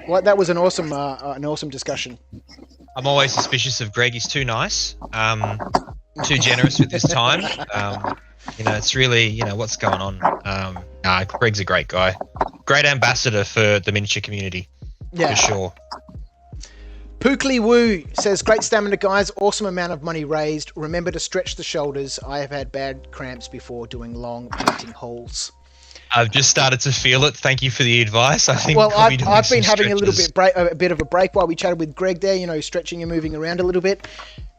Well, that was an awesome discussion. I'm always suspicious of Greg. He's too nice, too generous with his time. It's really, what's going on. Greg's a great guy. Great ambassador for the miniature community, for sure. Pookly Woo says, great stamina, guys. Awesome amount of money raised. Remember to stretch the shoulders. I have had bad cramps before doing long painting hauls. I've just started to feel it. Thank you for the advice. I think. Well, I've been having a bit of a break while we chatted with Greg there. Stretching and moving around a little bit.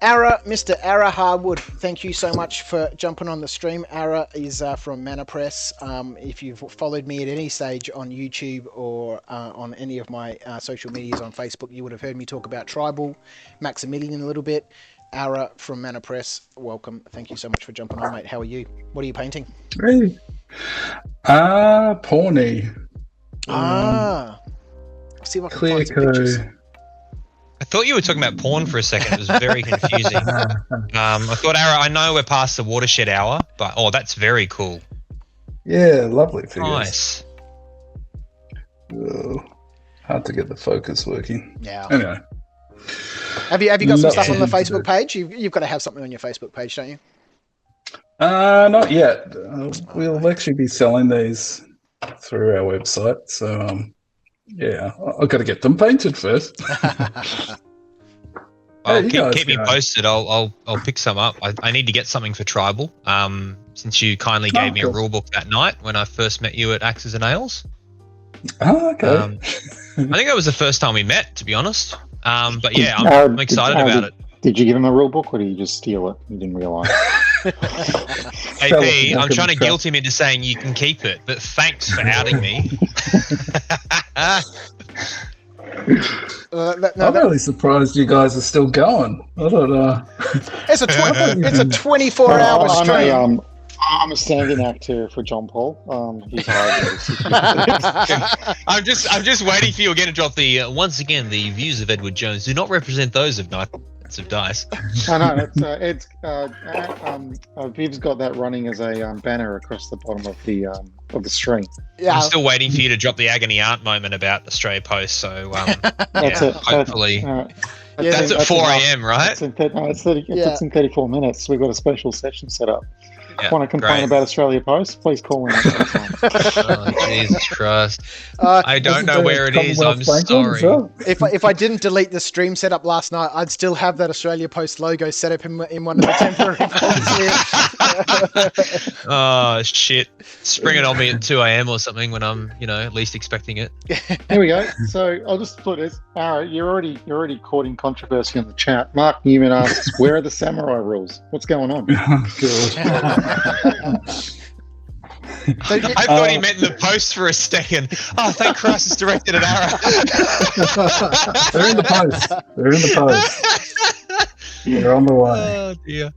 Mr. Ara Harwood, thank you so much for jumping on the stream. Ara is from Mana Press. If you've followed me at any stage on YouTube or on any of my social medias on Facebook, you would have heard me talk about Tribal, Maximilian a little bit. Ara from Mana Press, welcome. Thank you so much for jumping on, mate. How are you? What are you painting? Hey. Pawnee. I'll see if I can find some pictures. I thought you were talking about porn for a second. It was very confusing. I thought, Ara, I know we're past the watershed hour, but that's very cool. Yeah, lovely figures. Nice. Hard to get the focus working. Yeah. Anyway. Have you got some stuff on the Facebook page? You've got to have something on your Facebook page, don't you? Not yet. We'll actually be selling these through our website. So, I've got to get them painted first. Keep me posted. I'll pick some up. I need to get something for Tribal. Since you kindly gave me a rule book that night when I first met you at Axes and Nails. Oh, okay. I think that was the first time we met, to be honest. But yeah, I'm excited about it. Did you give him a rule book, or did you just steal it? You didn't realise. AP, I'm trying to guilt him into saying you can keep it, but thanks for outing me. I'm really surprised you guys are still going. I don't know. It's a 24-hour stream. I'm a standing actor for John Paul. He's I'm just waiting for you again to drop the once again the views of Edward Jones do not represent those of Knights of Dice. I know Viv's got that running as a banner across the bottom of the stream. Yeah. I'm still waiting for you to drop the agony aunt moment about Australia Post. So hopefully. That's at 4 a.m. right? It's in 34 minutes. We've got a special session set up. Yeah, want to complain about Australia Post? Please call in. Oh, Jesus Christ. I don't know where it is. I'm sorry. If I didn't delete the stream setup last night, I'd still have that Australia Post logo set up in one of the temporary folders here. Oh, shit. Spring it on me at 2 a.m. or something when I'm, least expecting it. Here we go. So I'll just put this. Ara, you're already courting controversy in the chat. Mark Newman asks, where are the samurai rules? What's going on? I thought he meant in the post for a second. Oh, thank Christ it's directed at Ara. They're in the post. They're on the way. Oh, dear.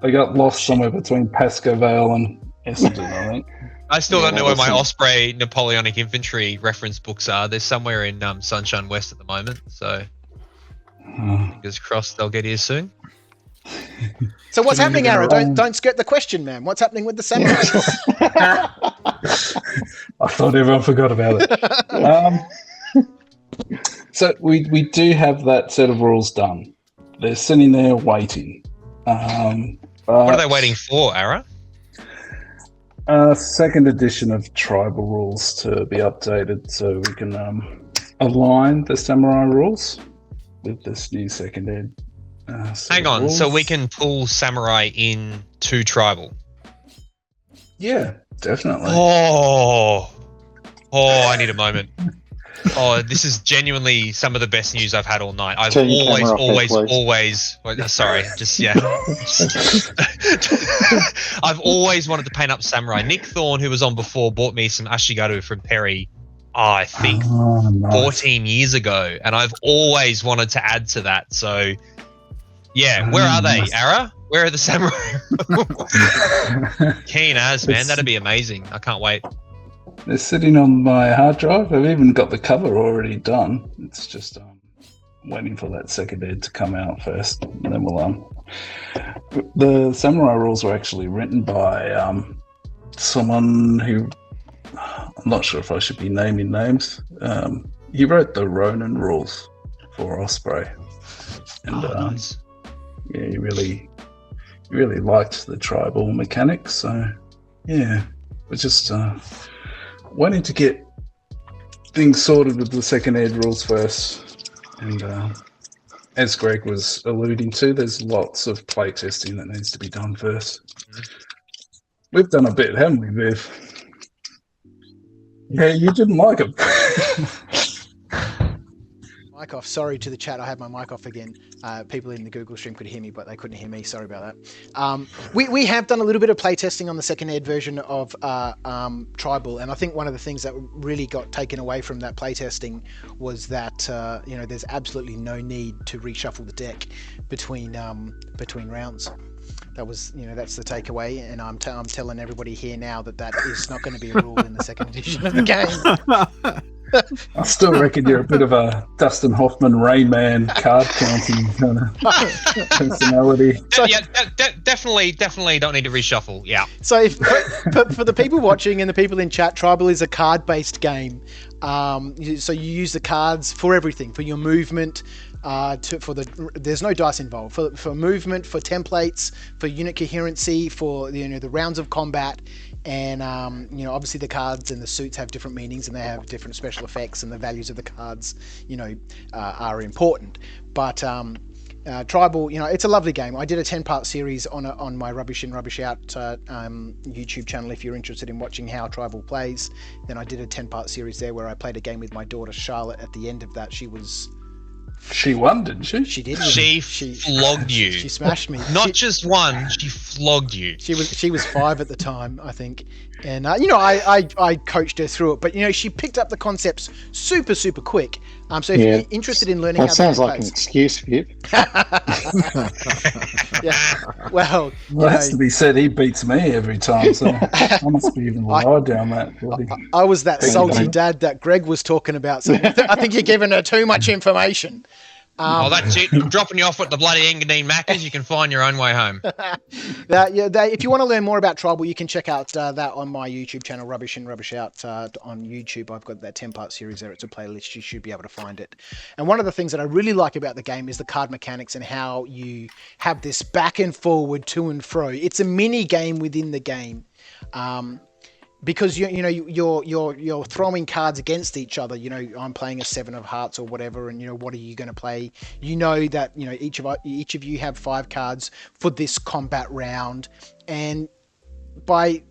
They got lost somewhere between Pasco Vale and Essendon, I think. I still don't know where my Osprey Napoleonic Infantry reference books are. They're somewhere in Sunshine West at the moment. So, fingers crossed they'll get here soon. So what's happening, Ara? Don't skirt the question, man. What's happening with the samurai? I thought everyone forgot about it. So we do have that set of rules done. They're sitting there waiting. What are they waiting for, Ara? Second edition of Tribal rules to be updated so we can align the samurai rules with this new second ed. Hang on, so we can pull samurai in to Tribal? Yeah, definitely. Oh, I need a moment. Oh, this is genuinely some of the best news I've had all night. I've always. Sorry, I've always wanted to paint up samurai. Nick Thorne, who was on before, bought me some Ashigaru from Perry. I think 14 years ago, and I've always wanted to add to that. So. Yeah, where are they, Ara? Where are the samurai? Keen as, man. That'd be amazing. I can't wait. They're sitting on my hard drive. I've even got the cover already done. It's just waiting for that second ed to come out first, and then we'll The samurai rules were actually written by someone who I'm not sure if I should be naming names. he wrote the Ronin rules for Osprey, and Nice. yeah, he really liked the tribal mechanics. So yeah, we're just wanting to get things sorted with the second ed rules first, and as Greg was alluding to, there's lots of playtesting that needs to be done first. We've done a bit, haven't we, Viv? Yeah, you didn't like it. Mic off. Sorry to the chat. I had my mic off again. People in the Google stream could hear me, but they couldn't hear me. Sorry about that. We have done a little bit of playtesting on the second ed version of Tribal, and I think one of the things that really got taken away from that playtesting was that there's absolutely no need to reshuffle the deck between rounds. That was, that's the takeaway, and I'm telling everybody here now that is not going to be a rule in the second edition of the game. I still reckon you're a bit of a Dustin Hoffman, Rain Man, card counting kind of personality. Definitely don't need to reshuffle. Yeah. So, for the people watching and the people in chat, Tribal is a card-based game. So you use the cards for everything, for your movement. There's no dice involved for movement, for templates, for unit coherency, for the rounds of combat. And obviously the cards and the suits have different meanings, and they have different special effects, and the values of the cards are important. But Tribal, it's a lovely game. I did a 10-part series on my Rubbish In Rubbish Out YouTube channel. If you're interested in watching how Tribal plays, then I did a 10-part series there where I played a game with my daughter Charlotte. At the end of that, she won, didn't she? She did. She flogged you. She smashed me. Not just one, she flogged you. She was 5 at the time, I think, and I coached her through it. But she picked up the concepts super quick. So if you're interested in learning, that sounds like an excuse for you. Yeah. Well, it has to be said. He beats me every time, so I must be even lower down that. I was that salty dad that Greg was talking about. So I think you're giving her too much information. That's it. I'm dropping you off at the bloody Engadine Macca's. You can find your own way home. If you want to learn more about Tribal, you can check out that on my YouTube channel, Rubbish In Rubbish Out on YouTube. I've got that 10-part series there. It's a playlist. You should be able to find it. And one of the things that I really like about the game is the card mechanics and how you have this back and forward, to and fro. It's a mini game within the game. Because you're throwing cards against each other. I'm playing a 7 of hearts or whatever, and what are you going to play? That each of you have 5 cards for this combat round, and by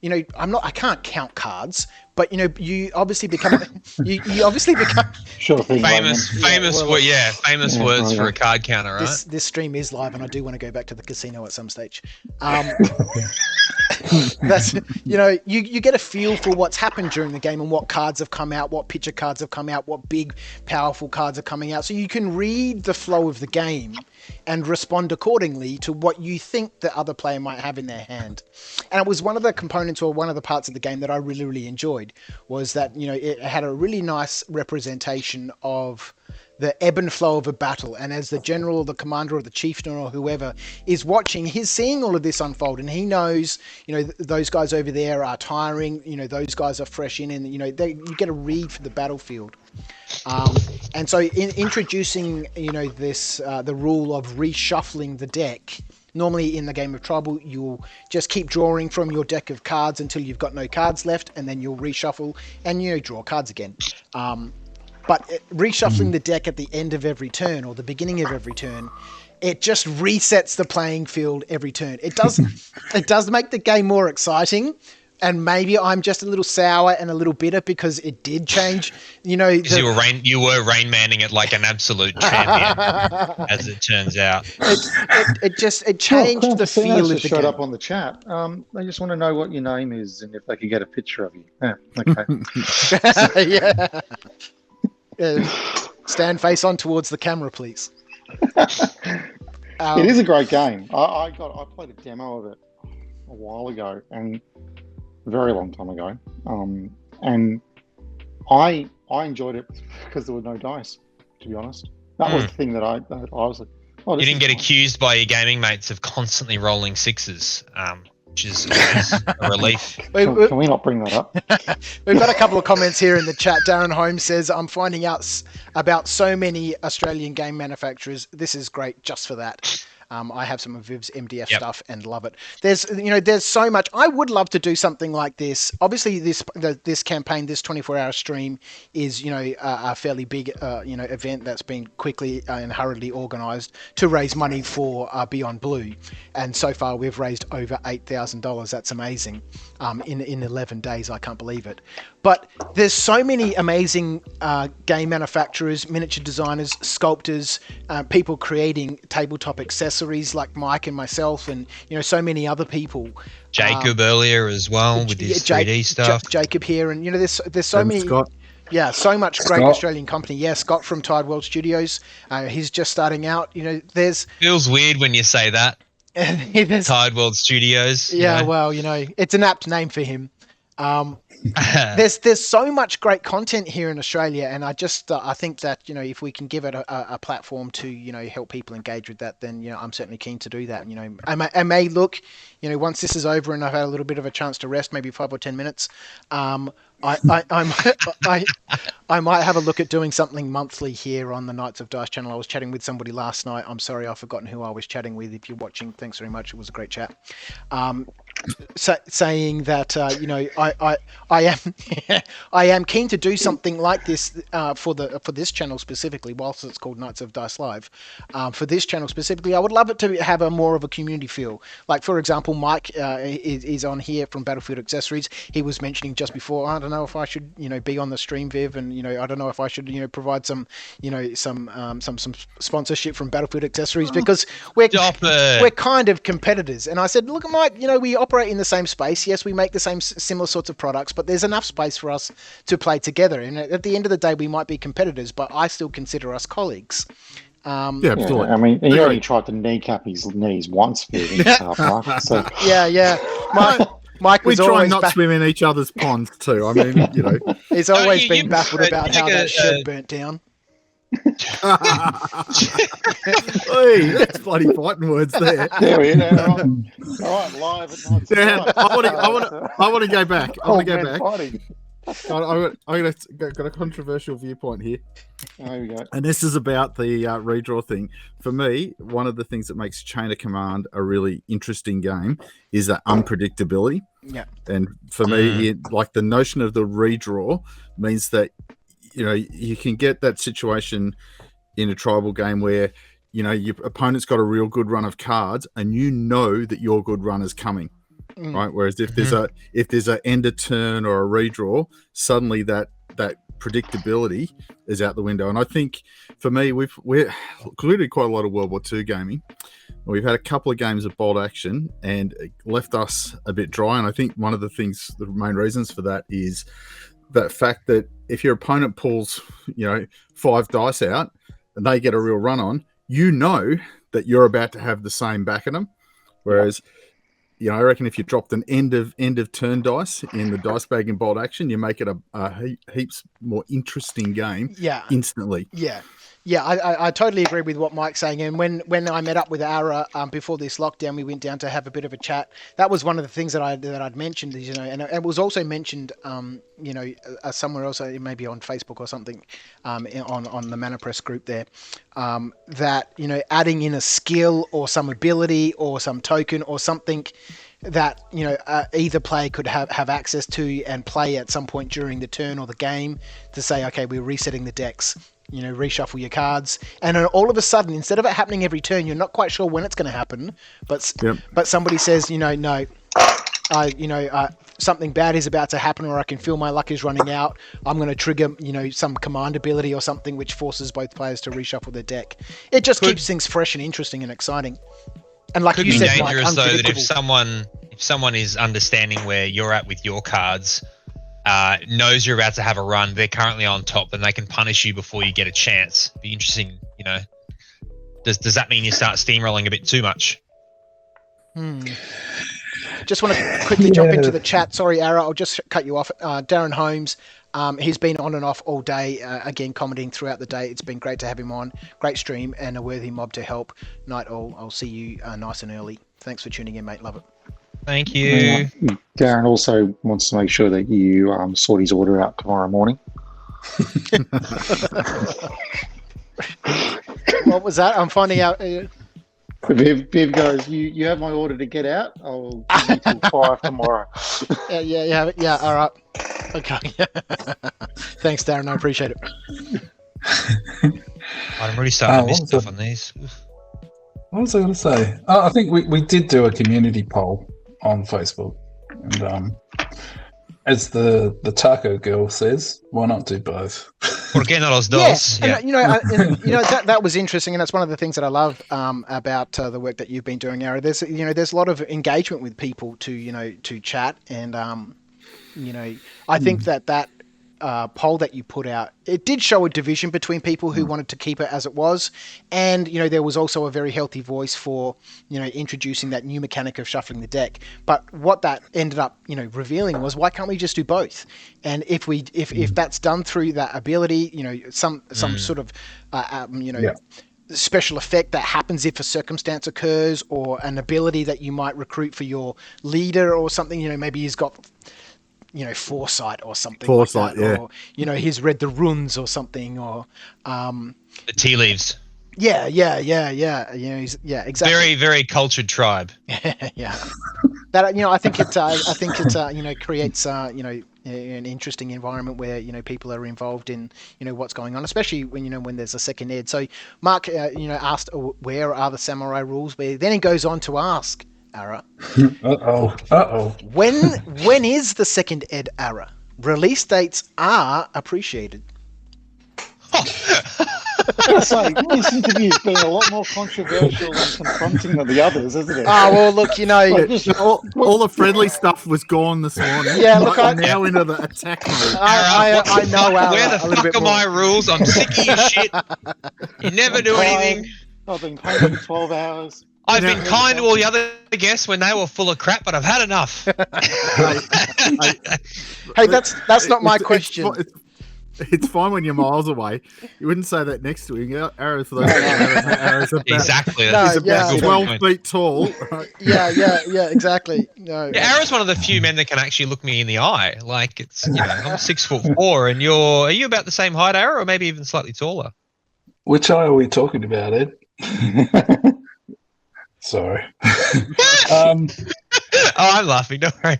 I can't count cards, but you obviously become you obviously become sure thing, famous words for a card counter, right? This stream is live, and I do want to go back to the casino at some stage. That's you get a feel for what's happened during the game and what cards have come out, what picture cards have come out, what big powerful cards are coming out, so you can read the flow of the game and respond accordingly to what you think the other player might have in their hand. And it was one of the components, or one of the parts of the game that I really enjoyed, was that it had a really nice representation of the ebb and flow of a battle, and as the general or the commander or the chieftain or whoever is watching, he's seeing all of this unfold, and he knows those guys over there are tiring, those guys are fresh in, and you get a read for the battlefield. And so in introducing this the rule of reshuffling the deck. Normally in the game of Tribal, you'll just keep drawing from your deck of cards until you've got no cards left, and then you'll reshuffle and draw cards again. But reshuffling the deck at the end of every turn or the beginning of every turn, it just resets the playing field every turn. It does make the game more exciting. And maybe I'm just a little sour and a little bitter because it did change. You were Rain Manning it like an absolute champion, as it turns out. It changed the feel of the showed game. Up on the chat. They just want to know what your name is and if they can get a picture of you. Yeah, okay. Stand face on towards the camera, please. It is a great game. I played a demo of it a while ago, and a very long time ago. And I enjoyed it because there were no dice, to be honest. That was the thing that I was like, you didn't get accused by your gaming mates of constantly rolling 6s. which is always a relief. Can we not bring that up? We've got a couple of comments here in the chat. Darren Holmes says, I'm finding out about so many Australian game manufacturers. This is great just for that. I have some of Viv's MDF stuff and love it. There's so much. I would love to do something like this. Obviously, this campaign, this 24-hour stream is, a fairly big, event that's been quickly and hurriedly organised to raise money for Beyond Blue. And so far, we've raised over $8,000. That's amazing. In 11 days, I can't believe it. But there's so many amazing game manufacturers, miniature designers, sculptors, people creating tabletop accessories like Mike and myself, and so many other people. Jacob earlier as well with his 3D stuff. Jacob here, and there's so many. Scott. Yeah, so much great Scott. Australian company. Yeah, Scott from Tide World Studios. He's just starting out. There's Feels weird when you say that. there's, Tide World Studios. yeah, well, it's an apt name for him. There's so much great content here in Australia, and I think that if we can give it a platform to help people engage with that, then I'm certainly keen to do that. I may look, once this is over and I've had a little bit of a chance to rest, maybe 5 or 10 minutes. I might have a look at doing something monthly here on the Knights of Dice channel. I was chatting with somebody last night. I'm sorry, I've forgotten who I was chatting with. If you're watching, thanks very much. It was a great chat. Saying that I am keen to do something like this for this channel specifically. Whilst it's called Knights of Dice Live, for this channel specifically, I would love it to have a more of a community feel. Like, for example, Mike is on here from Battlefield Accessories. He was mentioning just before, I don't know if I should be on the stream, Viv, and I don't know if I should provide some some sponsorship from Battlefield Accessories, because we're kind of competitors. And I said, look, Mike, we operate in the same space. Yes, we make the same similar sorts of products, but there's enough space for us to play together. And at the end of the day, we might be competitors, but I still consider us colleagues. Yeah, absolutely. I mean, he already tried to kneecap his knees once for in his car park. So. Yeah. Mike was we try always not to swim in each other's ponds too. I mean, he's always been baffled about how that shed burnt down. Hey, that's bloody fighting words there. There we go. All right, live at night. Yeah, I want to go back. I want to go back. Fighting. I got a controversial viewpoint here. There we go. And this is about the redraw thing. For me, one of the things that makes Chain of Command a really interesting game is that unpredictability. Yeah. And for me, like the notion of the redraw means that you can get that situation in a tribal game where your opponent's got a real good run of cards, and that your good run is coming. Right. Whereas if there's a end of turn or a redraw, suddenly that predictability is out the window. And I think for me, we're included quite a lot of World War II gaming. We've had a couple of games of bolt action, and it left us a bit dry. And I think one of the main reasons for that is that fact that if your opponent pulls 5 dice out and they get a real run on, that you're about to have the same back at them. Whereas I reckon if you dropped an end of turn dice in the dice bag in bolt action, you make it a heaps more interesting game instantly. Yeah, I totally agree with what Mike's saying. And when I met up with Ara before this lockdown, we went down to have a bit of a chat. That was one of the things that I'd mentioned, and it was also mentioned, somewhere else, maybe on Facebook or something, on the Mana Press group there, that adding in a skill or some ability or some token or something that either player could have access to and play at some point during the turn or the game to say, okay, we're resetting the decks. Reshuffle your cards, and all of a sudden, instead of it happening every turn, you're not quite sure when it's going to happen, but somebody says, no, something bad is about to happen, or I can feel my luck is running out. I'm going to trigger, some command ability or something which forces both players to reshuffle their deck. It just keeps things fresh and interesting and exciting. And like you said, Mike, dangerous though that if someone is understanding where you're at with your cards. Knows you're about to have a run, they're currently on top, and they can punish you before you get a chance. Be interesting, Does that mean you start steamrolling a bit too much? Just want to quickly jump into the chat. Sorry, Ara, I'll just cut you off. Darren Holmes, he's been on and off all day, again, commenting throughout the day. It's been great to have him on. Great stream and a worthy mob to help. Night all. I'll see you nice and early. Thanks for tuning in, mate. Love it. Thank you. Darren also wants to make sure that you sort his order out tomorrow morning. What was that? I'm finding out. Viv goes, you have my order to get out. I'll give you till 5 tomorrow. Yeah. All right. Okay. Thanks, Darren. I appreciate it. I'm really starting to miss stuff on these. What was I going to say? Oh, I think we did do a community poll on Facebook, and as the taco girl says, why not do both? ¿Por qué no los dos? Yeah. And, that was interesting, and that's one of the things that I love about the work that you've been doing, Ara. There's a lot of engagement with people to chat, and I think that poll that you put out, it did show a division between people who wanted to keep it as it was, and there was also a very healthy voice for introducing that new mechanic of shuffling the deck. But what that ended up revealing was, why can't we just do both? And if that's done through that ability, some sort of special effect that happens if a circumstance occurs, or an ability that you might recruit for your leader or something, maybe he's got foresight or something like that, or he's read the runes or something, or the tea leaves. Yeah. Exactly. Very, very cultured tribe. Yeah. That I think it creates an interesting environment where people are involved in what's going on, especially when there's a second ed. So Mark asked, where are the samurai rules? But then he goes on to ask, Ara. When is the second ed, Ara? Release dates are appreciated. So this interview's been a lot more controversial and confronting than the others, isn't it? Oh well, look, all the friendly stuff was gone this morning. Yeah, look, I'm now into the attack mode. I know. Where the fuck are my rules? I'm sick of your shit. You never do anything. I've been painting 12 hours. I've been kind to all the other guests when they were full of crap, but I've had enough. Hey, that's not my question. It's fine when you're miles away. You wouldn't say that next to him. Ara's for those Ara's about, exactly. He's about 12 feet tall. Right? Yeah, exactly. No. Yeah, Ara's one of the few men that can actually look me in the eye. Like, it's I'm 6'4", and are you about the same height, Ara, or maybe even slightly taller? Which eye are we talking about, Ed? Sorry. I'm laughing. Don't worry.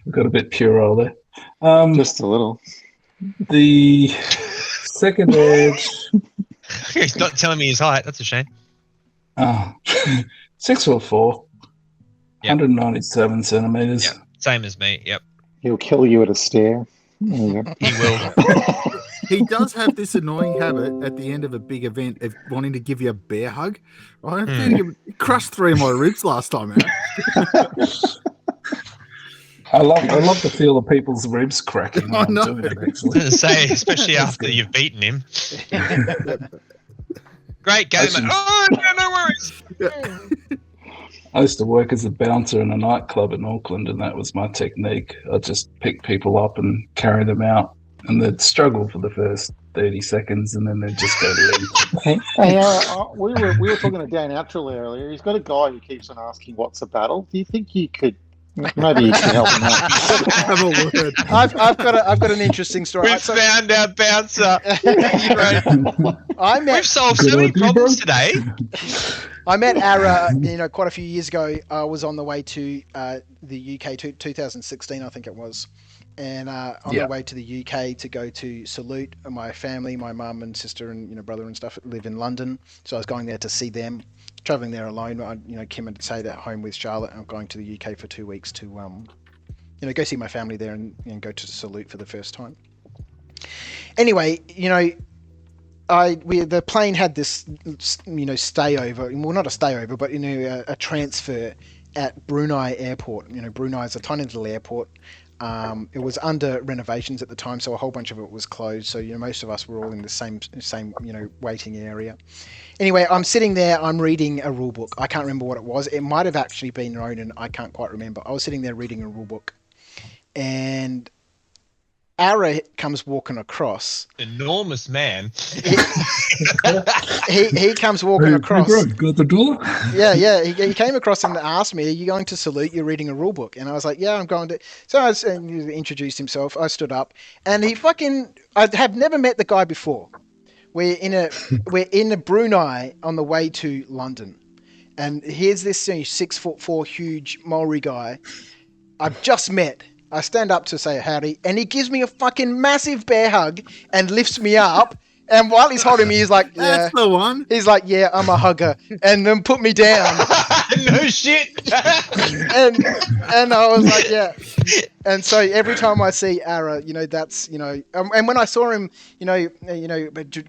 Got a bit puerile there. Just a little. The second edge. He's not telling me his height. That's a shame. 6'4", 197 centimeters. Yeah, same as me. Yep. He'll kill you at a stare. He will. He does have this annoying habit at the end of a big event of wanting to give you a bear hug. He crushed 3 of my ribs last time out. I love to feel the people's ribs cracking when I'm doing it, actually. Say, especially after you've beaten him. Great game. Oh, no worries. I used to work as a bouncer in a nightclub in Auckland, and that was my technique. I'd just pick people up and carry them out, and they'd struggle for the first 30 seconds, and then they'd just go to leave. We were talking to Dan Outral earlier. He's got a guy who keeps on asking, what's a battle? Do you think you could... Maybe you can help him out. Have a word. I've got an interesting story. We've found our bouncer. We've solved so many problems today. I met Ara, quite a few years ago. I was on the way to the UK, 2016, I think it was, and on the way to the UK to go to salute my family, my mum and sister and brother and stuff live in London. So I was going there to see them. Traveling there alone, Kim had stayed at home with Charlotte. I'm going to the UK for 2 weeks to, go see my family there and go to salute for the first time. Anyway, the plane had this, stayover. Well, not a stayover, but a transfer at Brunei Airport. Brunei is a tiny little airport. It was under renovations at the time, so a whole bunch of it was closed. So most of us were all in the same waiting area. Anyway, I'm sitting there. I'm reading a rule book. I can't remember what it was. It might have actually been Ronin. I can't quite remember. I was sitting there reading a rule book, and Ara comes walking across. Enormous man. He comes walking across. Hey, bro, got the door? Yeah. He came across and asked me, "Are you going to salute? You're reading a rule book." And I was like, "Yeah, I'm going to." So he introduced himself. I stood up, and I have never met the guy before. We're in Brunei on the way to London, and here's this 6'4" huge Maori guy I've just met. I stand up to say howdy, and he gives me a fucking massive bear hug and lifts me up. And while he's holding me, he's like, "Yeah." That's the one. He's like, "Yeah, I'm a hugger," and then put me down. No shit. and I was like, "Yeah." And so every time I see Ara, that's and when I saw him,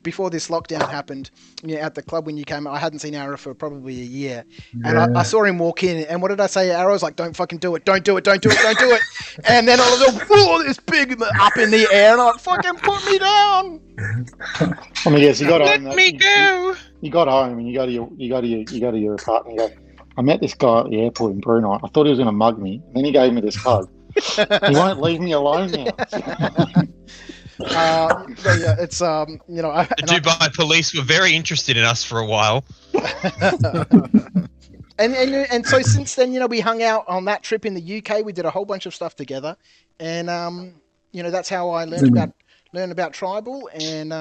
before this lockdown happened, at the club when you came, I hadn't seen Ara for probably a year, and I saw him walk in, and what did I say? Ara was like, "Don't fucking do it! Don't do it! Don't do it! Don't do it!" And then all of a sudden, this big up in the air, and I'm like, "Fucking put me down!" I mean, yes, you got home. Let me go. You got home and you go to your apartment. And you go, "I met this guy at the airport in Brunei. I thought he was going to mug me, and then he gave me this hug. He won't leave me alone now." It's The Dubai police were very interested in us for a while. And so since then, we hung out on that trip in the UK. We did a whole bunch of stuff together, and that's how I learned about Tribal, and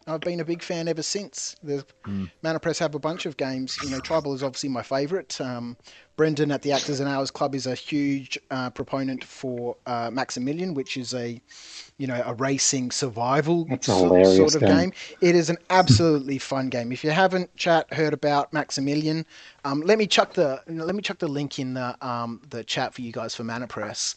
I've been a big fan ever since. The Mana Press have a bunch of games. Tribal is obviously my favourite. Brendan at the Actors and Hours Club is a huge proponent for Maximilian, which is a racing survival sort of game. It is an absolutely fun game. If you haven't heard about Maximilian, let me chuck the link in the chat for you guys for Mana Press.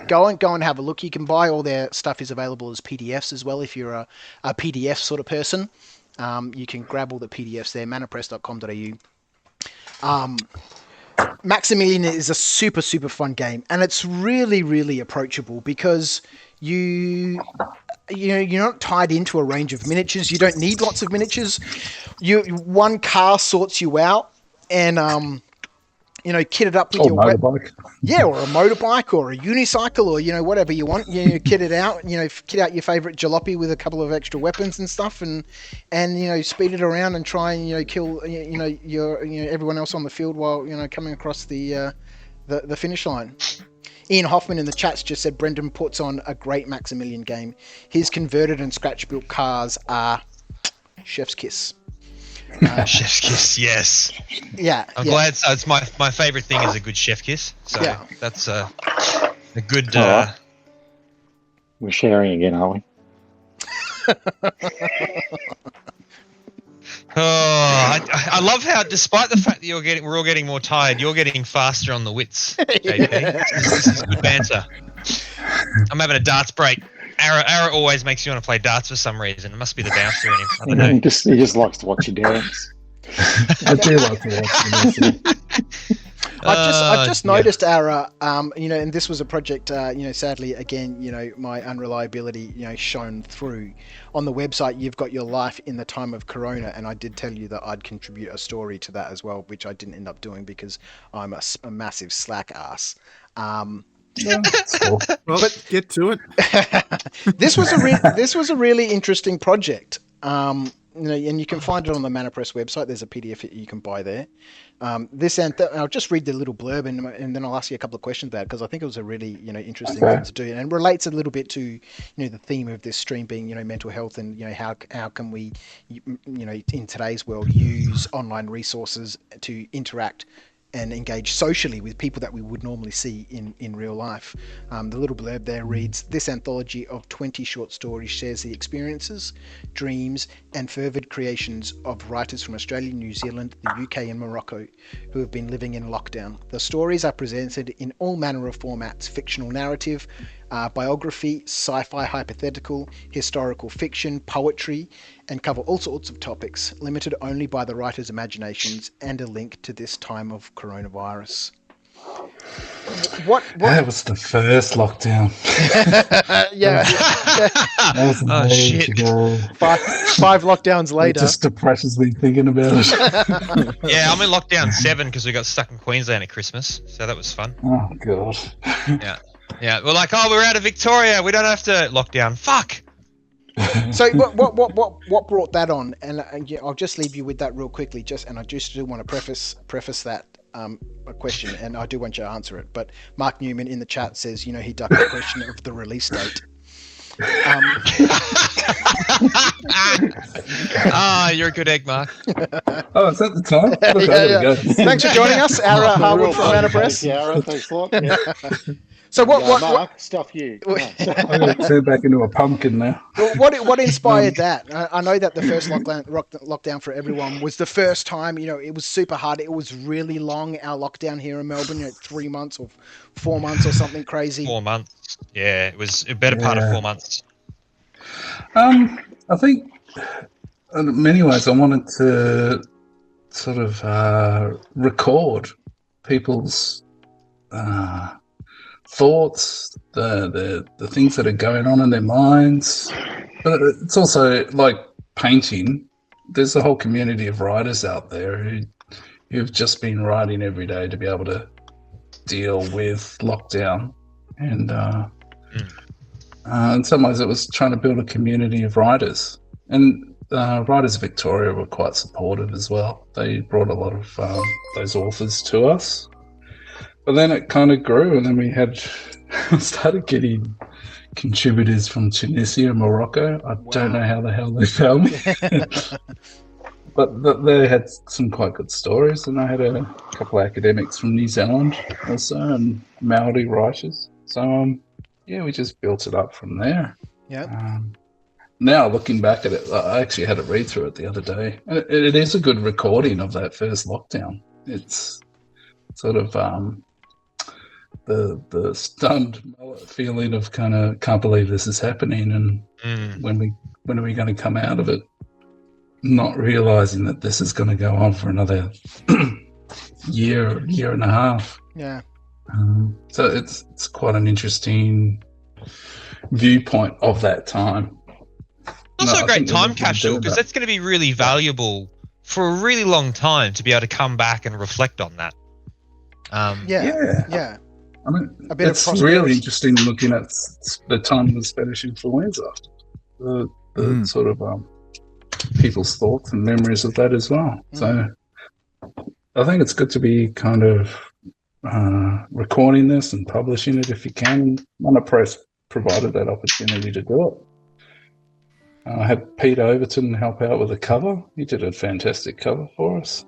Go and have a look. You can buy all their stuff is available as PDFs as well. If you're a PDF sort of person, you can grab all the PDFs there. manapress.com.au. Maximilian is a super, super fun game, and it's really, really approachable because you're not tied into a range of miniatures. You don't need lots of miniatures. One car sorts you out, and kit it up with your motorbike. Or a motorbike or a unicycle or whatever you want. Kit it out. Kit out your favorite jalopy with a couple of extra weapons and stuff, and speed it around and try and kill your everyone else on the field while coming across the finish line. Ian Hoffman in the chats just said Brendan puts on a great Maximilian game. His converted and scratch built cars are chef's kiss. Chef's kiss, yes. Yeah, I'm glad. So it's my favorite thing is a good chef kiss. So that's a good. We're sharing again, aren't we? I love how, despite the fact that we're all getting more tired, you're getting faster on the wits, JP. This is good banter. I'm having a darts break. Ara always makes you want to play darts for some reason. It must be the bouncer in him. I don't know. He just likes to watch you dance. I do like to watch them. I've just noticed, Ara, and this was a project, sadly, again, my unreliability, shone through. On the website, you've got your life in the time of Corona, and I did tell you that I'd contribute a story to that as well, which I didn't end up doing because I'm a massive slack ass. Well, get to it. This was a really interesting project. And you can find it on the Mana Press website. There's a PDF that you can buy there. I'll just read the little blurb and then I'll ask you a couple of questions about it because I think it was a really interesting thing to do and relates a little bit to the theme of this stream being mental health and how can we in today's world use online resources to interact and engage socially with people that we would normally see in real life. The little blurb there reads, "This anthology of 20 short stories shares the experiences, dreams, and fervid creations of writers from Australia, New Zealand, the UK, and Morocco who have been living in lockdown. The stories are presented in all manner of formats: fictional narrative, biography, sci-fi hypothetical, historical fiction, poetry, and cover all sorts of topics, limited only by the writer's imaginations, and a link to this time of coronavirus." What? That was the first lockdown. Yeah. That was an age ago. Five lockdowns later. It just depresses me thinking about it. Yeah, I'm in lockdown 7 because we got stuck in Queensland at Christmas, so that was fun. Oh, God. Yeah. Yeah, we're like, oh, we're out of Victoria. We don't have to lock down. Fuck. So what brought that on? And yeah, I'll just leave you with that real quickly. I just do want to preface that a question, and I do want you to answer it. But Mark Newman in the chat says, he ducked the question of the release date. You're a good egg, Mark. Oh, is that the time? Look, Yeah. Go. Thanks for joining us, Ara Harwood from Mana Press. Ara, thanks a lot. Yeah. So what Mark, stuff you. I'm going to turn back into a pumpkin now. What inspired that? I know that the first lockdown for everyone was the first time. It was super hard. It was really long. Our lockdown here in Melbourne, 3 months or 4 months or something crazy. 4 months. Yeah, it was a better part of 4 months. I think in many ways I wanted to sort of record people's thoughts, the things that are going on in their minds. But it's also like painting. There's a whole community of writers out there who've just been writing every day to be able to deal with lockdown. And in some ways it was trying to build a community of writers. And Writers Victoria were quite supportive as well. They brought a lot of those authors to us. But then it kind of grew, and then we started getting contributors from Tunisia and Morocco. I don't know how the hell they found me. But they had some quite good stories, and I had a couple of academics from New Zealand also, and Maori writers. So, we just built it up from there. Yeah. Now, looking back at it, I actually had a read through it the other day. It is a good recording of that first lockdown. It's sort of the stunned feeling of kind of can't believe this is happening, and when are we going to come out of it? Not realizing that this is going to go on for another year and a half. Yeah. So it's quite an interesting viewpoint of that time. Also a great time capsule, because that's going to be really valuable for a really long time to be able to come back and reflect on that. Yeah. I mean, it's really interesting looking at the time of the Spanish influenza, the sort of people's thoughts and memories of that as well. So I think it's good to be kind of recording this and publishing it if you can. Mana Press provided that opportunity to do it. I had Peter Overton help out with the cover. He did a fantastic cover for us.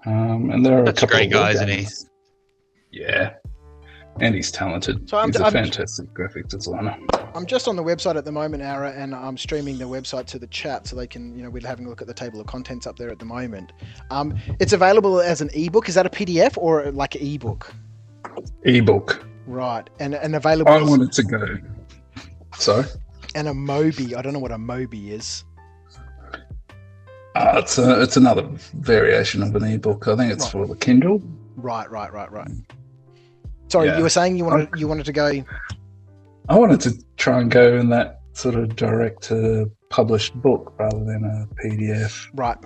And there are a couple great of guy, isn't he? Yeah. And he's talented. So he's a fantastic graphic designer. I'm just on the website at the moment, Ara, and I'm streaming the website to the chat so they can, we're having a look at the table of contents up there at the moment. It's available as an ebook. Is that a PDF or like an ebook? Ebook. Right. And available. I wanted to go. Sorry? And a Mobi. I don't know what a Mobi is. It's another variation of an ebook. I think it's for the Kindle. Right. Sorry, you were saying you wanted to go. I wanted to try and go in that sort of direct to published book rather than a PDF. Right.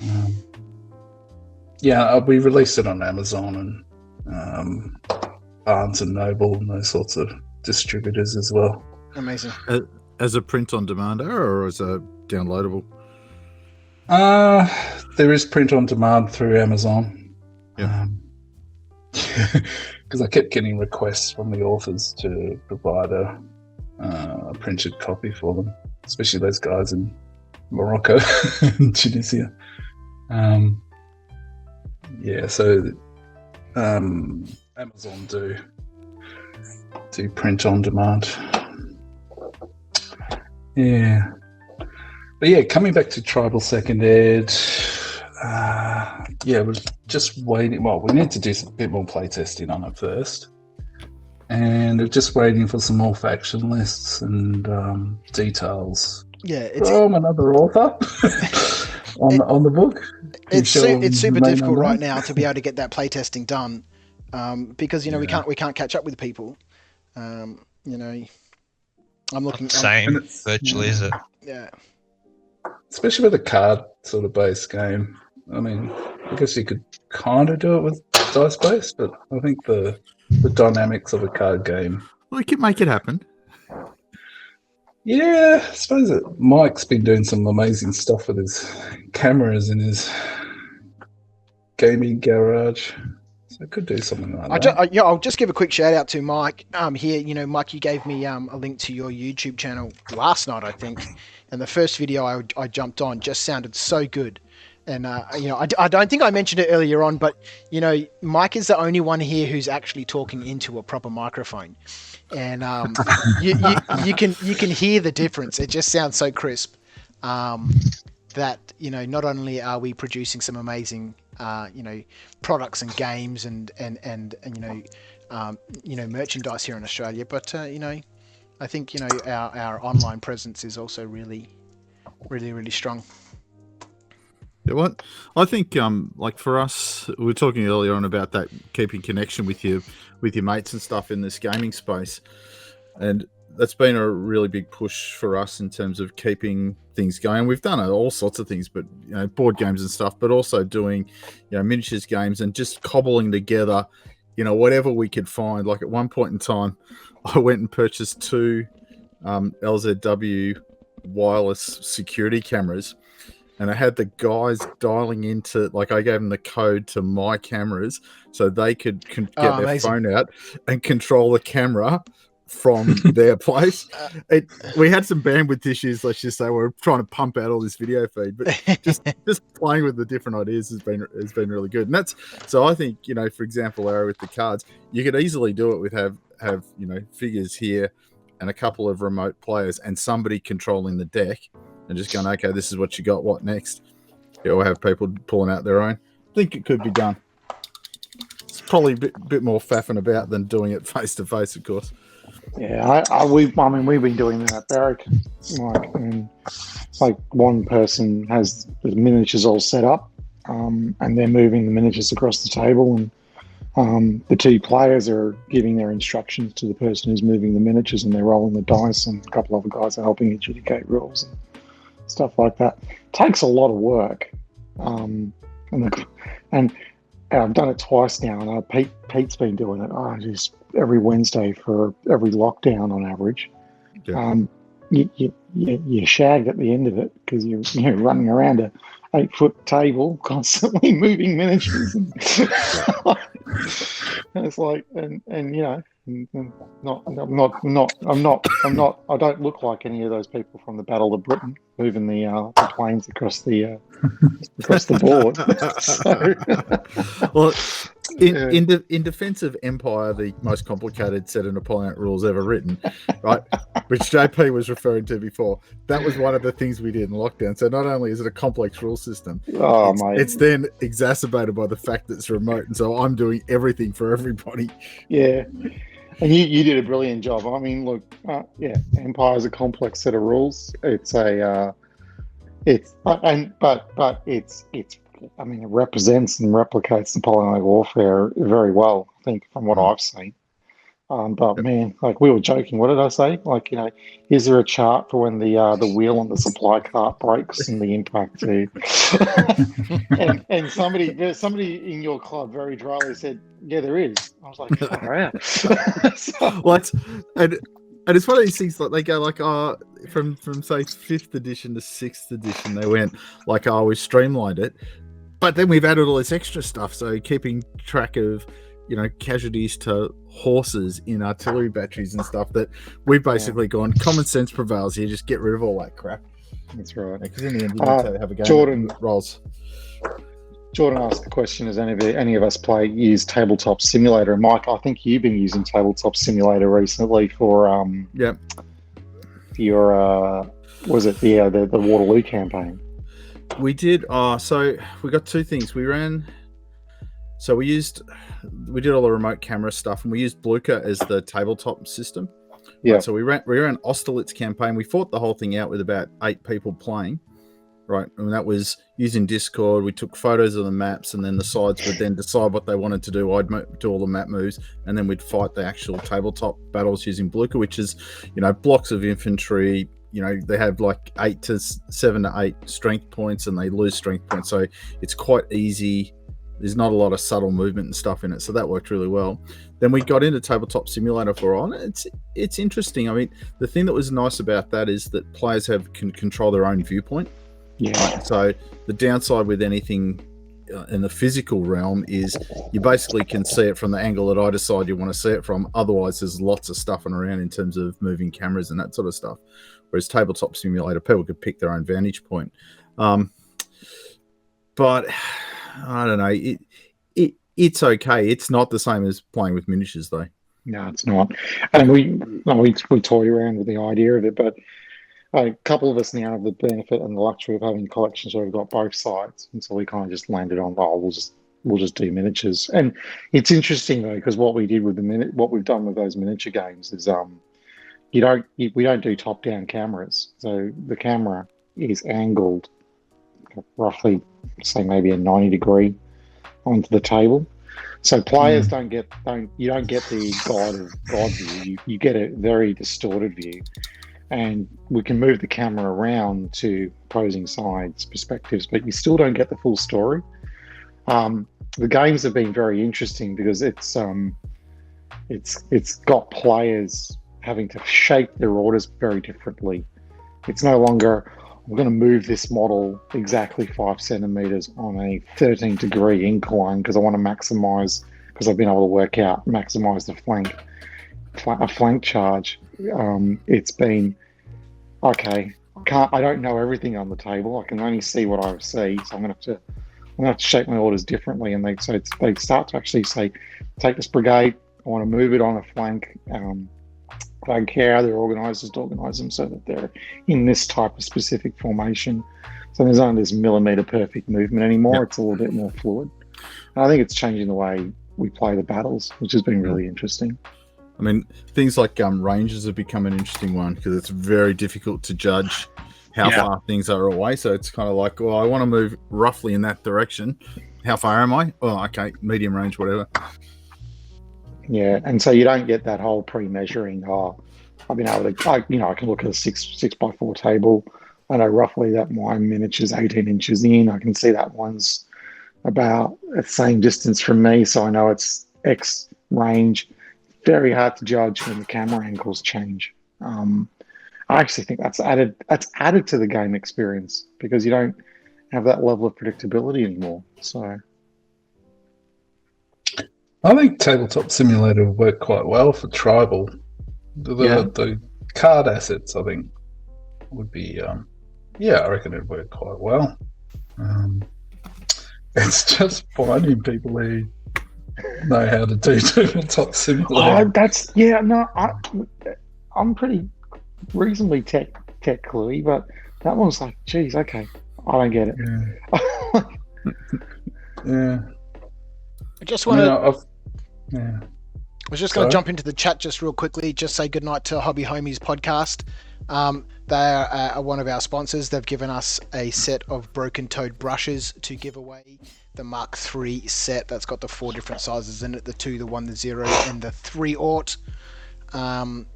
We released it on Amazon and Barnes and Noble and those sorts of distributors as well. Amazing. As a print on demand or as a downloadable? There is print on demand through Amazon. Yeah. Because I kept getting requests from the authors to provide a printed copy for them, especially those guys in Morocco and Tunisia. So Amazon do print on demand. Yeah. But coming back to Tribal Second Ed, we're just waiting. Well, we need to do a bit more playtesting on it first. And we're just waiting for some more faction lists and details from another author on the book. It's super difficult right now to be able to get that playtesting done because, we can't catch up with people. I'm looking... Same, virtually, is it? Yeah. Especially with a card sort of based game. I mean, I guess you could kind of do it with dice based, but I think the dynamics of a card game We can make it happen. Yeah, I suppose that Mike's been doing some amazing stuff with his cameras in his gaming garage. So I could do something like that. I'll just give a quick shout out to Mike. Here, Mike, you gave me a link to your YouTube channel last night, I think, and the first video I jumped on just sounded so good. And I don't think I mentioned it earlier on, but Mike is the only one here who's actually talking into a proper microphone, and you can hear the difference. It just sounds so crisp. That not only are we producing some amazing products and games and merchandise here in Australia, but I think our online presence is also really strong. Yeah, what I think, like for us, we were talking earlier on about that keeping connection with your mates and stuff in this gaming space, and that's been a really big push for us in terms of keeping things going. We've done all sorts of things, but board games and stuff, but also doing miniatures games and just cobbling together whatever we could find. Like at one point in time, I went and purchased 2 LZW wireless security cameras. And I had the guys dialing into, like, I gave them the code to my cameras so they could get their amazing. phone out and control the camera from their place. We had some bandwidth issues, let's just say. We're trying to pump out all this video feed, but just playing with the different ideas has been really good. And so I think, for example, Ara, with the cards, you could easily do it with have figures here and a couple of remote players and somebody controlling the deck. And just going, okay, this is what you got. What next? We'll have people pulling out their own. I think it could be done. It's probably a bit more faffing about than doing it face to face, of course. Yeah, we've been doing that at Barrack, Mike, and like one person has the miniatures all set up, and they're moving the miniatures across the table, and the 2 players are giving their instructions to the person who's moving the miniatures, and they're rolling the dice, and a couple of other guys are helping adjudicate rules and stuff like that. Takes a lot of work, and I've done it twice now, and Pete's been doing it just every Wednesday for every lockdown on average. Yeah. You shag at the end of it because you're running around a 8-foot table constantly moving miniatures, and it's like and I don't look like any of those people from the Battle of Britain moving the planes across the board. Well, in defense of Empire, the most complicated set of Napoleonic rules ever written, right, which JP was referring to before, that was one of the things we did in lockdown. So not only is it a complex rule system, it's then exacerbated by the fact that it's remote, and so I'm doing everything for everybody. Yeah. And you did a brilliant job. I mean, look, Empire is a complex set of rules. It represents and replicates Napoleonic warfare very well, I think, from what I've seen. But man, like we were joking. What did I say? Like, is there a chart for when the wheel on the supply cart breaks and the impact to? and somebody in your club very dryly said, "Yeah, there is." I was like, "Far out." What? And it's one of these things, like they go like, from say 5th edition to 6th edition, they went like, we streamlined it, but then we've added all this extra stuff. So keeping track of casualties to horses in artillery batteries and stuff, that we've basically gone common sense prevails here. Just get rid of all that crap. That's right. Because in the end, you need to have a game. Jordan rolls. Jordan asked the question: has any of us use Tabletop Simulator? And Mike, I think you've been using Tabletop Simulator recently for your was it the Waterloo campaign? We did. So we got 2 things. We did all the remote camera stuff, and we used Blucher as the tabletop system. Yeah. Right, so we ran Austerlitz campaign. We fought the whole thing out with about 8 people playing. Right, and that was using Discord. We took photos of the maps, and then the sides would then decide what they wanted to do. I'd do all the map moves, and then we'd fight the actual tabletop battles using Blucher, which is, blocks of infantry. They have like 7 to 8 strength points, and they lose strength points. So it's quite easy There's not a lot of subtle movement and stuff in it, so that worked really well. Then we got into Tabletop Simulator for on. It's interesting. I mean, the thing that was nice about that is that players can control their own viewpoint. Yeah. So the downside with anything in the physical realm is you basically can see it from the angle that I decide you want to see it from. Otherwise, there's lots of stuffing around in terms of moving cameras and that sort of stuff. Whereas Tabletop Simulator, people could pick their own vantage point. But I don't know. It's okay. It's not the same as playing with miniatures, though. No, it's not. And we toyed around with the idea of it, but a couple of us now have the benefit and the luxury of having collections where we've got both sides, and so we kind of just landed on, we'll just do miniatures. And it's interesting though, because what we did with what we've done with those miniature games is we don't do top down cameras, so the camera is angled roughly, say maybe a 90-degree onto the table. So players don't get the God view. You get a very distorted view. And we can move the camera around to opposing sides' perspectives, but you still don't get the full story. The games have been very interesting because it's got players having to shape their orders very differently. It's no longer, I'm going to move this model exactly 5 centimeters on a 13-degree incline because I want to maximize, because I've been able to maximize a flank charge. It's been, okay, I don't know everything on the table. I can only see what I see, so I'm going to have to shape my orders differently. And they start to actually say, take this brigade, I want to move it on a flank. I don't care how they're organised, just organise them so that they're in this type of specific formation. So there's not this millimetre perfect movement anymore. Yep. It's a little bit more fluid. And I think it's changing the way we play the battles, which has been really interesting. I mean, things like ranges have become an interesting one because it's very difficult to judge how far things are away. So it's kind of like, well, I want to move roughly in that direction. How far am I? Oh, okay, medium range, whatever. Yeah, and so you don't get that whole pre-measuring. I've been able to, I can look at a 6x4 table. I know roughly that my miniature's 18 inches in. I can see that one's about the same distance from me, so I know it's X range. Very hard to judge when the camera angles change. I actually think that's added to the game experience because you don't have that level of predictability anymore. So I think Tabletop Simulator will work quite well for tribal. The card assets, I think, would be, I reckon it'd work quite well. It's just finding people who know how to do Tabletop Simulator. I'm pretty reasonably tech cluey, but that one's like, geez, okay, I don't get it. Yeah. I just want to. I was just going to jump into the chat just real quickly, just say goodnight to Hobby Homies podcast. They are one of our sponsors. They've given us a set of Broken Toad brushes to give away. The Mark III set that's got the 4 different sizes in it, the 2, the 1, the 0, and the 3 aught to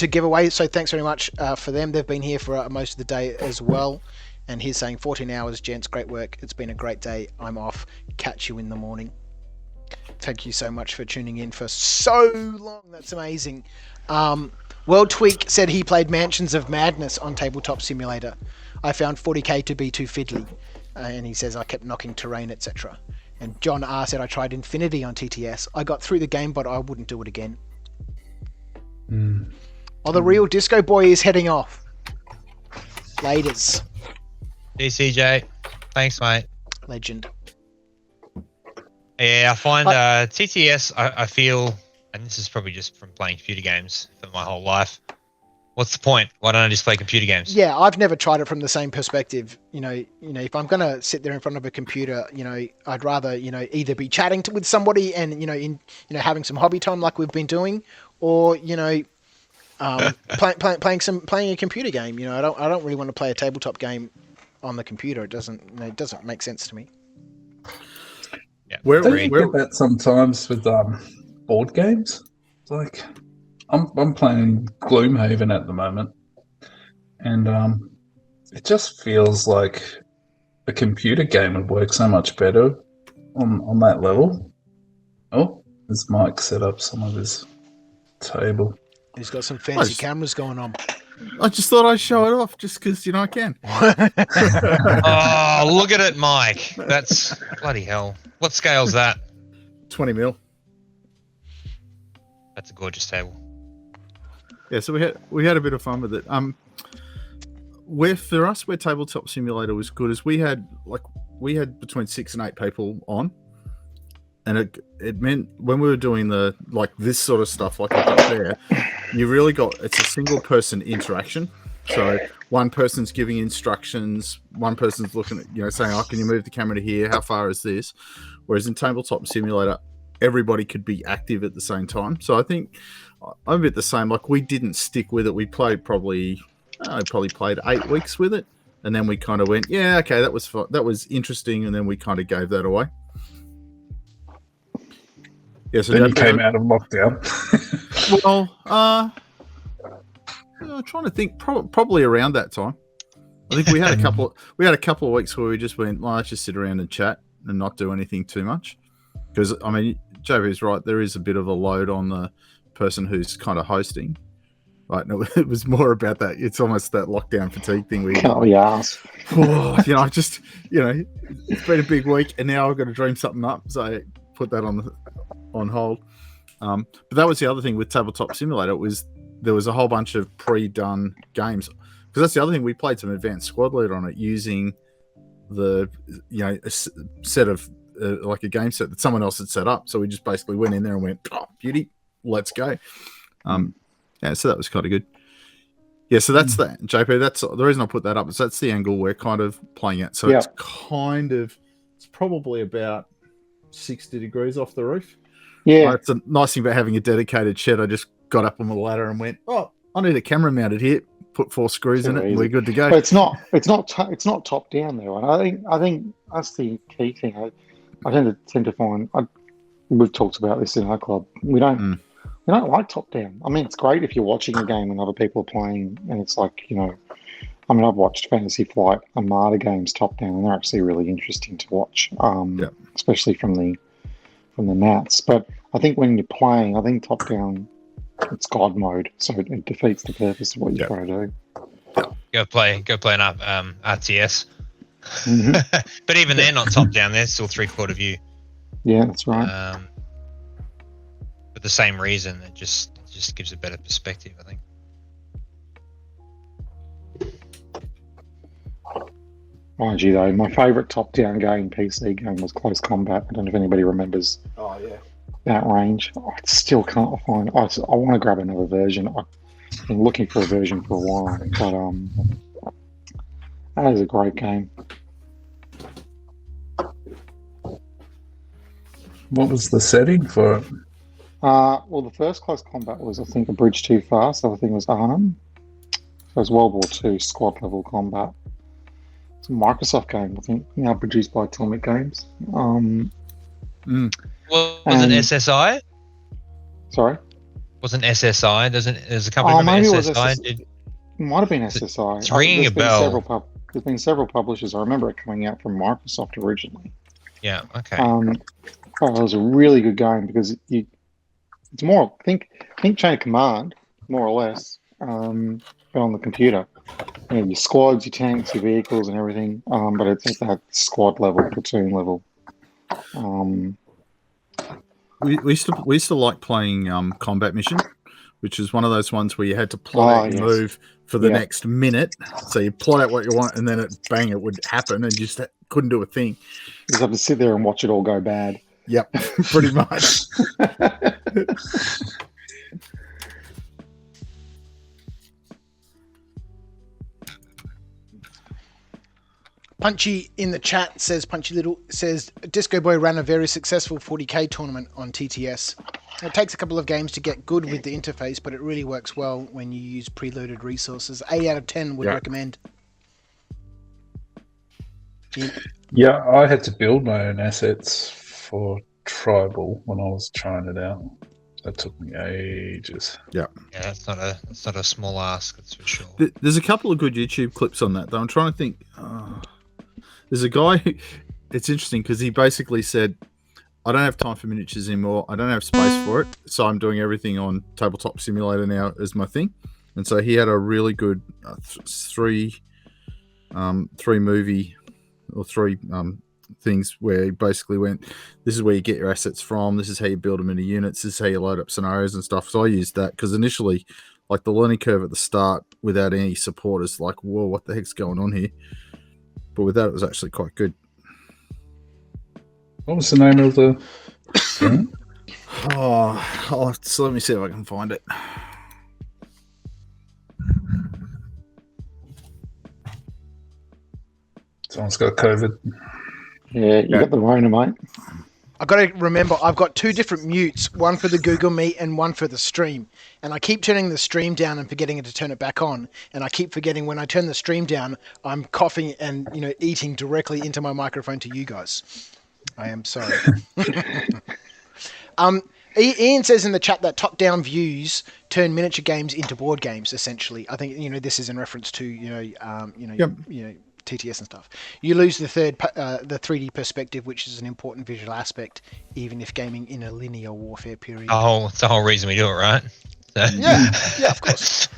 give away. So thanks very much for them. They've been here for most of the day as well. And he's saying 14 hours, gents, great work. It's been a great day. I'm off. Catch you in the morning. Thank you so much for tuning in for so long. That's amazing. World Tweak said he played Mansions of Madness on Tabletop Simulator. I found 40k to be too fiddly. And he says I kept knocking terrain, etc. And John R said I tried Infinity on TTS. I got through the game, but I wouldn't do it again. Well, the real disco boy is heading off. Laters. DCJ. Thanks, mate. Legend. Yeah, I find TTS, I feel, and this is probably just from playing computer games for my whole life. What's the point? Why don't I just play computer games? Yeah, I've never tried it from the same perspective. You know, if I'm going to sit there in front of a computer, I'd rather, either be chatting with somebody and, having some hobby time like we've been doing, or, playing a computer game. I don't really want to play a tabletop game on the computer. It doesn't make sense to me. Yeah. Don't you get that sometimes with board games? It's like I'm playing Gloomhaven at the moment, and it just feels like a computer game would work so much better on that level. Oh, there's Mike set up some of his table. He's got some fancy cameras going on. I just thought I'd show it off just because, I can. Oh, look at it, Mike. That's bloody hell. What scale's that? 20 mil. That's a gorgeous table. Yeah, so we had a bit of fun with it. Where Tabletop Simulator was good is we had between 6 and 8 people on, and it meant when we were doing this sort of stuff like I got there, you really it's a single person interaction. So one person's giving instructions, one person's looking at saying, "Oh, can you move the camera to here? How far is this?" Whereas in Tabletop Simulator, everybody could be active at the same time. So I think I'm a bit the same. Like, we didn't stick with it. We played probably played 8 weeks with it, and then we kind of went, yeah, okay, that was interesting, and then we kind of gave that away. Yeah, so then you came out of lockdown. Well, I'm trying to think. Probably around that time. I think we had a couple of weeks where we just went, well, let's just sit around and chat and not do anything too much. Because JB's right. There is a bit of a load on the person who's kind of hosting. Right, no, it was more about that. It's almost that lockdown fatigue thing. Yes. I just, it's been a big week, and now I've got to dream something up. So I put that on hold. But that was the other thing with Tabletop Simulator. There was a whole bunch of pre-done games, because that's the other thing. We played some advanced squad leader on it using a set of like a game set that someone else had set up. So we just basically went in there and went, "Oh, beauty, let's go." Yeah, so that was kind of good. Yeah, so that's that, JP. That's the reason I put that up. Is that's the angle we're kind of playing at. So it's probably about 60 degrees off the roof. Yeah, it's a nice thing about having a dedicated shed. I just got up on the ladder and went, "Oh, I need a camera mounted here." Put 4 screws in it, and we're good to go. But it's not top down there. And I think that's the key thing. I tend to find we've talked about this in our club. We don't like top down. I mean, it's great if you're watching a game and other people are playing, and it's like, I've watched Fantasy Flight and Marta games top down, and they're actually really interesting to watch, especially from the mats. But I think when you're playing, I think top down, it's God mode, so it defeats the purpose of what you're trying to do. Go play an RTS. Mm-hmm. But even they're not top down; they're still 3/4 view. Yeah, that's right. For the same reason, it just gives a better perspective, I think. Mind you, though, my favourite top-down game, PC game, was Close Combat. I don't know if anybody remembers. Oh yeah. That range. I still can't find. I want to grab another version. I've been looking for a version for a while, but that is a great game. What was the setting for it? Well, the first Close Combat was, I think, a bridge too far. So I think it was Arnhem. So it was World War II squad level combat. It's a Microsoft game, I think, now produced by Atomic Games. Well, wasn't SSI? Sorry? Wasn't SSI? There's a company from SSI. It might have been SSI. It's ringing a bell. There's been several publishers. I remember it coming out from Microsoft originally. Yeah, okay. It was a really good game because it's more, think Chain of Command, more or less, but on the computer. Your squads, your tanks, your vehicles, and everything. But it's at that squad level, platoon level. We used to like playing Combat Mission, which is one of those ones where you had to plot out your move for the next minute. So you plot out what you want, and then it would happen, and you just couldn't do a thing. You just have to sit there and watch it all go bad. Yep, pretty much. Punchy in the chat says, Disco Boy ran a very successful 40k tournament on TTS. It takes a couple of games to get good with the interface, but it really works well when you use preloaded resources. 8 out of 10 would recommend. Yeah, I had to build my own assets for Tribal when I was trying it out. That took me ages. Yeah, that's not a small ask, that's for sure. There's a couple of good YouTube clips on that, though. I'm trying to think. There's a guy it's interesting because he basically said, I don't have time for miniatures anymore. I don't have space for it. So I'm doing everything on Tabletop Simulator now as my thing. And so he had a really good three movie or three things where he basically went, this is where you get your assets from. This is how you build them into units. This is how you load up scenarios and stuff. So I used that because initially, like the learning curve at the start without any support is like, whoa, what the heck's going on here? But with that, it was actually quite good. What was the name of the game? So let me see if I can find it. Someone's got COVID. Yeah, you got the Rona, mate. I've got to remember, I've got two different mutes, one for the Google Meet and one for the stream. And I keep turning the stream down and forgetting to turn it back on. And I keep forgetting when I turn the stream down, I'm coughing and, eating directly into my microphone to you guys. I am sorry. Ian says in the chat that top-down views turn miniature games into board games, essentially. I think, this is in reference to, TTS and stuff. You lose the 3D perspective, which is an important visual aspect, even if gaming in a linear warfare period. Oh, it's the whole reason we do it, right? So. Yeah, of course.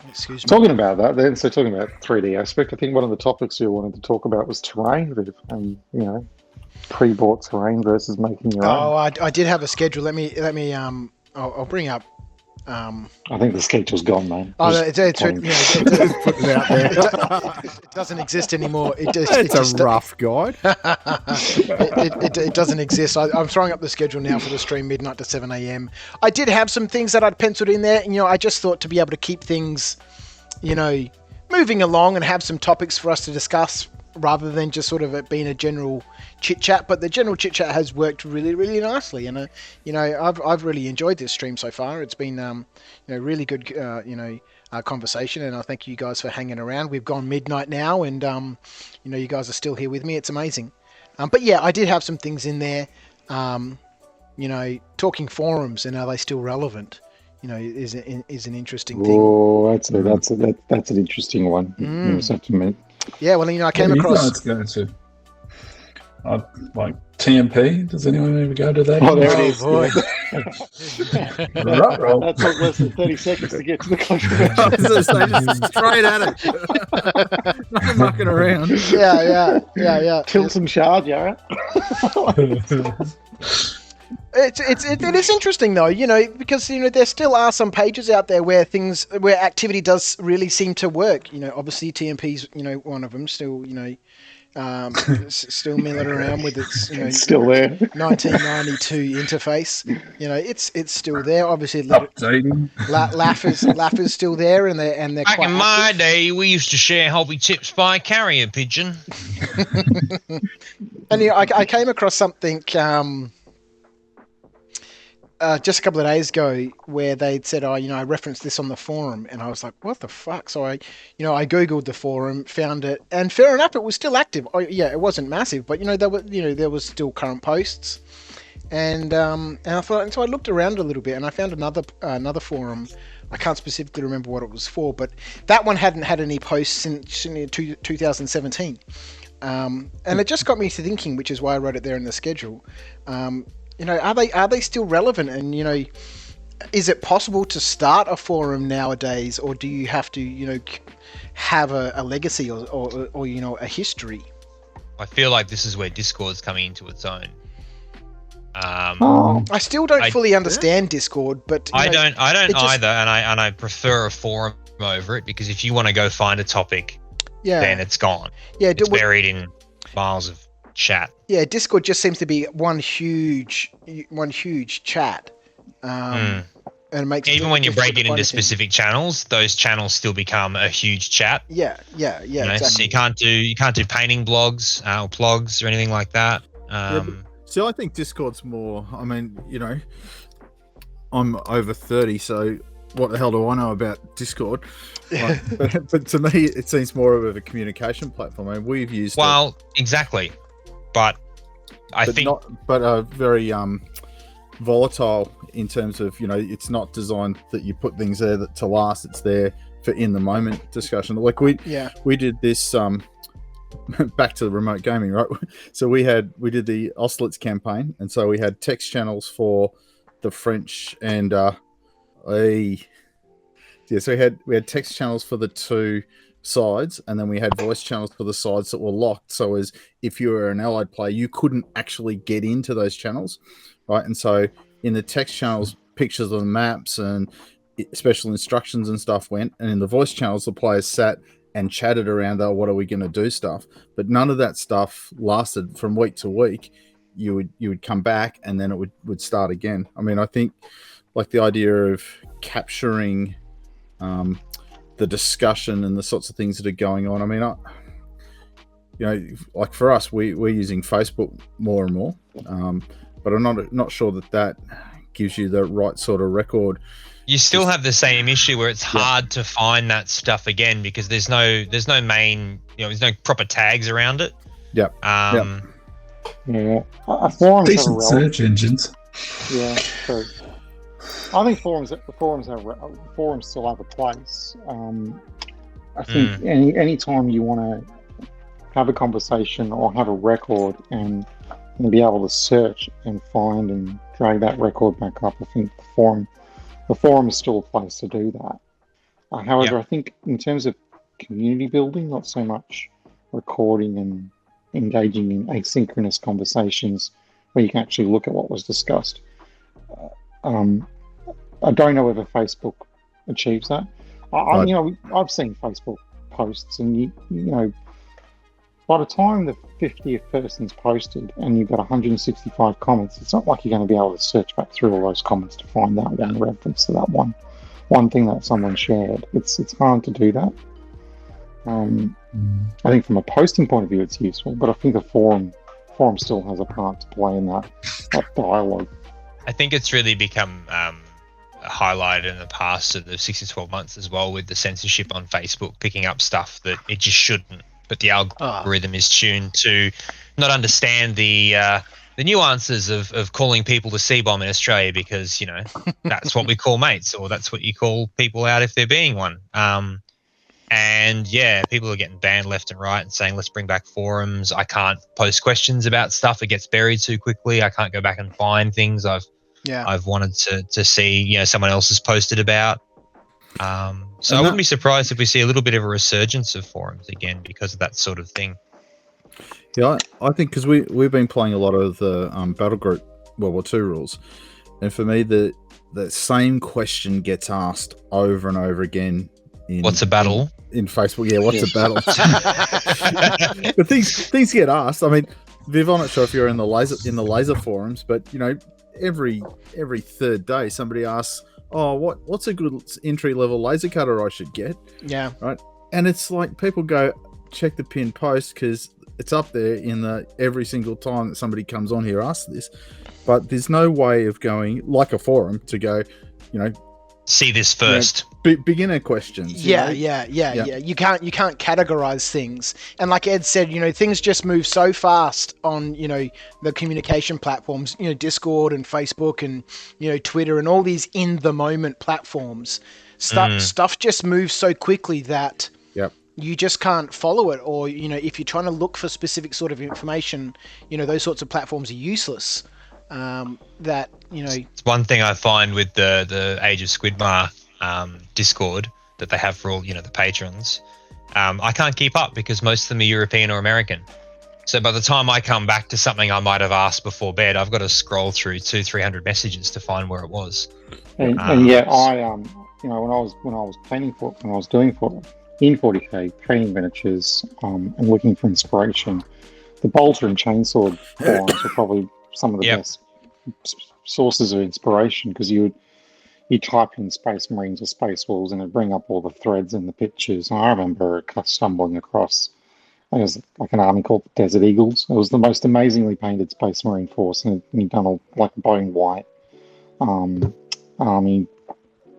Excuse me. Talking about that, then, so talking about 3D aspect, I think one of the topics you wanted to talk about was terrain, and pre-bought terrain versus making your own. Oh, I did have a schedule. Let me. I'll bring up. I think the schedule's gone, man. Oh, it doesn't exist anymore. It's a rough guide. It doesn't exist. I'm throwing up the schedule now for the stream, midnight to 7 a.m. I did have some things that I'd penciled in there. I just thought to be able to keep things, moving along and have some topics for us to discuss rather than just sort of it being a general chit chat. But the general chit chat has worked really, really nicely, and I've really enjoyed this stream so far. It's been really good conversation, and I thank you guys for hanging around. We've gone midnight now, and you guys are still here with me. It's amazing. But yeah, I did have some things in there. Talking forums and are they still relevant? Is an interesting thing. Oh, that's an interesting one. You just have to admit. Yeah, well, I came across. Go to like TMP. Does anyone ever go to that? Oh, there it is. Boy. That took less than 30 seconds to get to the controversy. Straight at it. Not mucking around. Yeah. Tilt and shard, yeah. It is interesting though, because there still are some pages out there where activity does really seem to work. Obviously TMP's one of them still still milling around with its it's still there 1992 interface. It's still there. Obviously Laugh is still there, and they're back quite in my day we used to share hobby tips by carrier pigeon. And I came across something just a couple of days ago where they'd said, I referenced this on the forum, and I was like, what the fuck? So I Googled the forum, found it, and fair enough, it was still active. Oh, yeah, it wasn't massive, but there was still current posts. And I thought, and so I looked around a little bit, and I found another forum. I can't specifically remember what it was for, but that one hadn't had any posts since 2017. And it just got me to thinking, which is why I wrote it there in the schedule. Are they still relevant? And is it possible to start a forum nowadays, or do you have to have a legacy or a history? I feel like this is where Discord's coming into its own. I still don't fully understand Discord, but I don't either, and I prefer a forum over it, because if you want to go find a topic, then it's gone. Yeah, it's buried in miles of chat. Yeah, Discord just seems to be one huge chat. And it makes even when you break it into specific channels, those channels still become a huge chat. Yeah. Exactly. So you can't do painting blogs or blogs or anything like that. So I think Discord's more. I mean, I'm over 30, so what the hell do I know about Discord? But to me, it seems more of a communication platform. I mean, we've used exactly, but I think very volatile in terms of it's not designed that you put things there to last. It's there for in the moment discussion. Like we did this back to the remote gaming, right? So we did the Austerlitz campaign, and so we had text channels for the French and so we had text channels for the two sides, and then we had voice channels for the sides that were locked. So as if you were an allied player, you couldn't actually get into those channels, right? And so in the text channels, pictures of the maps and special instructions and stuff went, and in the voice channels, the players sat and chatted around, what are we going to do stuff. But none of that stuff lasted from week to week. You would come back, and then it would start again. I mean, I think like the idea of capturing the discussion and the sorts of things that are going on. I mean, like for us, we're using Facebook more and more, but I'm not sure that gives you the right sort of record. You still have the same issue where it's hard to find that stuff again because there's no main, there's no proper tags around it. Yeah. Yeah. Forums decent search engines. Yeah, true. I think forums still have a place. I think any time you want to have a conversation or have a record and be able to search and find and drag that record back up, I think the forum is still a place to do that. However, I think in terms of community building, not so much recording and engaging in asynchronous conversations where you can actually look at what was discussed. I don't know whether Facebook achieves that. I've seen Facebook posts, and you know, by the time the 50th person's posted and you've got 165 comments, it's not like you're going to be able to search back through all those comments to find that one reference to that one thing that someone shared. It's hard to do that. I think from a posting point of view, it's useful, but I think the forum still has a part to play in that dialogue. I think it's really become highlighted in the past of the 6 to 12 months as well, with the censorship on Facebook picking up stuff that it just shouldn't. But the algorithm is tuned to not understand the nuances of calling people to C-bomb in Australia because, that's what we call mates, or that's what you call people out if they're being one. And yeah, people are getting banned left and right and saying, let's bring back forums. I can't post questions about stuff. It gets buried too quickly. I can't go back and find things I've wanted to see, someone else has posted about. So I wouldn't be surprised if we see a little bit of a resurgence of forums again because of that sort of thing. Yeah, I think because we've been playing a lot of the Battle Group World War II rules, and for me the same question gets asked over and over again. What's a battle? In Facebook, yeah. What's a battle? But things get asked. I mean, Viv, I'm not sure if you're in the laser forums, but every third day somebody asks, "Oh, what's a good entry level laser cutter I should get?" Yeah, right. And it's like people go check the pinned post because it's up there in every single time that somebody comes on here asks this. But there's no way of going like a forum to go, see this first. Beginner questions. Yeah. You can't categorize things, and like Ed said, things just move so fast on the communication platforms, Discord and Facebook and Twitter and all these in the moment platforms. Stuff just moves so quickly that you just can't follow it, or if you're trying to look for specific sort of information, those sorts of platforms are useless. It's one thing I find with the Age of Squidmar Discord that they have for all the patrons. I can't keep up because most of them are European or American. So by the time I come back to something I might have asked before bed, I've got to scroll through 200-300 messages to find where it was. And yet I when I was doing in 40k training miniatures and looking for inspiration, the bolter and chainsaw forums were probably some of the best sources of inspiration, because you type in Space Marines or Space Wolves and it'd bring up all the threads and the pictures. And I remember stumbling across, it was like an army called the Desert Eagles. It was the most amazingly painted Space Marine force, and he'd done all like bone white army,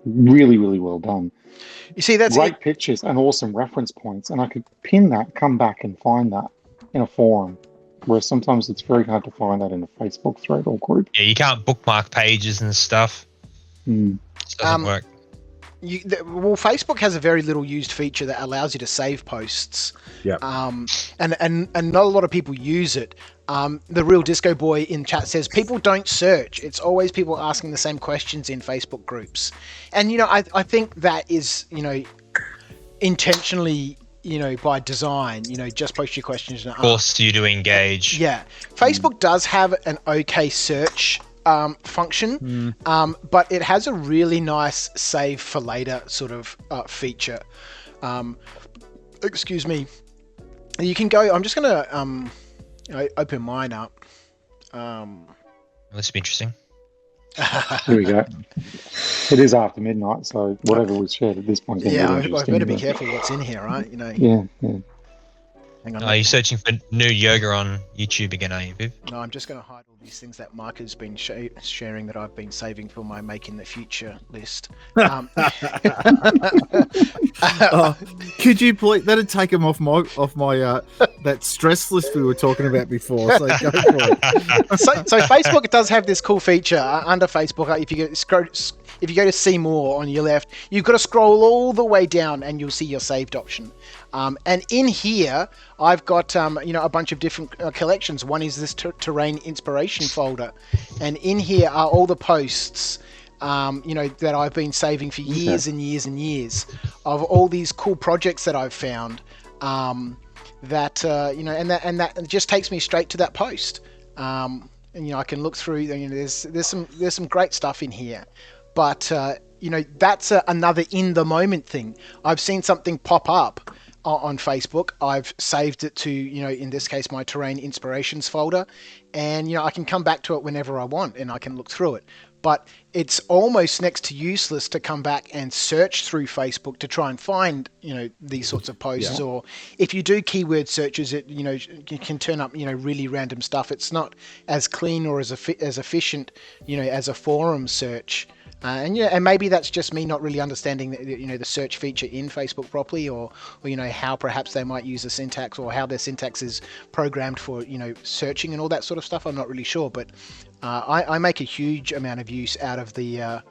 really, really well done. You see, that's great pictures and awesome reference points, and I could pin that, come back and find that in a forum, where sometimes it's very hard to find that in a Facebook thread or group. Yeah, you can't bookmark pages and stuff. It doesn't work. Facebook has a very little used feature that allows you to save posts. Yeah. And not a lot of people use it. The Real Disco Boy in chat says people don't search. It's always people asking the same questions in Facebook groups. And, I think that is, intentionally, by design, just post your questions. And force you to engage. Yeah. Facebook does have an okay search function, but it has a really nice save for later sort of feature. Excuse me. You can go, I'm just going to open mine up. This will be interesting. Here we go. It is after midnight, so whatever was shared at this point. Yeah, I better be careful what's in here, right? Yeah. Hang on. Are you searching for new yoga on YouTube again, are you, Viv? No, I'm just going to hide all these things that Mark has been sharing that I've been saving for my Make in the Future list. Could you please? That'd take him off my that stress list we were talking about before. So go for it. So Facebook does have this cool feature under Facebook. If you go to see more on your left, you've got to scroll all the way down and you'll see your saved option. And in here, I've got a bunch of different collections. One is this terrain inspiration folder, and in here are all the posts that I've been saving for years and years and years of all these cool projects that I've found. That and just takes me straight to that post. And I can look through. There's some great stuff in here, but that's another in the moment thing. I've seen something pop up on Facebook. I've saved it to, in this case, my terrain inspirations folder, and I can come back to it whenever I want and I can look through it. But it's almost next to useless to come back and search through Facebook to try and find, these sorts of posts. Yeah. Or if you do keyword searches, it, you can turn up, really random stuff. It's not as clean or as efficient, as a forum search. And maybe that's just me not really understanding the search feature in Facebook properly, or how perhaps they might use the syntax, or how their syntax is programmed for searching and all that sort of stuff. I'm not really sure, but I make a huge amount of use out of the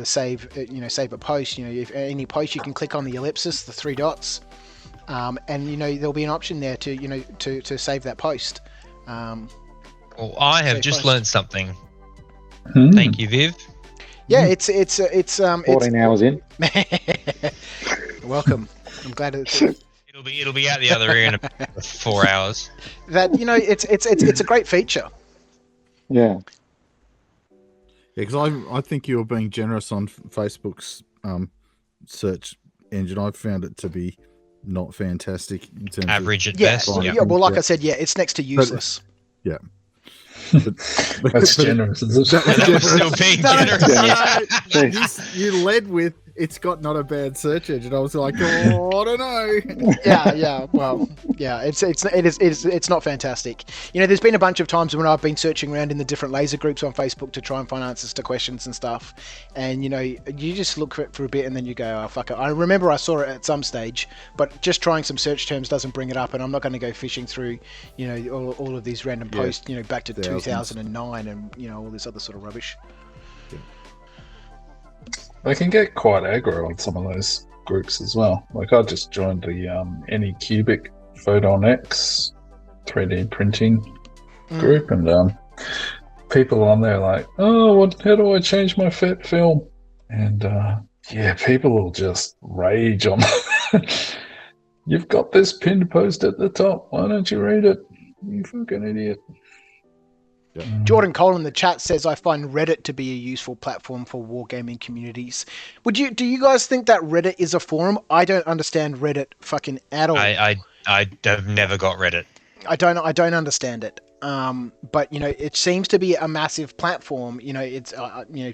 save save a post. If any post, you can click on the ellipsis, the 3 dots, and there'll be an option there to save that post. Well, I have just learned something. Thank you, Viv. Yeah, it's 14 hours in. Welcome. I'm glad it'll be out the other ear in about 4 hours. That it's a great feature. Yeah. Because I think you're being generous on Facebook's search engine. I've found it to be not fantastic in terms average of at best. Yeah. Well, like I said, it's next to useless. Yeah. That's generous. That was still being generous. You led with it's got not a bad search engine. I was like, oh, I don't know. Yeah. Well, yeah, it's not fantastic. There's been a bunch of times when I've been searching around in the different laser groups on Facebook to try and find answers to questions and stuff, and you just look for a bit and then you go, oh fuck it. I remember I saw it at some stage, but just trying some search terms doesn't bring it up, and I'm not going to go fishing through all of these random posts back to 2009 and all this other sort of rubbish. They can get quite aggro on some of those groups as well. Like I just joined the Anycubic Photon X 3D printing group, and people on there like, oh, how do I change my FET film? And people will just rage on. You've got this pinned post at the top. Why don't you read it? You fucking idiot. Jordan Cole in the chat says, I find Reddit to be a useful platform for wargaming communities. Do you guys think that Reddit is a forum? I don't understand Reddit fucking at all. I have never got Reddit. I don't understand it. But it seems to be a massive platform. It's you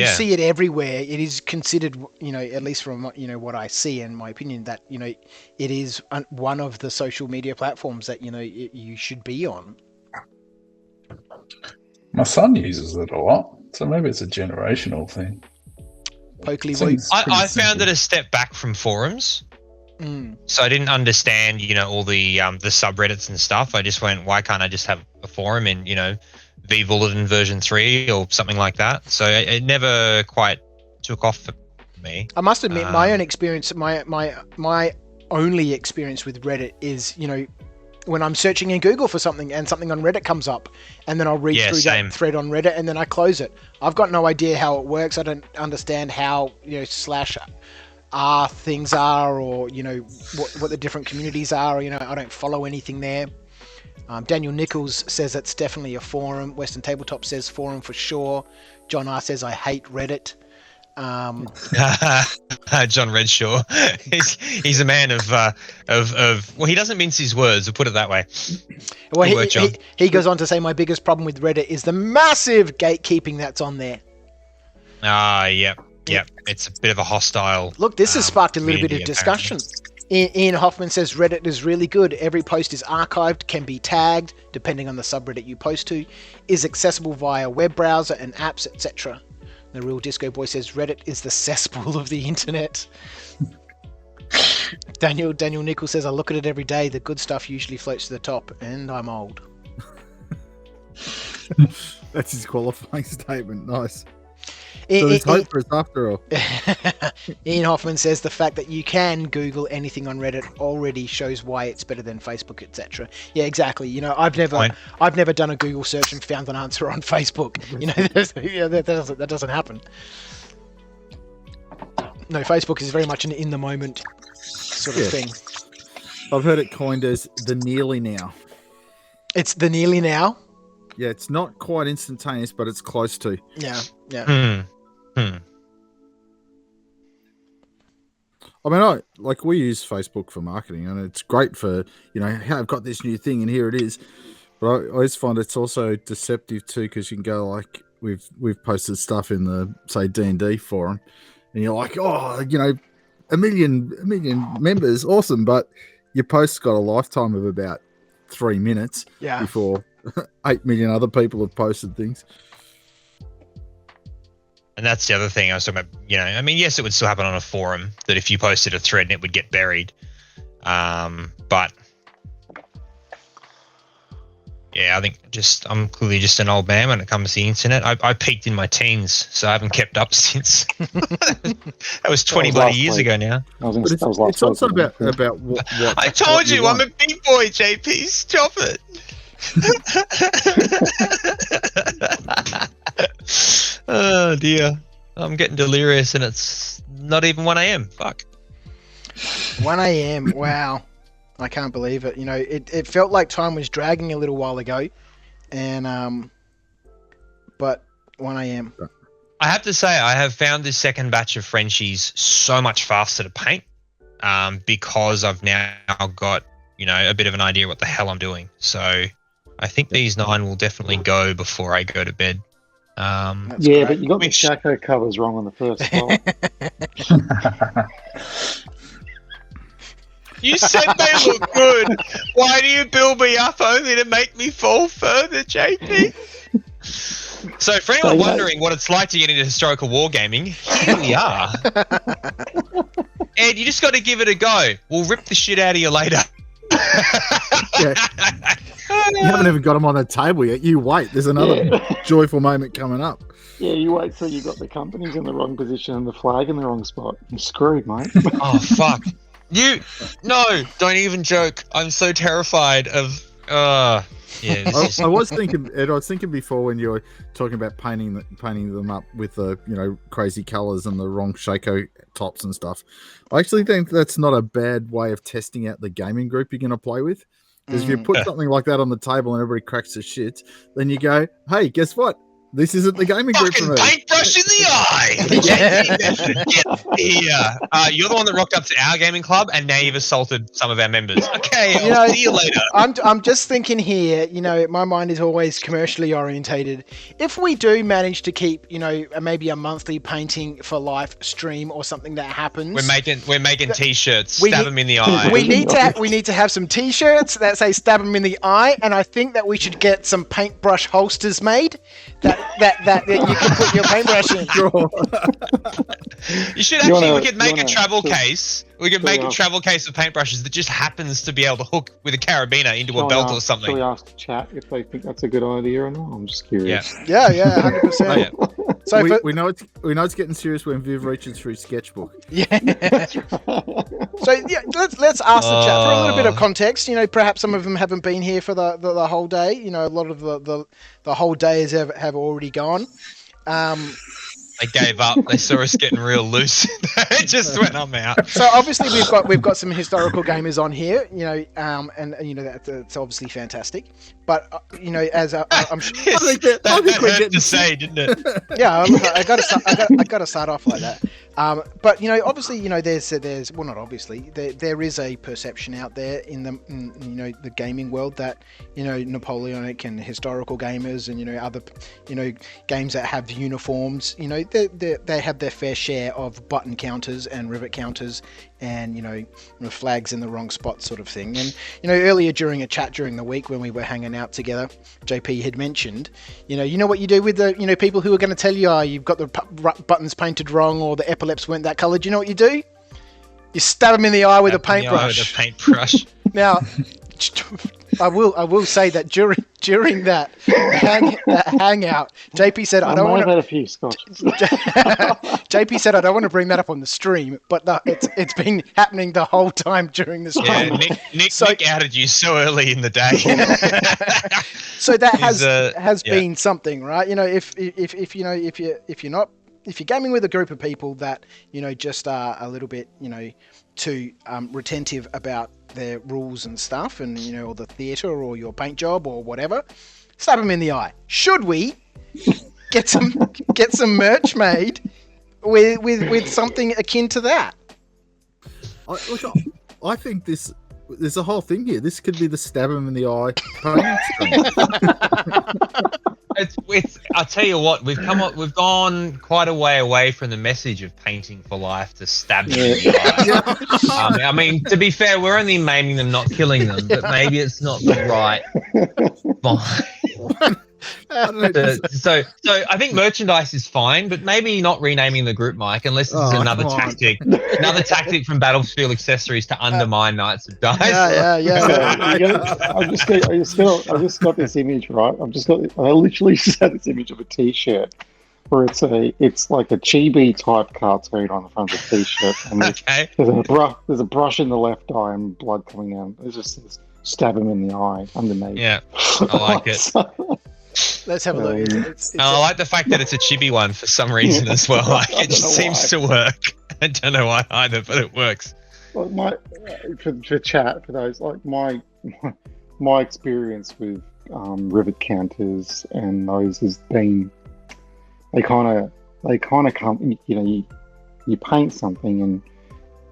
see it everywhere. It is considered, at least from what I see in my opinion, that it is one of the social media platforms that you should be on. My son uses it a lot, so maybe it's a generational thing. I found it a step back from forums. So I didn't understand, all the subreddits and stuff. I just went, why can't I just have a forum in, V Bulletin version 3 or something like that? So it never quite took off for me. I must admit, my own experience, my only experience with Reddit is, when I'm searching in Google for something and something on Reddit comes up, and then I'll read through that thread on Reddit and then I close it. I've got no idea how it works. I don't understand how /r things are, or what the different communities are. I don't follow anything there. Daniel Nichols says it's definitely a forum. Western Tabletop says forum for sure. John R says I hate Reddit. John Redshaw, he's a man of well, he doesn't mince his words, we'll put it that way. Well, he goes on to say my biggest problem with Reddit is the massive gatekeeping that's on there. Yep, it's a bit of a hostile. Look, this has sparked a little bit of discussion. Ian Hoffman says Reddit is really good. Every post is archived, can be tagged depending on the subreddit you post to, is accessible via web browser and apps, etc. The Real Disco Boy says Reddit is the cesspool of the internet. Daniel Nichols says I look at it every day. The good stuff usually floats to the top, and I'm old. That's his qualifying statement. Nice. So there's hope for us after all. Ian Hoffman says the fact that you can Google anything on Reddit already shows why it's better than Facebook, etc. Yeah, exactly. I've never done a Google search and found an answer on Facebook. That doesn't happen. No, Facebook is very much an in the moment sort of thing. I've heard it coined as the nearly now. It's the nearly now. Yeah, it's not quite instantaneous, but it's close to. Yeah. I mean, we use Facebook for marketing, and it's great for, hey, I've got this new thing, and here it is. But I always find it's also deceptive too, because you can go we've posted stuff in the, say, D&D forum, and you're like, oh, a million members, awesome, but your post's got a lifetime of about 3 minutes before 8 million other people have posted things. And that's the other thing I was talking about. Yes, it would still happen on a forum that if you posted a thread and it would get buried. But yeah, I think I'm clearly just an old man when it comes to the internet. I peaked in my teens, so I haven't kept up since. That was 20 bloody years ago now. It's also about what I told you, I'm a big boy, JP. Stop it. Oh dear, I'm getting delirious and it's not even 1 a.m. Fuck. 1 a.m. Wow, I can't believe it. It felt like time was dragging a little while ago, and but 1 a.m. I have to say I have found this second batch of Frenchies so much faster to paint, because I've now got a bit of an idea what the hell I'm doing. So I think these 9 will definitely go before I go to bed. But you got the Shaco covers wrong on the first spot. You said they look good. Why do you build me up only to make me fall further, JP? So for anyone wondering what it's like to get into historical wargaming, here we are. Ed, you just got to give it a go. We'll rip the shit out of you later. You haven't even got them on the table yet. You wait. There's another joyful moment coming up. Yeah, you wait till you got the companies in the wrong position and the flag in the wrong spot. You're screwed, mate. Oh, fuck. Don't even joke. I'm so terrified of... Yeah, I was thinking, Ed. I was thinking before when you were talking about painting them up with the crazy colours and the wrong Shaco tops and stuff. I actually think that's not a bad way of testing out the gaming group you're going to play with. Because if you put something like that on the table and everybody cracks the shit, then you go, "Hey, guess what? This isn't the gaming group for me." Paintbrush in the eye. You're the one that rocked up to our gaming club, and now you've assaulted some of our members. Okay, I'll see you later. I'm just thinking here. My mind is always commercially orientated. If we do manage to keep, maybe a monthly painting for life stream or something that happens, we're making t-shirts. Stab them in the eye. We need to have some t-shirts that say "stab them in the eye," and I think that we should get some paintbrush holsters made. That you can put your paintbrush in. You should actually. We could make a travel case. We could make a travel case of paintbrushes that just happens to be able to hook with a carabiner into a belt or something. Shall we ask the chat if they think that's a good idea or not? I'm just curious. Yeah, 100%. So we know it's getting serious when Viv reaches through sketchbook. yeah. So yeah, let's ask the chat for a little bit of context. Perhaps some of them haven't been here for the whole day. A lot of the whole days have already gone. They gave up. They saw us getting real loose. It just went, I'm out. So obviously we've got some historical gamers on here, and that's obviously fantastic. But as I'm sure, I think that hurt to say, didn't it? yeah, I got to start off like that. But obviously, there's well, not obviously, there is a perception out there in the gaming world that Napoleonic and historical gamers and other games that have uniforms, they have their fair share of button counters and rivet counters and flags in the wrong spot sort of thing. And earlier during a chat during the week when we were hanging out together, JP had mentioned what you do with the people who are going to tell you, you've got the buttons painted wrong or the epaulets weren't that colour. Do you know what you do? You stab them in the eye with a paintbrush. Now, I will say that during that hangout, JP said I don't want to. I've had a few scotches. JP said I don't want to bring that up on the stream, but it's been happening the whole time during the stream. Yeah, Nick outed you so early in the day. So that has been something, right? If you're gaming with a group of people that just are a little bit too retentive about their rules and stuff, and or the theatre or your paint job or whatever, stab them in the eye. Should we get some merch made with something akin to that? I think there's a whole thing here. This could be the stab him in the eye paint. I'll tell you what, we've gone quite a way away from the message of painting for life to stabbing in the eye. I mean, to be fair, we're only maiming them, not killing them, but maybe it's not the right So I think merchandise is fine, but maybe not renaming the group, Mike, unless this is another tactic from Battlefield Accessories to undermine Knights of Dice. I just got this image, right? I literally just had this image of a T-shirt where it's like a chibi type cartoon on the front of the T-shirt, and there's a brush in the left eye and blood coming out. It just says "stab him in the eye" underneath. Yeah, I like it. Let's have a look. I like the fact that it's a chibi one for some reason as well. Like, it just seems to work. I don't know why either, but it works. Well, for chat, for those, like my experience with rivet counters and those has been they kind of come. You paint something, and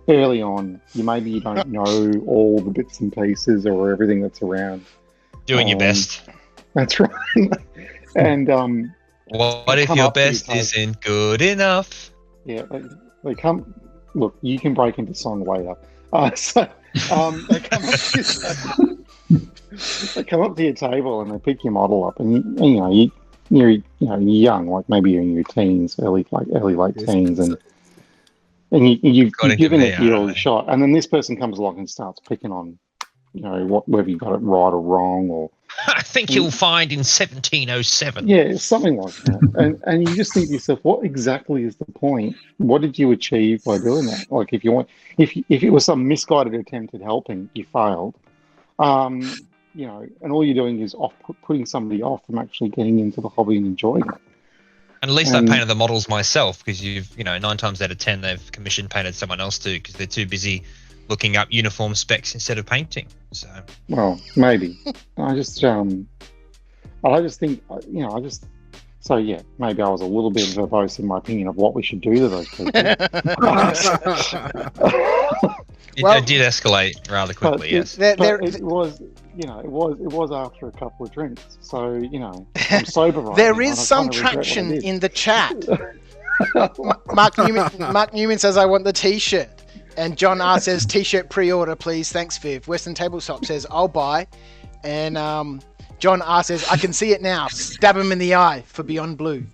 early on, you don't know all the bits and pieces or everything that's around. Doing your best. That's right. And what if your best isn't good enough? Yeah, they come. Look, you can break into song later. They come up to your table and they pick your model up, and you're young, like maybe you're in your teens, early late teens, and you've given it your shot, and then this person comes along and starts picking on, whether you got it right or wrong, or I think you'll find in 1707. Yeah, something like that. and you just think to yourself, what exactly is the point? What did you achieve by doing that? Like, if it was some misguided attempt at helping, you failed. And all you're doing is putting somebody off from actually getting into the hobby and enjoying it. And at least I painted the models myself, because 9 times out of 10 they've commission painted someone else too, because they're too busy looking up uniform specs instead of painting. So, well, maybe. maybe I was a little bit verbose in my opinion of what we should do to those people. It did escalate rather quickly. Yes, it was after a couple of drinks. So I'm sober right There now, is some traction in the chat. Mark Newman says, "I want the T-shirt." And John R says, T-shirt pre-order, please. Thanks, Viv. Western Tabletop says, I'll buy. And John R says, I can see it now. Stab him in the eye for Beyond Blue.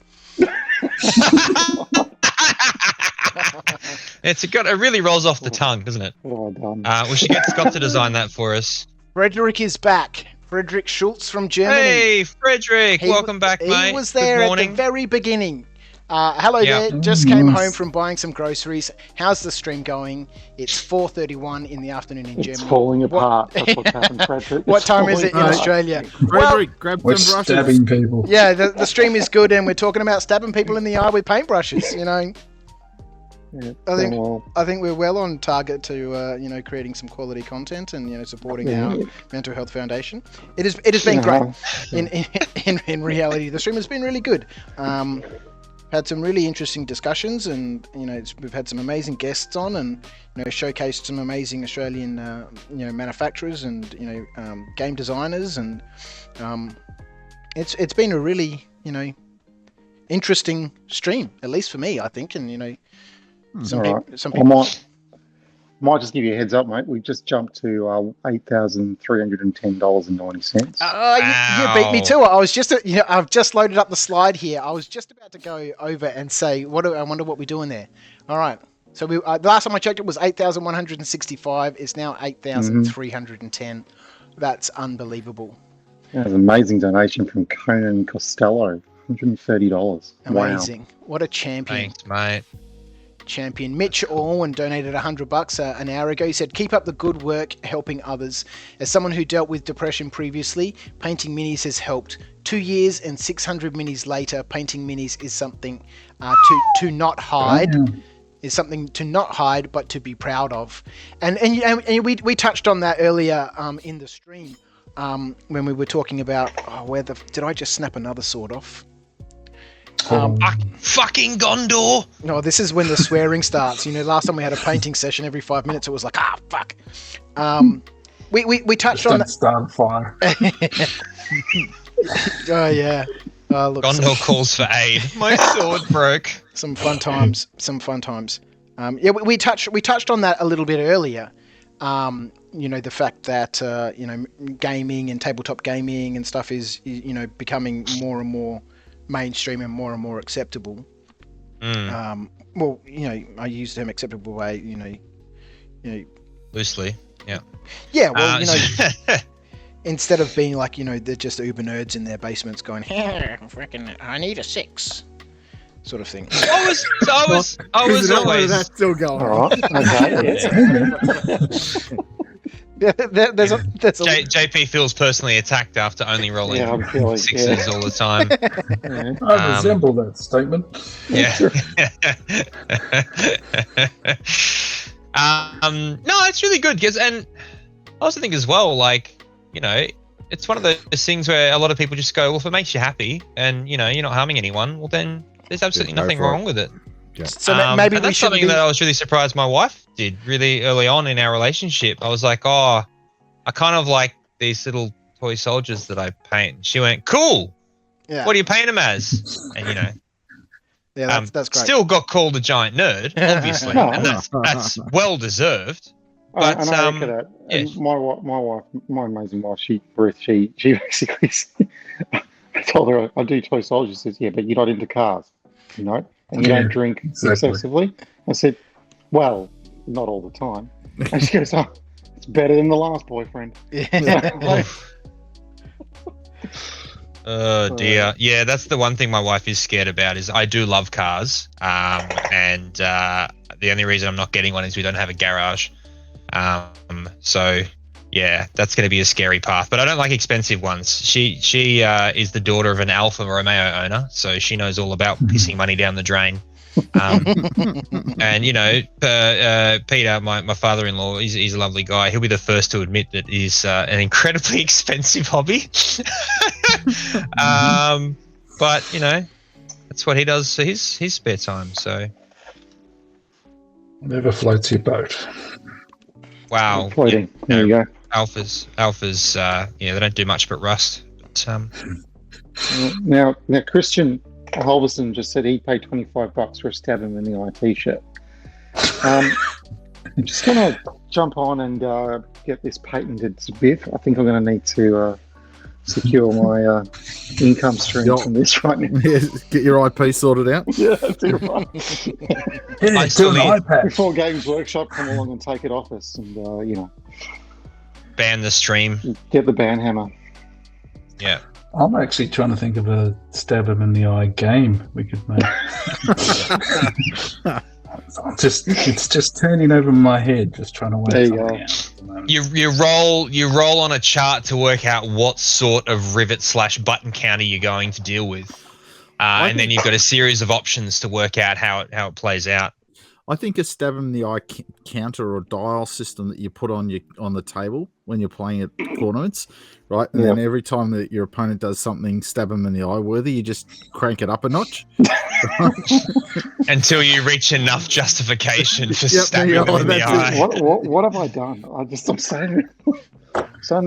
It really rolls off the tongue, doesn't it? Well done. We should get Scott to design that for us. Frederick is back. Frederick Schultz from Germany. Hey, Frederick. Welcome back, mate. He was there at the very beginning. Hello Yeah. there. Just came home from buying some groceries. How's the stream going? It's 4:31 in the afternoon in Germany. It's falling apart. That's what's happened, Frederick. What It's time is it in falling apart. Australia? Frederick, grab We're some brushes. stabbing people. Yeah, the stream is good, and we're talking about stabbing people in the eye with paintbrushes. You know, Yeah, I think- well, I think we're well on target to creating some quality content and supporting our mental health foundation. It has been great. In reality, the stream has been really good. Had some really interesting discussions, and we've had some amazing guests on, and showcased some amazing Australian manufacturers and game designers, and it's been a really interesting stream, at least for me, I think, and some all people. right. Some I people. might just give you a heads up, mate. We just jumped to $8,310.90. You beat me to it. I was just, I've just loaded up the slide here. I was just about to go over and say, I wonder what we're doing there. All right. So the last time I checked, it was 8,165. It's now 8,310. That's unbelievable. That was an amazing donation from Conan Costello, $130. Amazing. Wow. What a champion. Thanks, mate. Champion Mitch Orwin donated $100 an hour ago. He said, "Keep up the good work helping others. As someone who dealt with depression previously, painting minis has helped. 2 years and 600 minis later, painting minis is something to not hide. Is something to not hide, but to be proud of." And we touched on that earlier in the stream when we were talking about did I just snap another sword off? Fucking Gondor. No, this is when the swearing starts. Last time we had a painting session every 5 minutes, it was like, fuck. We touched on that. Start a fire. Oh yeah. Look, Gondor calls for aid. My sword broke. some fun times. We touched on that a little bit earlier. The fact that gaming and tabletop gaming and stuff is becoming more and more mainstream and more acceptable. I use the term acceptable way, Loosely, yeah. Yeah, well, instead of being like, they're just uber nerds in their basements going, freaking, I need a 6, sort of thing. I was always. That's still going. All right. Okay. There's a JP feels personally attacked after only rolling Yeah, I'm feeling, sixes all the time. I resemble that statement. Yeah. No, it's really good because, and I also think as well, it's one of those things where a lot of people just go, well, if it makes you happy and you're not harming anyone, well then there's absolutely nothing wrong with it. Yeah. So maybe and that's something that I was really surprised my wife did really early on in our relationship. I was like, I kind of like these little toy soldiers that I paint. She went, cool. Yeah. What do you paint them as? And Yeah, that's great. still got called a giant nerd, obviously, and that's well deserved. But and I reckon that. And my wife, my amazing wife, Ruth, she basically, I told her I do toy soldiers. She says, yeah, but you're not into cars, and you don't drink excessively. I said, well, not all the time. And she goes, oh, it's better than the last boyfriend. Yeah. Oh dear. Yeah, that's the one thing my wife is scared about is I do love cars. And the only reason I'm not getting one is we don't have a garage. So yeah, that's going to be a scary path, but I don't like expensive ones. She is the daughter of an Alfa Romeo owner, so she knows all about pissing money down the drain. And Peter, my father-in-law, he's a lovely guy. He'll be the first to admit that he's an incredibly expensive hobby. But that's what he does for his spare time. So Never floats your boat. wow, Floating. There you go. Alphas, they don't do much but rust. But, Now, Christian Halverson just said he paid $25 for a stab him in the eye t-shirt. I'm just going to jump on and get this patented spiff. I think I'm going to need to secure my income stream from this right now. Yeah, get your IP sorted out. Yeah, that's it, right. I still do an need- iPad. Before Games Workshop come along and take it off us and, ban the stream. get the ban hammer. Yeah. I'm actually trying to think of a stab him in the eye game we could make. It's just turning over in my head, just trying to work There you something go. out at the moment. You roll on a chart to work out what sort of rivet/button counter you're going to deal with, and then you've got a series of options to work out how it plays out. I think a stab in the eye counter or dial system that you put on the table when you're playing at tournaments, right? And then every time that your opponent does something stab them in the eye worthy, you just crank it up a notch Until you reach enough justification for stabbing them in the eye. What have I done? I'm starting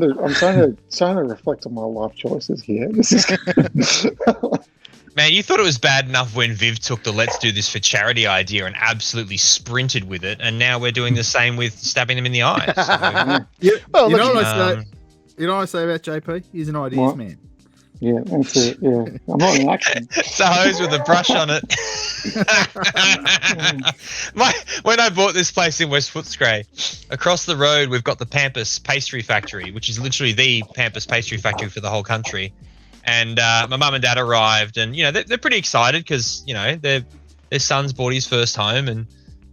to reflect on my life choices here. This is Man, you thought it was bad enough when Viv took the "let's do this for charity" idea and absolutely sprinted with it, and now we're doing the same with stabbing them in the eye. So, Well, you look, know what I say about JP? He's an ideas man. yeah, that's it. Yeah, I'm not in action. it's a hose with a brush on it. When I bought this place in West Footscray, across the road we've got the Pampas Pastry Factory, which is literally the Pampas Pastry Factory for the whole country. And my mum and dad arrived, and they're pretty excited because their son's bought his first home, and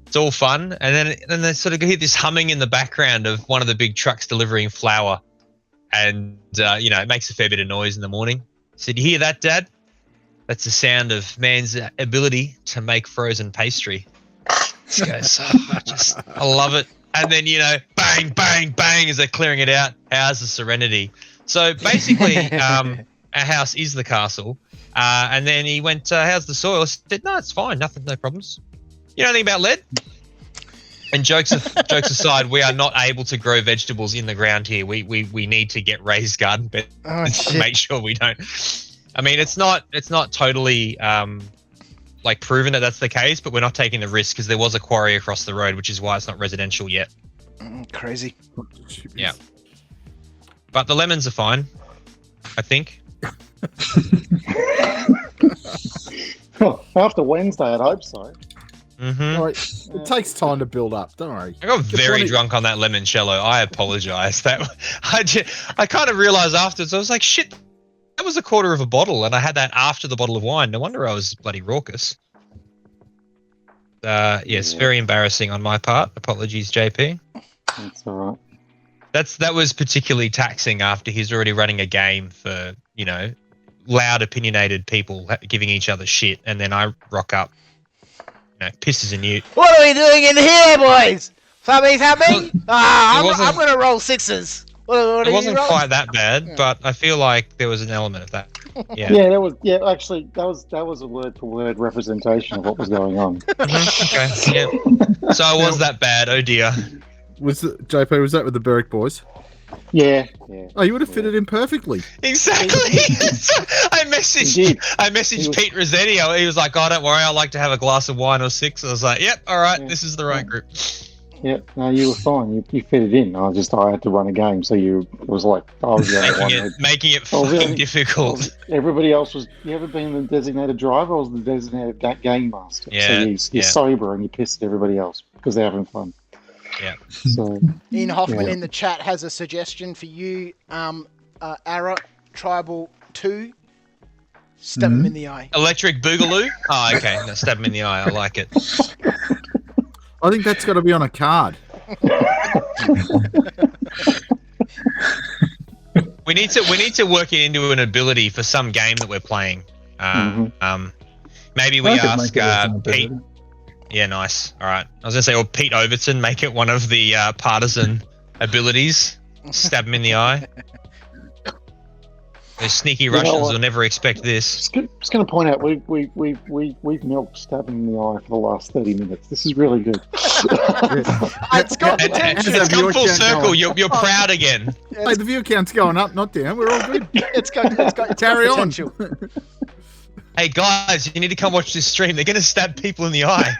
it's all fun. And then they sort of hear this humming in the background of one of the big trucks delivering flour, and it makes a fair bit of noise in the morning. I said, "You hear that, Dad? That's the sound of man's ability to make frozen pastry." He goes, I love it. And then bang, bang, bang as they're clearing it out. How's the serenity? So basically, our house is the castle. And then he went, how's the soil? I said, no, it's fine. Nothing, no problems. You know anything about lead? And jokes aside, we are not able to grow vegetables in the ground here. We need to get raised garden beds to make sure we don't. I mean, it's not totally proven that that's the case, but we're not taking the risk because there was a quarry across the road, which is why it's not residential yet. Crazy. Yeah. But the lemons are fine, I think. After Wednesday, I'd hope so. Mm-hmm. Right. It takes time to build up. Don't worry. I got very drunk on that limoncello. I apologize. I kind of realized afterwards. I was like, shit, that was a quarter of a bottle, and I had that after the bottle of wine. No wonder I was bloody raucous. Yes, very embarrassing on my part. Apologies, JP. That's all right. That was particularly taxing after he's already running a game for loud, opinionated people giving each other shit, and then I rock up, pisses and newt. What are we doing in here, boys? Something's happening? I'm going to roll sixes. What it wasn't quite that bad, but I feel like there was an element of that. Yeah. Actually, that was a word-for-word representation of what was going on. Okay. Yeah. So it was that bad. Oh dear. JP, was that with the Berwick boys? Yeah. Oh, you would have fitted in perfectly. Exactly. I messaged Pete Rossetti. He was like, "Oh, don't worry. I like to have a glass of wine or six." I was like, "Yep, all right. This is the right group." Yep. No, you were fine. You fit it in. I had to run a game, so it was like I was the only one making it fucking difficult. Everybody else was. You ever been the designated driver or the designated game master? Yeah. So you're sober and you piss at everybody else because they're having fun. Yeah. So Ian Hoffman in the chat has a suggestion for you, Ara, Tribal 2. Stab him in the eye. Electric Boogaloo? Oh, okay. No, stab him in the eye. I like it. I think that's got to be on a card. We need to work it into an ability for some game that we're playing. Maybe we ask Pete. Yeah, nice. All right. I was going to say, or Pete Overton, make it one of the partisan abilities. Stab him in the eye. Those sneaky Russians will never expect this. Just going to point out, we've milked stabbing in the eye for the last 30 minutes. This is really good. It's got potential. It's come full circle. You're proud again. Hey, the view count's going up, not down. We're all good. It's got Carry on. potential. Hey guys, you need to come watch this stream. They're going to stab people in the eye.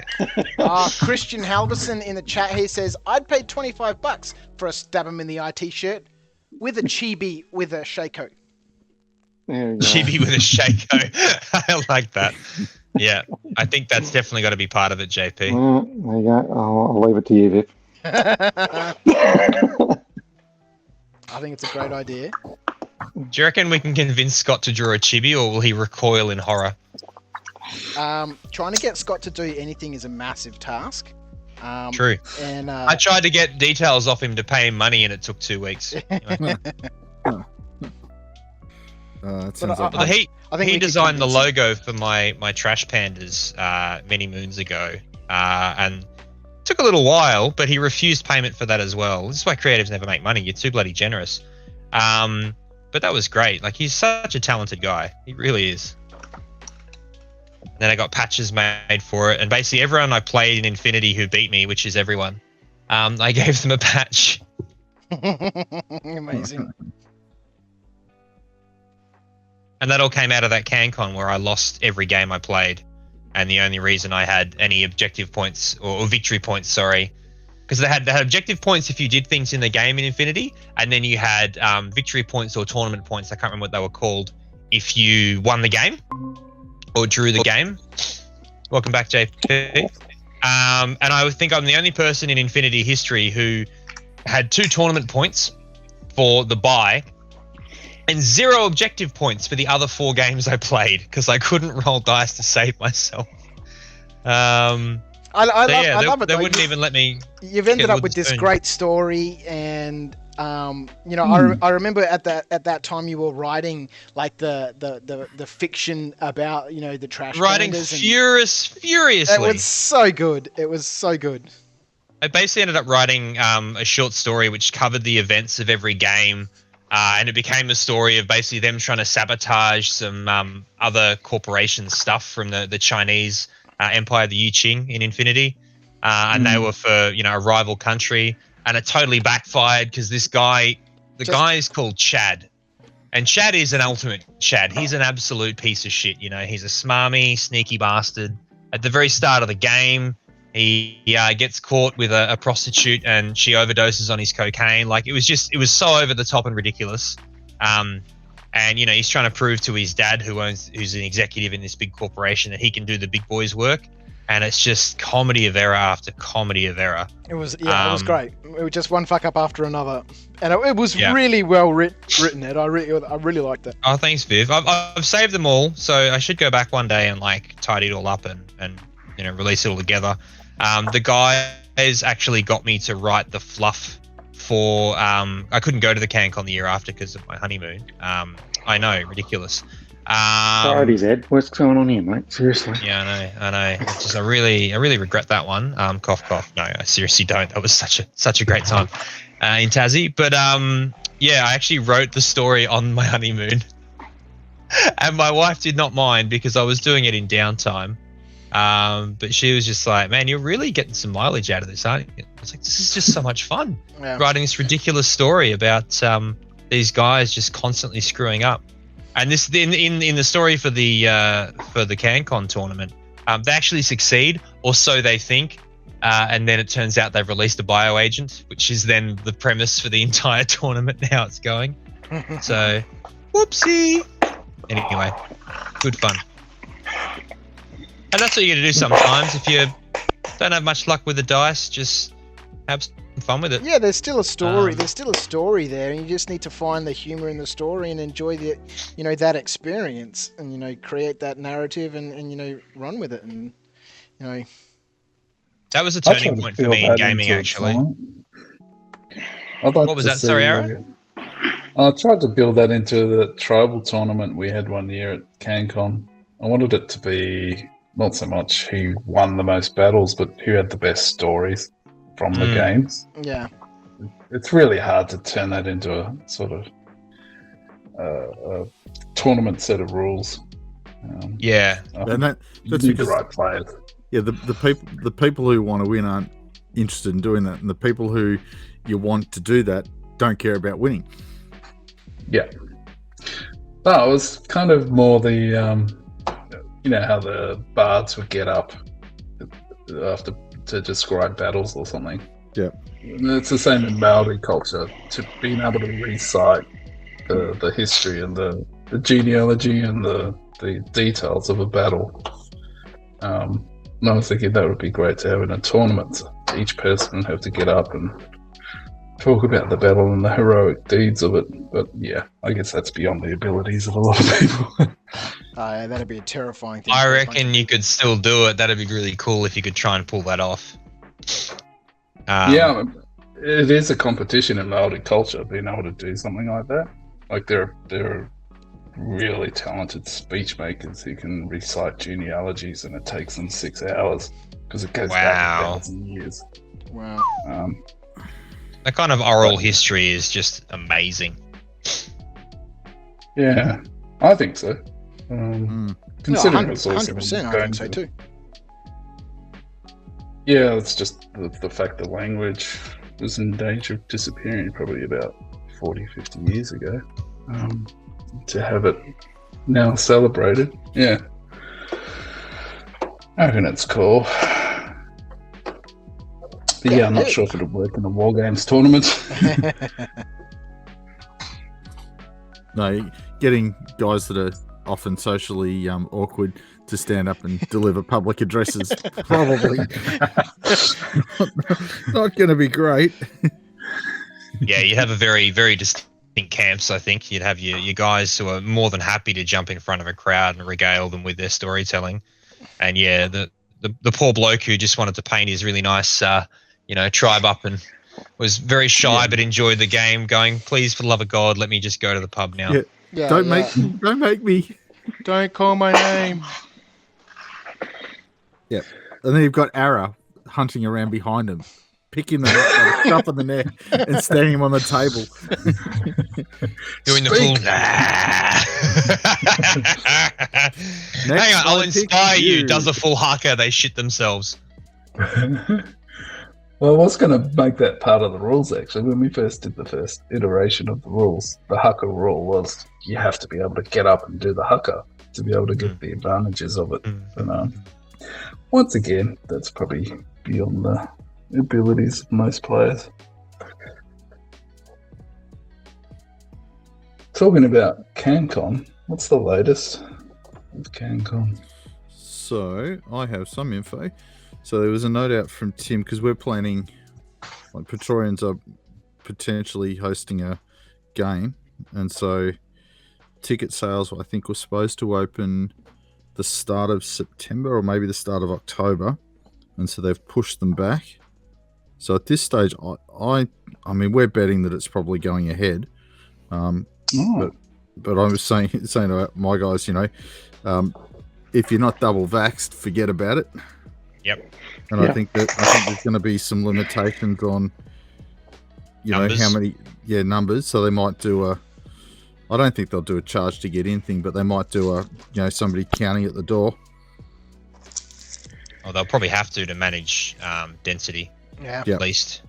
Christian Halverson in the chat here says, I'd pay $25 for a stab him in the eye t-shirt with a chibi with a shako. Chibi with a shako. I like that. Yeah, I think that's definitely got to be part of it, JP. There you go. I'll leave it to you, Viv. I think it's a great idea. Do you reckon we can convince Scott to draw a chibi, or will he recoil in horror? Trying to get Scott to do anything is a massive task. True. And I tried to get details off him to pay him money, and it took 2 weeks. Anyway. That sounds like But he we could designed the convince him. logo for my trash pandas many moons ago, and took a little while, but he refused payment for that as well. This is why creatives never make money. You're too bloody generous. But that was great. Like, he's such a talented guy. He really is. Then I got patches made for it, and basically everyone I played in Infinity who beat me, which is everyone, I gave them a patch. Amazing. And that all came out of that CanCon where I lost every game I played. And the only reason I had any objective points, or victory points, sorry, because they had objective points if you did things in the game in Infinity, and then you had victory points or tournament points, I can't remember what they were called, if you won the game or drew the game. Welcome back, JP. And I think I'm the only person in Infinity history who had 2 tournament points for the buy and 0 objective points for the other 4 games I played because I couldn't roll dice to save myself. I love it. They though. wouldn't even let me. You've ended get up wooden with this spoon. great story, and I remember at that time you were writing like the fiction about the trash Writing pandas and furiously. it was so good. It was so good. I basically ended up writing a short story which covered the events of every game, and it became a story of basically them trying to sabotage some other corporation stuff from the Chinese empire, the Yuqing in Infinity, and they were for a rival country, and it totally backfired because this guy, the guy is called Chad, and Chad is an ultimate Chad. He's an absolute piece of shit. He's a smarmy, sneaky bastard. At the very start of the game, he gets caught with a prostitute and she overdoses on his cocaine. Like, it was so over the top and ridiculous. And he's trying to prove to his dad, who's an executive in this big corporation, that he can do the big boys' work. And it's just comedy of error after comedy of error. It was it was great. It was just one fuck up after another, and it was really well written. Ed, I really liked it. Oh, thanks, Viv. I've saved them all, so I should go back one day and tidy it all up and release it all together. The guys actually got me to write the fluff for. I couldn't go to the CanCon the year after because of my honeymoon. I know, ridiculous. Priorities, Ed. What's going on here, mate? Seriously. Yeah, I know. It's just, I really regret that one. Cough, cough. No, I seriously don't. That was such a great time in Tassie. But I actually wrote the story on my honeymoon, and my wife did not mind because I was doing it in downtime. But she was just like, "Man, you're really getting some mileage out of this, aren't you?" I was like, "This is just so much fun, writing this ridiculous story about these guys just constantly screwing up." And this in the story for the CanCon tournament, they actually succeed, or so they think, and then it turns out they've released a bioagent, which is then the premise for the entire tournament. Now it's going. So, whoopsie. Anyway, good fun. And that's what you got to do sometimes. If you don't have much luck with the dice, just have some fun with it. Yeah, there's still a story. There's still a story there, and you just need to find the humor in the story and enjoy that experience, and create that narrative and run with it, and That was a turning point for me in gaming, actually. What was that? Sorry, Aaron? I tried to build that into the tribal tournament we had one year at CanCon. I wanted it to be not so much who won the most battles, but who had the best stories from the games. Yeah. It's really hard to turn that into a sort of a tournament set of rules. And that's because because the right players. Yeah, the people who want to win aren't interested in doing that, and the people who you want to do that don't care about winning. Yeah. No, it was kind of more the how the bards would get up after to describe battles or something. Yeah. It's the same in Maori culture, to being able to recite the history and the genealogy and the details of a battle. And I was thinking that would be great to have in a tournament. Each person have to get up and talk about the battle and the heroic deeds of it, but yeah, I guess that's beyond the abilities of a lot of people. Yeah, that'd be a terrifying thing. I reckon you could still do it. That'd be really cool if you could try and pull that off. Yeah, it is a competition in Maori culture, being able to do something like that. Like there are really talented speech makers who can recite genealogies, and it takes them 6 hours because it goes back 1,000 years. Wow. That kind of oral history is just amazing. Yeah, I think so. Considering it's also 100%, I think so too. Yeah, it's just the fact that language was in danger of disappearing probably about 40, 50 years ago. To have it now celebrated, yeah. I reckon it's cool. But yeah, I'm not sure if it'll work in a War Games tournament. No, getting guys that are often socially awkward to stand up and deliver public addresses probably not going to be great. Yeah, you have a very, very distinct camps. I think you'd have your guys who are more than happy to jump in front of a crowd and regale them with their storytelling. And yeah, the poor bloke who just wanted to paint his really nice, tribe up and was very shy but enjoyed the game. Going, please, for the love of God, let me just go to the pub now. Yeah, Don't make me. Don't call my name. Yeah, and then you've got Ara hunting around behind him, picking them up by the scruff of the neck and standing him on the table. Doing the full. Hang on, I'll inspire you. Does a full haka, they shit themselves. Well, what's going to make that part of the rules, actually, when we first did the first iteration of the rules, the haka rule was you have to be able to get up and do the haka to be able to get the advantages of it. And once again, that's probably beyond the abilities of most players. Talking about CanCon, what's the latest with CanCon? So I have some info. So there was a note out from Tim because we're planning, like Praetorians are potentially hosting a game, and so ticket sales I think were supposed to open the start of September or maybe the start of October, and so they've pushed them back. So at this stage, I mean, we're betting that it's probably going ahead. But I was saying to my guys, if you're not double vaxxed, forget about it. Yep. And I think there's going to be some limitations on, Numbers. how many numbers. So they might do I don't think they'll do a charge to get in thing, but they might do somebody counting at the door. Oh, they'll probably have to manage density. Yeah. At least.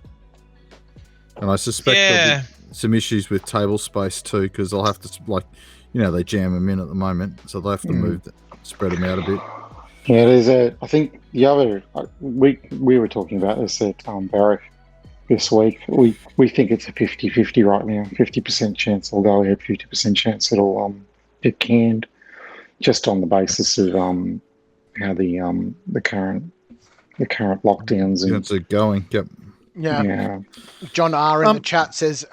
And I suspect there'll be some issues with table space too, because they'll have to they jam them in at the moment, so they'll have to spread them out a bit. Yeah, I think the other we were talking about this at Barrack this week. We think it's a 50-50 right now. 50% chance it'll go ahead, 50% chance it'll get canned, just on the basis of how the current lockdowns and It's going. Yep. Yeah. John R in the chat says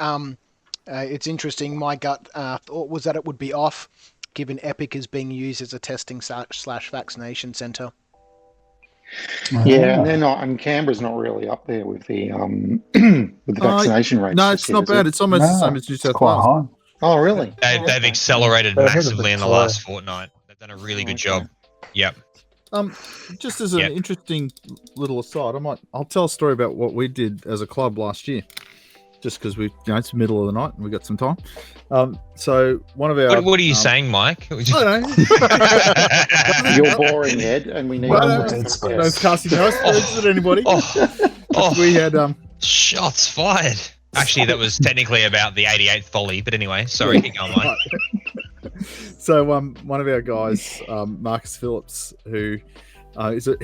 it's interesting. My gut thought was that it would be off, given Epic is being used as a testing / vaccination center. Yeah, and they're not. And Canberra's not really up there with the vaccination rates. No, it's not bad. It's almost the same as New South Wales. Oh, really? They've accelerated massively in the last fortnight. They've done a really good job. Yep. Just as an interesting little aside, I'll tell a story about what we did as a club last year, just because it's the middle of the night and we got some time. So one of our what are you saying, Mike? I don't know. You're boring, Ed, and we need no casting no aspersions at anybody. We had shots fired. Actually, that was technically about the 88th volley, but anyway, sorry, keep going, Mike. So one of our guys, Marcus Phillips, who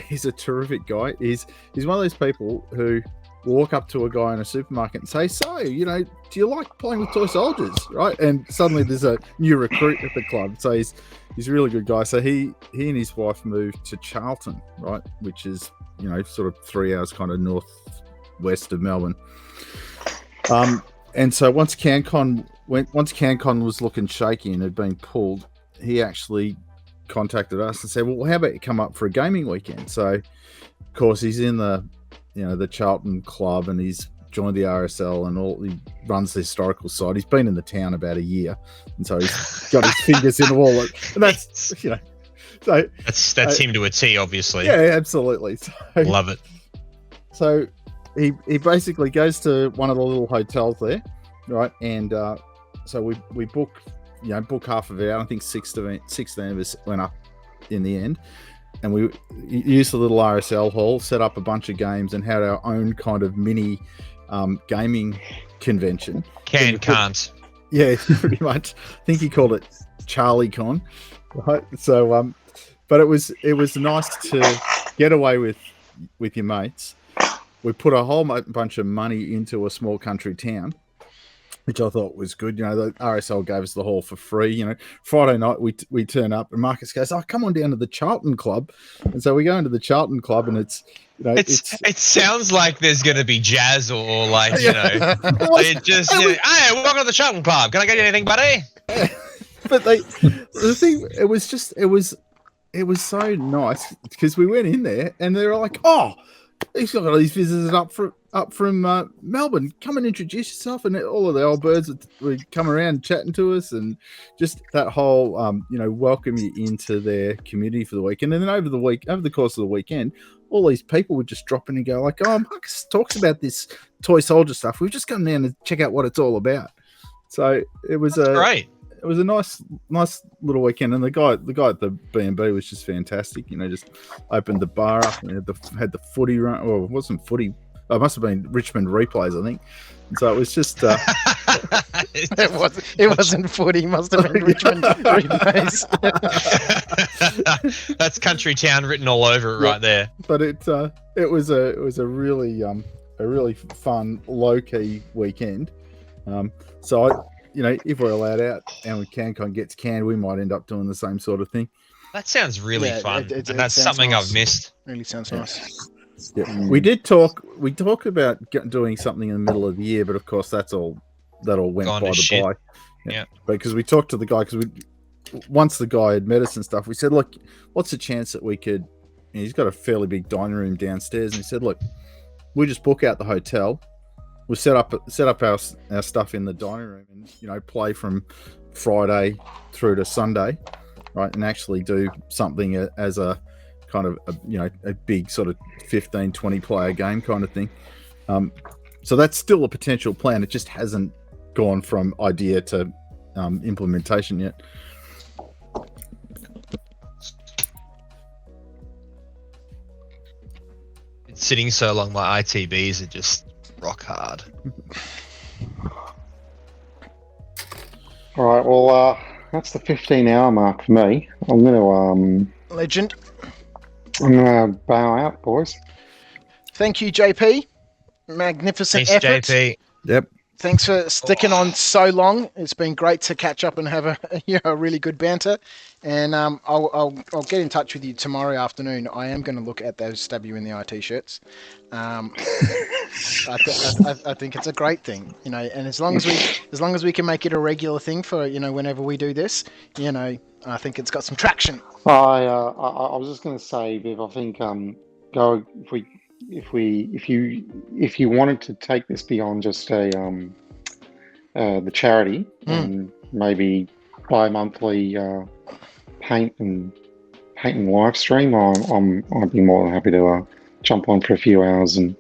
he's a terrific guy. He's one of those people who will walk up to a guy in a supermarket and say, "So, do you like playing with toy soldiers?" Right? And suddenly there's a new recruit at the club. So he's a really good guy. So he and his wife moved to Charlton, right, which is sort of 3 hours kind of northwest of Melbourne. And so once CanCon was looking shaky and had been pulled, he actually contacted us and said, "Well, how about you come up for a gaming weekend?" So, of course, he's in the Charlton Club, and he's joined the RSL, and he runs the historical side. He's been in the town about a year, and so he's got his fingers in the wall. And that's so that's him to a T, obviously. Yeah, absolutely. So, love it. So he basically goes to one of the little hotels there, right? And so we book half of it out. I think 16 of us went up in the end, and we used the little RSL hall, set up a bunch of games, and had our own kind of mini gaming convention. Can't. Yeah, pretty much. I think he called it Charlie Con. Right. So, but it was nice to get away with your mates. We put a whole bunch of money into a small country town, which I thought was good. The RSL gave us the hall for free. Friday night we turn up, and Marcus goes, "Oh, come on down to the Charlton Club." And so we go into the Charlton Club, and it sounds like there's going to be jazz or like they just hey, welcome to the Charlton Club. Can I get you anything, buddy? But the thing, it was so nice because we went in there and they were like, "Oh, he's got all these visitors up from Melbourne. Come and introduce yourself." And all of the old birds would come around chatting to us, and just that whole welcome you into their community for the weekend. And then over the course of the weekend, all these people would just drop in and go like, "Oh, Marcus talks about this toy soldier stuff. We've just come down to check out what it's all about." So it was great. It was a nice little weekend, and the guy at the B&B was just fantastic. Just opened the bar up and had the footy run. Well, it wasn't footy. It must have been Richmond replays, I think. And so it was just. It wasn't footy. Must have been Richmond replays. That's country town written all over it right there. But it was a really fun low key weekend. So if we're allowed out and when CanCon gets canned, we might end up doing the same sort of thing. That sounds really fun. And that's something nice. I've missed. Really sounds nice. Yeah. We talk about doing something in the middle of the year, but of course that all went by the by. Yeah. Because we talked to the guy, because once the guy had met us and stuff, we said, "Look, what's the chance that we could?" He's got a fairly big dining room downstairs, and he said, "Look, we just book out the hotel. We'll set up our stuff in the dining room, and play from Friday through to Sunday, right? And actually do something as a kind of a big sort of 15, 20 player game kind of thing." So that's still a potential plan. It just hasn't gone from idea to implementation yet. It's sitting so long, my ITBs are just rock hard. All right, well, that's the 15-hour mark for me. I'm going to Legend. I'm going to bow out, boys. Thank you, JP. Magnificent Thanks, effort. JP. Yep. Thanks for sticking on so long. It's been great to catch up and have a really good banter. And I'll get in touch with you tomorrow afternoon. I am going to look at those Stab You in the Eye t-shirts. I think it's a great thing, and as long as we can make it a regular thing for whenever we do this, I think it's got some traction. I was just going to say, Viv, I think if you wanted to take this beyond just the charity and maybe bi-monthly paint and live stream, I'd be more than happy to jump on for a few hours and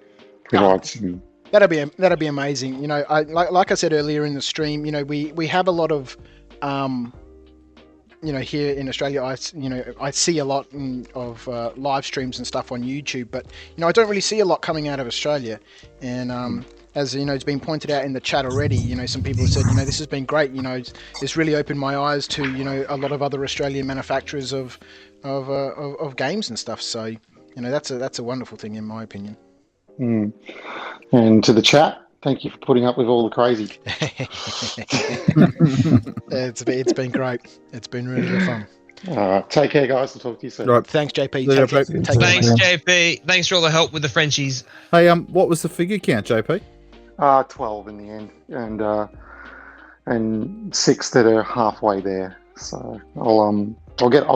provide some. That'd be amazing. Like I said earlier in the stream, we have a lot of here in Australia, I see a lot of live streams and stuff on YouTube, but I don't really see a lot coming out of Australia. And as it's been pointed out in the chat already, some people have said, this has been great. It's really opened my eyes to a lot of other Australian manufacturers of games and stuff. So that's a wonderful thing in my opinion. And to the chat, thank you for putting up with all the crazy. It's been great. It's been really fun. Take care, guys. I'll talk to you soon. Right. Thanks, JP. Thanks, JP. Thanks for all the help with the Frenchies. Hey, what was the figure count, JP? 12 in the end, and 6 that are halfway there. So I'll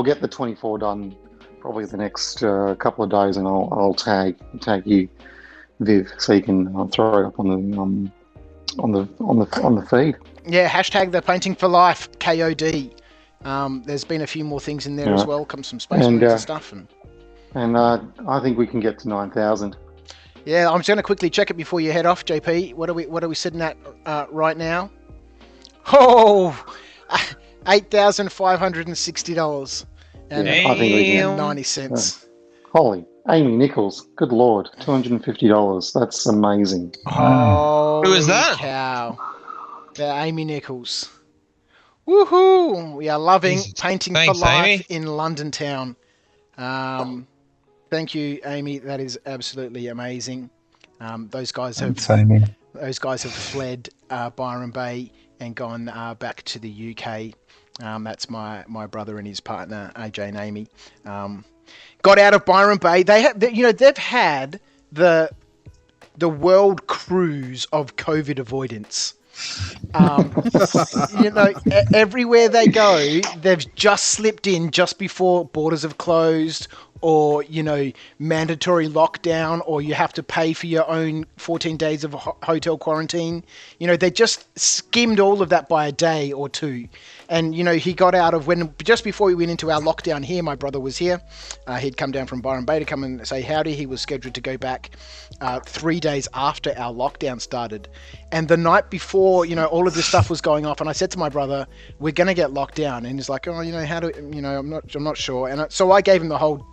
get the 24 done probably the next couple of days, and I'll tag you, Viv, so you can throw it up on the feed. Yeah, hashtag the Painting for Life KOD. There's been a few more things in there as well. Comes some space and stuff, and I think we can get to 9,000. Yeah, I'm just going to quickly check it before you head off, JP. What are we sitting at right now? Oh, $8,560 and I think we can 90 cents. Holy, Amy Nichols, good lord, $250. That's amazing. Oh, who is that? Cow. Amy Nichols. Woohoo! We are loving Painting for Life Amy. in London town. Thank you, Amy. That is absolutely amazing. Those guys have fled Byron Bay and gone back to the UK. That's my brother and his partner, AJ and Amy. Got out of Byron Bay. They've had the world cruise of COVID avoidance. Everywhere they go, they've just slipped in just before borders have closed, or mandatory lockdown, or you have to pay for your own 14 days of hotel quarantine. They just skimmed all of that by a day or two. And he got out of just before we went into our lockdown here. My brother was here. He'd come down from Byron Bay to come and say howdy. He was scheduled to go back 3 days after our lockdown started. And the night before, all of this stuff was going off, and I said to my brother, "We're going to get locked down." And he's like, "Oh, how do I'm not sure." And so I gave him the whole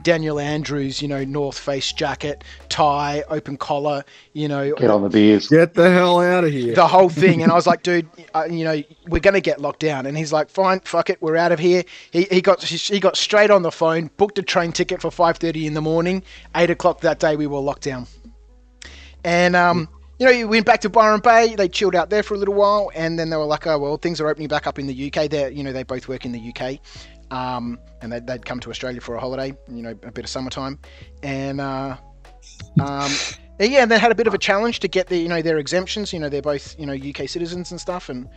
Daniel Andrews, North Face jacket, tie, open collar, get on the beers, get the hell out of here, the whole thing. And I was like, "Dude, we're going to get locked down." And he's like, "Fine, fuck it, we're out of here." He got straight on the phone, booked a train ticket for 5:30 in the morning. 8 o'clock that day, we were locked down. And we went back to Byron Bay. They chilled out there for a little while, and then they were like, "Oh well, things are opening back up in the UK." They both work in the UK, and they'd come to Australia for a holiday, a bit of summertime, and and they had a bit of a challenge to get their exemptions. They're both UK citizens and stuff, and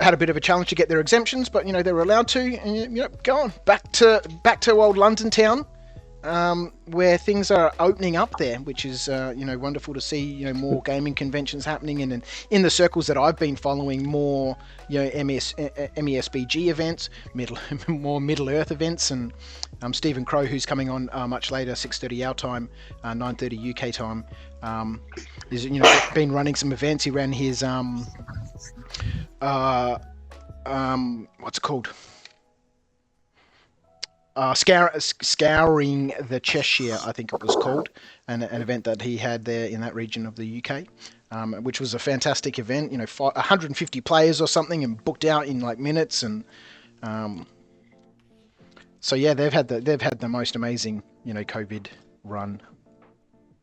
had a bit of a challenge to get their exemptions, but they were allowed to, and go on back to old London town. Where things are opening up there, which is wonderful to see. More gaming conventions happening, and in the circles that I've been following, more MESBG events, more Middle Earth events, and Stephen Crow, who's coming on much later, 6:30 our time, 9:30 UK time, is been running some events. He ran his what's it called? Scouring the Cheshire, I think it was called, an event that he had there in that region of the UK, which was a fantastic event. 150 players or something, and booked out in like minutes, and so yeah, they've had the most amazing COVID run.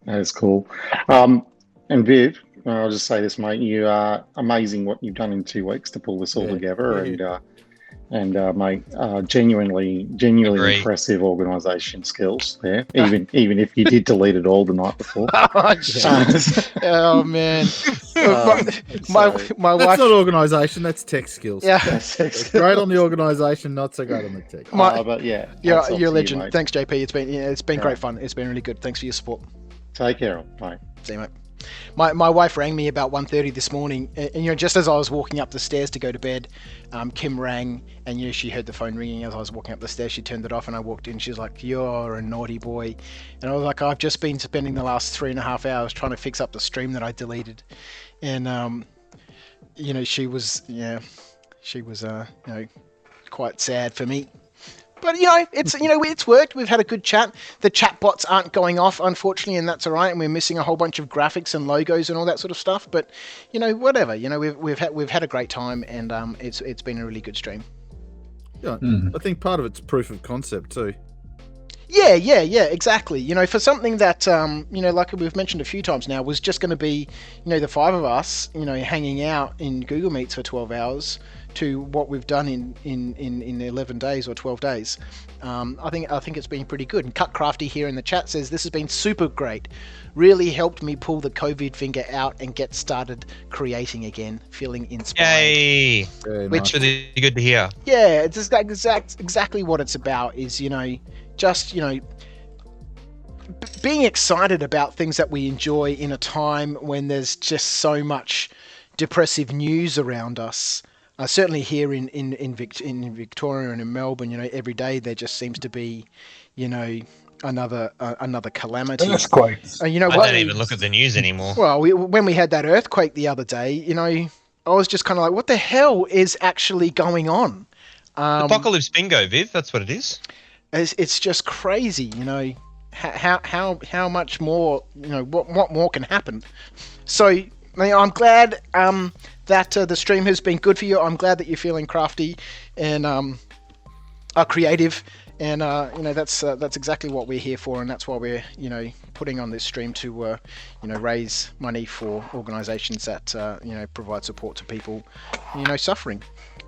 That is cool. And Viv, I'll just say this, mate. You are amazing what you've done in 2 weeks to pull this all together, and mate, genuinely impressive organisation skills there. Even if you did delete it all the night before. Oh man, my wife. That's not organisation. That's tech skills. Yeah, it's great on the organisation, not so great on the tech. But yeah, you're a legend. You, thanks, JP. It's been great fun. It's been really good. Thanks for your support. Take care, mate. See you, mate. My wife rang me about 1:30 this morning, and just as I was walking up the stairs to go to bed, Kim rang, and she heard the phone ringing as I was walking up the stairs. She turned it off, and I walked in. She's like, "You're a naughty boy," and I was like, "I've just been spending the last 3.5 hours trying to fix up the stream that I deleted," and she was quite sad for me. But it's worked. We've had a good chat. The chat bots aren't going off, unfortunately, and that's all right. And we're missing a whole bunch of graphics and logos and all that sort of stuff. But whatever. We've had a great time, and it's been a really good stream. Yeah, I think part of it's proof of concept too. Yeah, exactly. For something that like we've mentioned a few times now, was just going to be the 5 of us, hanging out in Google Meets for 12 hours. to what we've done in 11 days or 12 days. I think it's been pretty good. And Cut Crafty here in the chat says this has been super great. Really helped me pull the COVID finger out and get started creating again. Feeling inspired. Yay! Which really good to hear. Yeah, it's just exactly what it's about. Is just being excited about things that we enjoy in a time when there's just so much depressive news around us. Certainly here in Victoria and in Melbourne, every day there just seems to be, another calamity. Earthquakes. I don't even look at the news anymore. Well, when we had that earthquake the other day, I was just kind of like, what the hell is actually going on? Apocalypse bingo, Viv. That's what it is. It's just crazy, how much more, what more can happen? So I'm glad that the stream has been good for you. I'm glad that you're feeling crafty and are creative, and that's exactly what we're here for, and that's why we're putting on this stream to raise money for organisations that provide support to people suffering.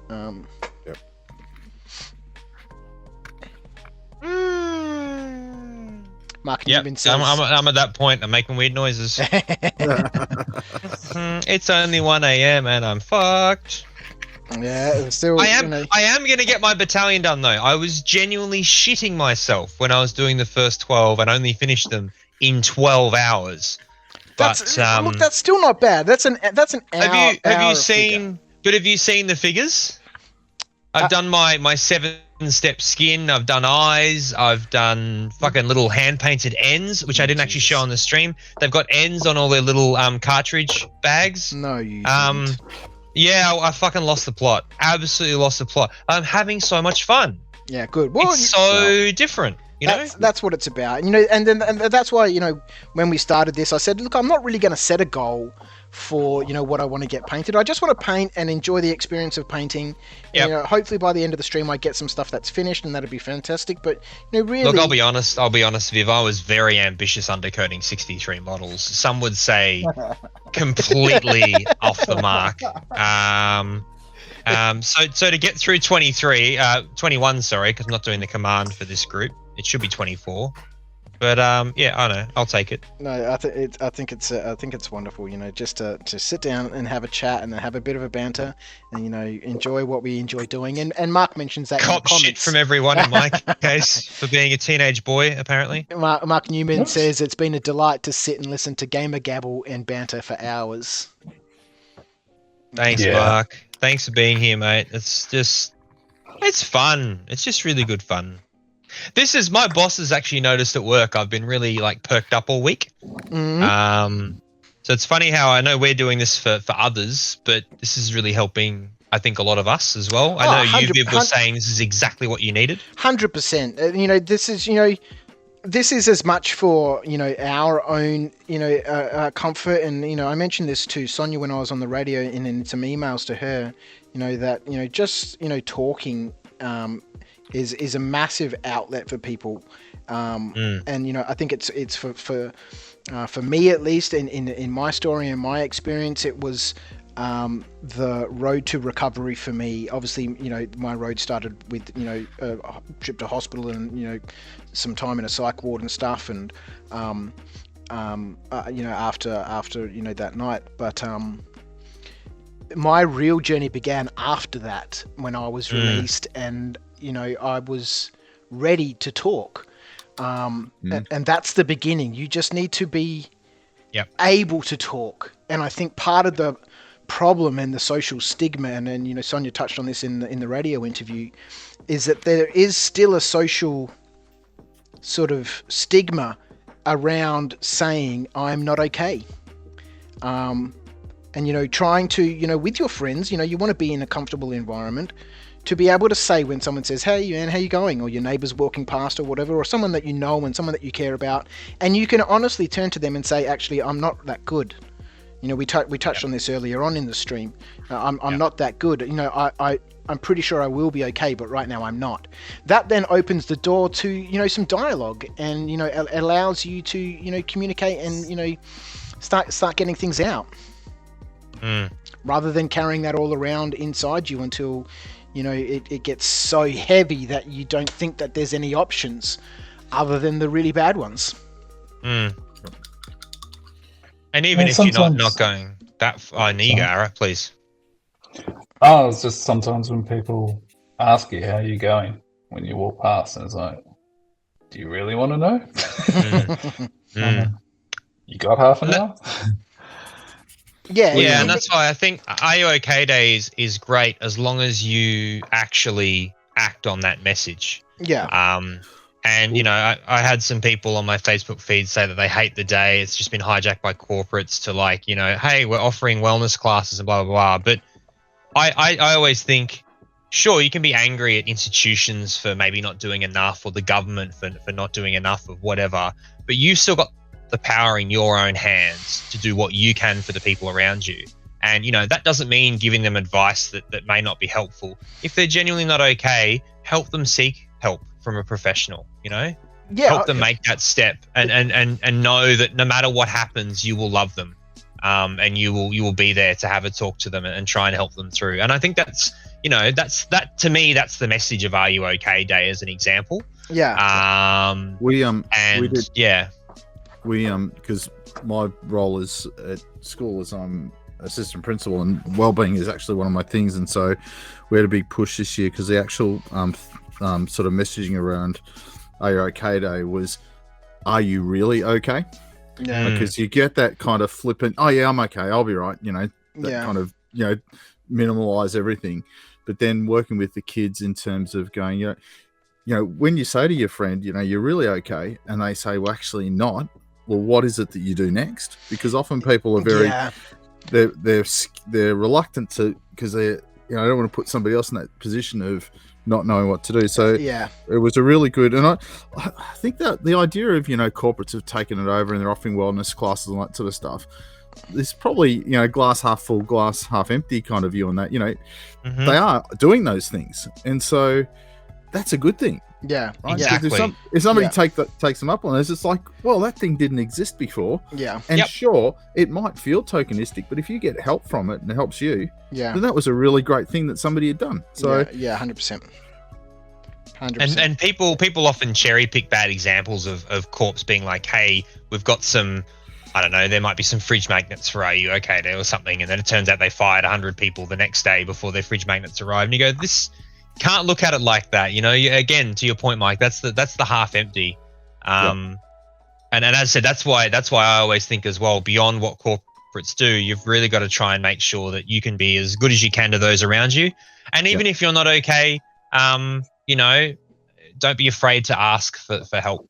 Yep. Mark Yep, Newman says, I'm at that point. I'm making weird noises. It's only 1 a.m. and I'm fucked. Yeah, it was still. I am going to get my battalion done though. I was genuinely shitting myself when I was doing the first 12 and only finished them in 12 hours. Look, that's still not bad. That's an hour. Have you seen the figures? I've done my 7-step skin. I've done eyes. I've done fucking little hand-painted ends, which I didn't actually show on the stream. They've got ends on all their little cartridge bags. No, you didn't. Yeah, I fucking lost the plot. Absolutely lost the plot. I'm having so much fun. Yeah, good. Well, it's so different. That's what it's about. And that's why when we started this, I said, look, I'm not really going to set a goal for what I want to get painted. I just want to paint and enjoy the experience of painting. Yep. Hopefully by the end of the stream I get some stuff that's finished, and that'd be fantastic. But really, look, I'll be honest, Viv. I was very ambitious undercoating 63 models. Some would say completely off the mark. So to get through 21, sorry, because I'm not doing the command for this group. It should be 24. But yeah, I know. I'll take it. No, I think it's wonderful. Just to sit down and have a chat and have a bit of a banter, and enjoy what we enjoy doing. And Mark mentions that. Cop shit from everyone in my case for being a teenage boy, apparently. Mark Newman says it's been a delight to sit and listen to gamer gabble and banter for hours. Thanks, Mark. Thanks for being here, mate. It's fun. It's just really good fun. My boss has actually noticed at work I've been really perked up all week. Mm-hmm. So it's funny how I know we're doing this for others, but this is really helping, I think, a lot of us as well. I know you, Viv, were saying this is exactly what you needed. 100%. This is as much for our own comfort, and I mentioned this to Sonia when I was on the radio and in some emails to her. That just talking is a massive outlet for people, and I think it's for me at least in my story and my experience, it was the road to recovery for me. Obviously, my road started with a trip to hospital and some time in a psych ward and stuff, and after that night, but my real journey began after that, when I was released and I was ready to talk, and that's the beginning. You just need to be able to talk, and I think part of the problem and the social stigma, and Sonia touched on this in the radio interview, is that there is still a social sort of stigma around saying I'm not okay, and trying to with your friends, you want to be in a comfortable environment to be able to say when someone says, hey man, how you going, or your neighbor's walking past or whatever, or someone that and someone that you care about, and you can honestly turn to them and say, actually, I'm not that good. We touched on this earlier on in the stream. I'm not that good. I'm pretty sure I will be okay, but right now I'm not. That then opens the door to some dialogue, and allows you to communicate and start getting things out. rather than carrying that all around inside you until, you know, it gets so heavy that you don't think that there's any options other than the really bad ones. And even if you're not going that far, Ara, please. Oh, it's just sometimes when people ask you how you're going when you walk past, and it's like, do you really want to know? You got half an hour? Yeah, and that's why I think Are You OK Day is great as long as you actually act on that message. Yeah. And, you know, I had some people on my Facebook feed say that they hate the day. It's just been hijacked by corporates to, like, you know, hey, we're offering wellness classes and blah, blah, blah. But I always think, sure, you can be angry at institutions for maybe not doing enough, or the government for not doing enough of whatever, but you've still got the power in your own hands to do what you can for the people around you. And, you know, that doesn't mean giving them advice that may not be helpful. If they're genuinely not okay, help them seek help from a professional, you know? Yeah. Help them make that step and know that no matter what happens, you will love them. And you will be there to have a talk to them and try and help them through. And I think that's, you know, that to me, that's the message of Are You OK Day as an example. Yeah. Because my role is at school is I'm assistant principal, and wellbeing is actually one of my things, and so we had a big push this year because the actual sort of messaging around Are You OK Day was, are you really okay? Yeah. Because you get that kind of flippant, oh yeah, I'm okay, I'll be right, you know, that kind of, you know, minimalize everything. But then working with the kids in terms of going, you know, when you say to your friend, you know, you're really okay, and they say, well, actually not. Well, what is it that you do next? Because often people are very, they're reluctant to, because they, you know, I don't want to put somebody else in that position of not knowing what to do. So it was a really good, and I think that the idea of, you know, corporates have taken it over and they're offering wellness classes and that sort of stuff. There's probably, you know, glass half full, glass half empty kind of view on that. You know, they are doing those things, and so that's a good thing. Yeah, right? Exactly. If somebody takes them up on this, it's like, well, that thing didn't exist before. Yeah. And sure, it might feel tokenistic, but if you get help from it and it helps you, then that was a really great thing that somebody had done. So 100%. 100%. And people often cherry pick bad examples of corps being like, hey, we've got some, I don't know, there might be some fridge magnets for Are You OK Day or something, and then it turns out they fired 100 people the next day before their fridge magnets arrived. And you go, this can't look at it like that, you know. Again, to your point, Mike, that's the half empty. And as I said, that's why I always think as well, beyond what corporates do, you've really got to try and make sure that you can be as good as you can to those around you. And even if you're not okay, you know, don't be afraid to ask for help.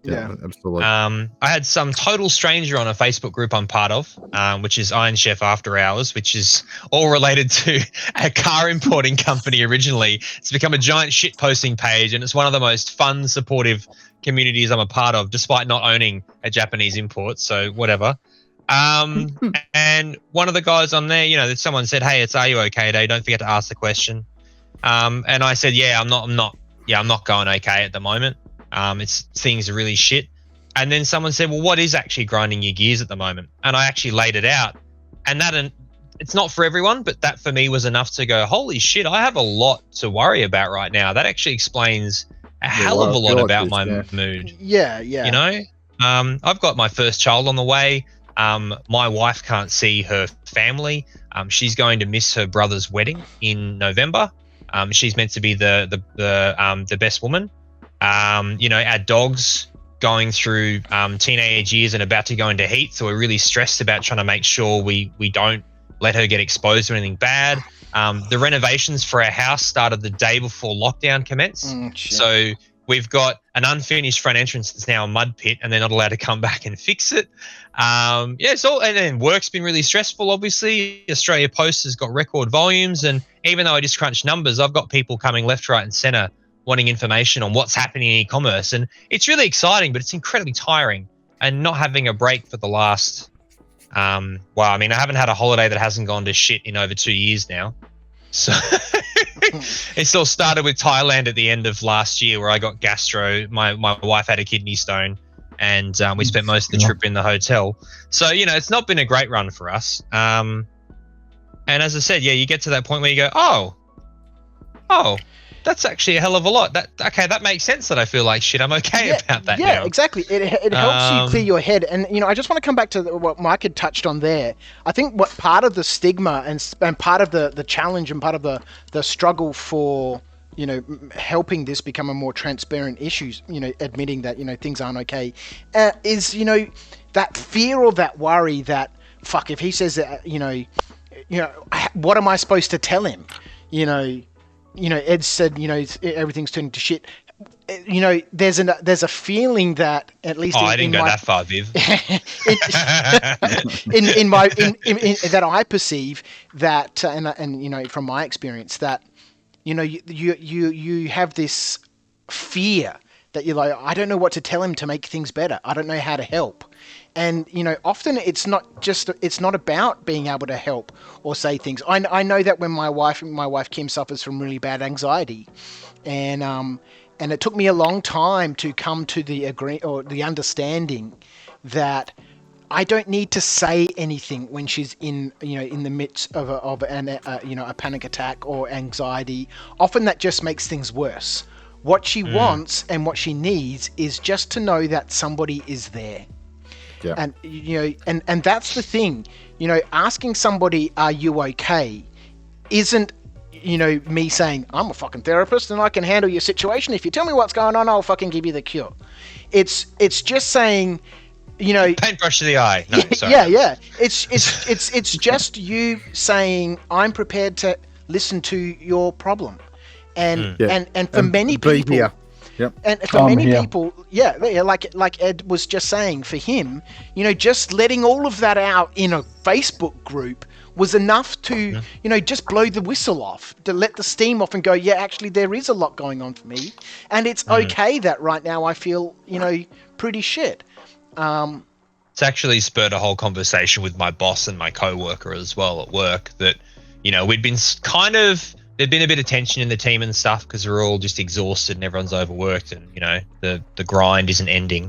Yeah, absolutely. I had some total stranger on a Facebook group I'm part of, which is Iron Chef After Hours, which is all related to a car importing company originally. It's become a giant shit posting page, and it's one of the most fun, supportive communities I'm a part of, despite not owning a Japanese import, so whatever. And one of the guys on there, you know, someone said, hey, it's Are You OK Day, don't forget to ask the question. And I said, I'm not going okay at the moment. Things are really shit. And then someone said, well, what is actually grinding your gears at the moment? And I actually laid it out. And it's not for everyone, but that for me was enough to go, holy shit, I have a lot to worry about right now. That actually explains a hell of a lot about my mood. Yeah. You know, I've got my first child on the way. My wife can't see her family. She's going to miss her brother's wedding in November. She's meant to be the best woman. You know, our dog's going through teenage years and about to go into heat, so we're really stressed about trying to make sure we don't let her get exposed to anything bad. The renovations for our house started the day before lockdown commenced, so we've got an unfinished front entrance that's now a mud pit, and they're not allowed to come back and fix it. And then work's been really stressful. Obviously, Australia Post has got record volumes, and even though I just crunched numbers, I've got people coming left, right, and centre wanting information on what's happening in e-commerce, and it's really exciting, but it's incredibly tiring. And not having a break for the last, I haven't had a holiday that hasn't gone to shit in over 2 years now. So it all started with Thailand at the end of last year, where I got gastro. My wife had a kidney stone, and we spent most of the trip in the hotel. So, you know, it's not been a great run for us. And as I said, yeah, you get to that point where you go, oh, that's actually a hell of a lot. That makes sense that I feel like shit. I'm okay about that now. Yeah, exactly. It helps you clear your head. And, I just want to come back to what Mike had touched on there. I think what part of the stigma and part of the challenge and part of the struggle for, helping this become a more transparent issue, admitting that, things aren't okay, is, that fear or that worry that, fuck, if he says that, what am I supposed to tell him? Ed said, everything's turning to shit. There's a feeling that at least I didn't go that far, Viv. That I perceive that, and from my experience that, you have this fear that you're like, I don't know what to tell him to make things better. I don't know how to help. And, often it's not about being able to help or say things. I know that when my wife Kim suffers from really bad anxiety, and it took me a long time to come to the understanding that I don't need to say anything when she's in the midst of a panic attack or anxiety. Often that just makes things worse. What she wants and what she needs is just to know that somebody is there. Yeah. And and that's the thing, asking somebody, are you okay, isn't me saying I'm a fucking therapist and I can handle your situation. If you tell me what's going on, I'll fucking give you the cure. It's just saying, paintbrush to the eye. No, sorry. Yeah. It's just you saying I'm prepared to listen to your problem, and for many people. Here. Yep. And for many people, like Ed was just saying, for him, just letting all of that out in a Facebook group was enough to, just blow the whistle off, to let the steam off and go, yeah, actually there is a lot going on for me. And it's okay that right now I feel, pretty shit. It's actually spurred a whole conversation with my boss and my coworker as well at work that, we'd been there'd been a bit of tension in the team and stuff because we're all just exhausted and everyone's overworked and, the grind isn't ending.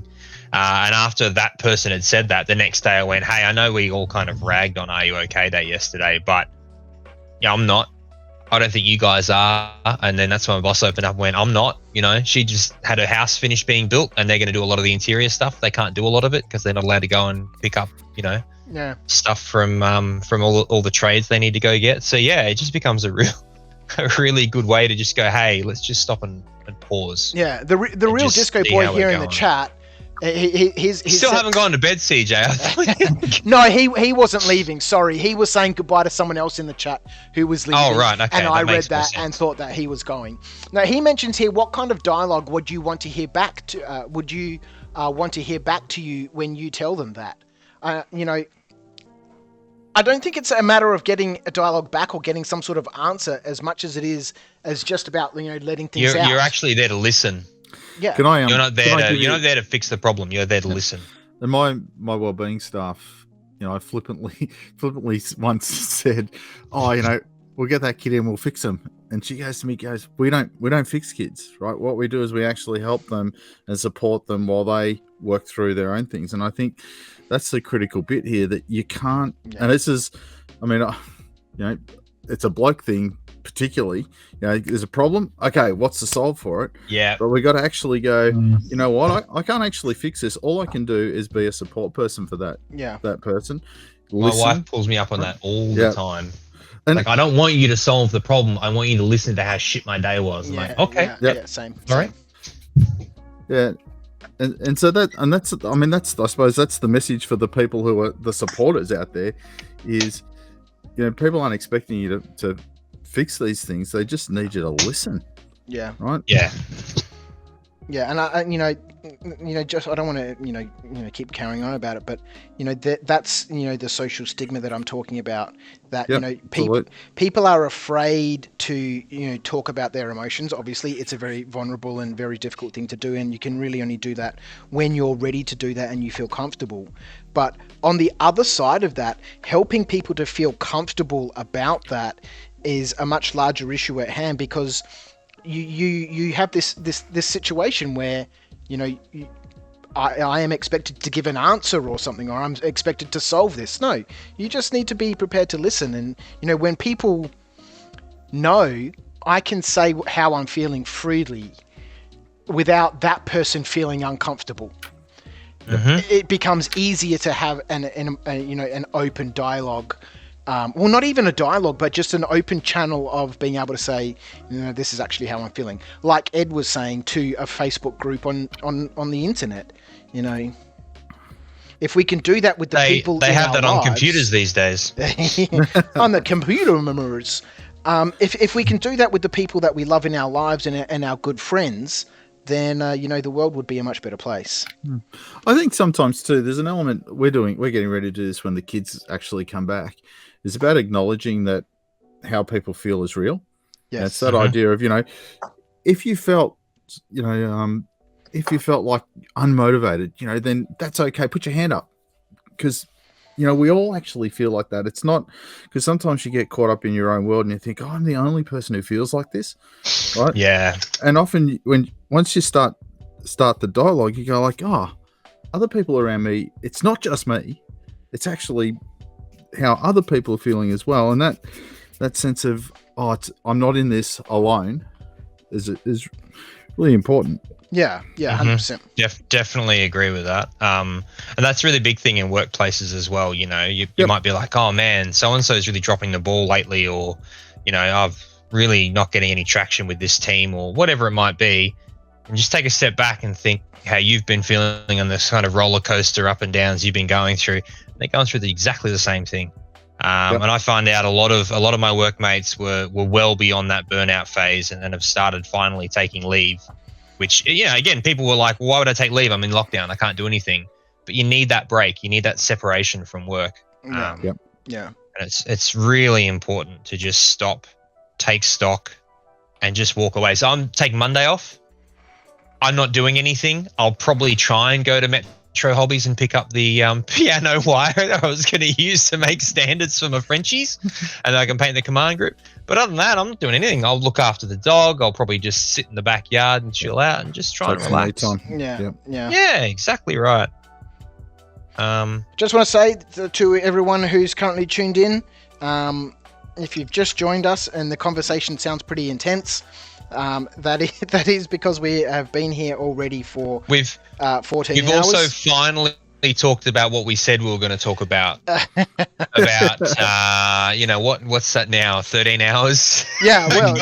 And after that person had said that, the next day I went, hey, I know we all kind of ragged on Are You OK Day yesterday, but I'm not. I don't think you guys are. And then that's when my boss opened up and went, I'm not. She just had her house finished being built and they're going to do a lot of the interior stuff. They can't do a lot of it because they're not allowed to go and pick up, stuff from all the trades they need to go get. So, yeah, it just becomes a really good way to just go, hey, let's just stop and pause. Yeah, the real disco boy here in the chat, he's still haven't gone to bed, CJ. No, he wasn't leaving. Sorry, he was saying goodbye to someone else in the chat who was leaving. Oh, right, okay. And I read that and thought that he was going. Now he mentions here, what kind of dialogue would you want to hear back to? Would you want to hear back to you when you tell them that? I don't think it's a matter of getting a dialogue back or getting some sort of answer as much as it is as just about letting things out. You're actually there to listen. Yeah. You're not there to fix the problem. You're there to listen. And my wellbeing staff, I flippantly once said, "Oh, we'll get that kid in, we'll fix him." And she goes to me, "We don't fix kids, right? What we do is we actually help them and support them while they work through their own things." And I think that's the critical bit here, that you can't. And this is, it's a bloke thing particularly. There's a problem. Okay, what's the solve for it? Yeah. But we got to actually go. You know what? I can't actually fix this. All I can do is be a support person for that. Yeah. That person. My wife pulls me up on that all the time. And I don't want you to solve the problem. I want you to listen to how shit my day was. I'm like, okay. Yeah, same. All right. Yeah. And so that's I suppose that's the message for the people who are the supporters out there is, people aren't expecting you to fix these things. They just need you to listen. Yeah. Right. Yeah. Yeah, and just I don't want to keep carrying on about it, but that's the social stigma that I'm talking about. That people are afraid to talk about their emotions. Obviously, it's a very vulnerable and very difficult thing to do, and you can really only do that when you're ready to do that and you feel comfortable. But on the other side of that, helping people to feel comfortable about that is a much larger issue at hand, because you have this situation where I am expected to give an answer or something, or I'm expected to solve this. No, you just need to be prepared to listen. And, when people know I can say how I'm feeling freely without that person feeling uncomfortable, it becomes easier to have an open dialogue. Well, not even a dialogue, but just an open channel of being able to say, this is actually how I'm feeling. Like Ed was saying, to a Facebook group on the internet. If we can do that with the people they in have our that lives, on computers these days. on the computer members. If we can do that with the people that we love in our lives and our good friends, then the world would be a much better place. I think sometimes too, there's an element we're getting ready to do this when the kids actually come back. It's about acknowledging that how people feel is real. Yes. It's that idea of, if you felt, if you felt like unmotivated, then that's okay. Put your hand up, because we all actually feel like that. It's not because sometimes you get caught up in your own world and you think, I'm the only person who feels like this, right? Yeah. And often once you start the dialogue, you go like, other people around me, it's not just me. It's actually how other people are feeling as well. And that sense of, I'm not in this alone is really important. Yeah, 100%. Definitely agree with that. And that's a really big thing in workplaces as well. You might be like, oh man, so-and-so is really dropping the ball lately, or, I've really not getting any traction with this team, or whatever it might be. And just take a step back and think how you've been feeling on this kind of roller coaster up and downs you've been going through. They're going through exactly the same thing. And I find out a lot of my workmates were well beyond that burnout phase and have started finally taking leave, which, again, people were like, well, why would I take leave? I'm in lockdown. I can't do anything. But you need that break. You need that separation from work. Yeah. And it's really important to just stop, take stock, and just walk away. So I'm taking Monday off. I'm not doing anything. I'll probably try and go to Metro Hobbies and pick up the piano wire that I was going to use to make standards for my Frenchies, and I can paint the command group. But other than that, I'm not doing anything. I'll look after the dog. I'll probably just sit in the backyard and chill out and just try and relax. Yeah, exactly right. Just want to say to everyone who's currently tuned in, if you've just joined us and the conversation sounds pretty intense, that is because we have been here already for 14 hours. We've also finally talked about what we said we were going to talk about. What's that now? 13 hours? Yeah, well,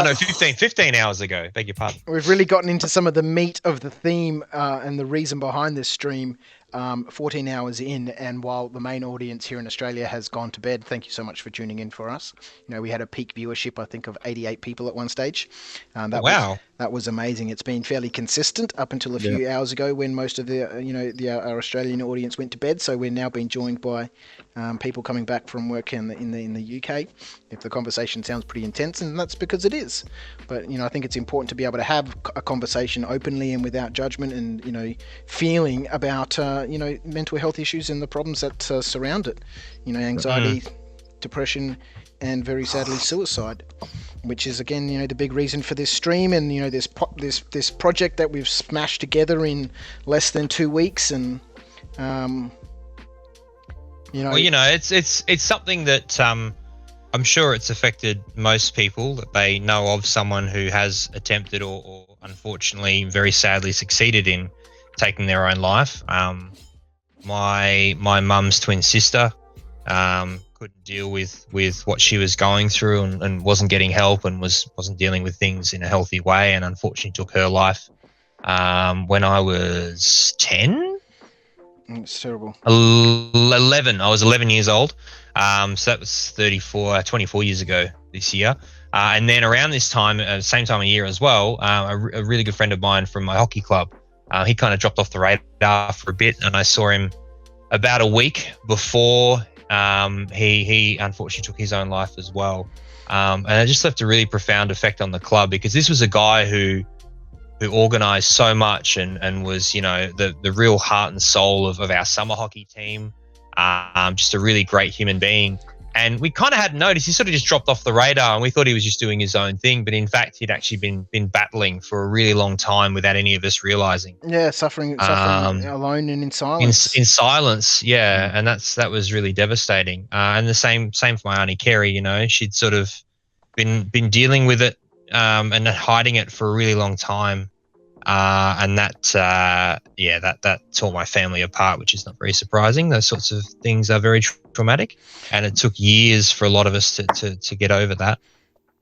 no, 15 hours ago. Beg your pardon. We've really gotten into some of the meat of the theme and the reason behind this stream. 14 hours in, and while the main audience here in Australia has gone to bed, thank you so much for tuning in for us. We had a peak viewership, I think, of 88 people at one stage. That was amazing. It's been fairly consistent up until a few hours ago when most of our Australian audience went to bed. So we're now being joined by people coming back from work in the UK. If the conversation sounds pretty intense, and that's because it is. But I think it's important to be able to have a conversation openly and without judgment, and feeling about mental health issues and the problems that surround it. Anxiety, depression, and very sadly suicide, which is again the big reason for this stream and this project that we've smashed together in less than 2 weeks. And it's something that I'm sure it's affected most people, that they know of someone who has attempted or unfortunately very sadly succeeded in taking their own life. My mum's twin sister couldn't deal with what she was going through and wasn't getting help and wasn't dealing with things in a healthy way, and unfortunately took her life when I was 10. It's terrible. 11. I was 11 years old. So that was 24 years ago this year. And then around this time, same time of year as well, a really good friend of mine from my hockey club, he kind of dropped off the radar for a bit, and I saw him about a week before he unfortunately took his own life as well. And it just left a really profound effect on the club, because this was a guy who organised so much and was, the real heart and soul of our summer hockey team. Just a really great human being. And we kind of hadn't noticed. He sort of just dropped off the radar, and we thought he was just doing his own thing. But in fact, he'd actually been battling for a really long time without any of us realizing. Yeah, suffering alone and in silence. In silence, yeah, and that was really devastating. And the same for my auntie Kerry. You know, she'd sort of been dealing with it and hiding it for a really long time. And that tore my family apart, which is not very surprising. Those sorts of things are very traumatic, and it took years for a lot of us to get over that.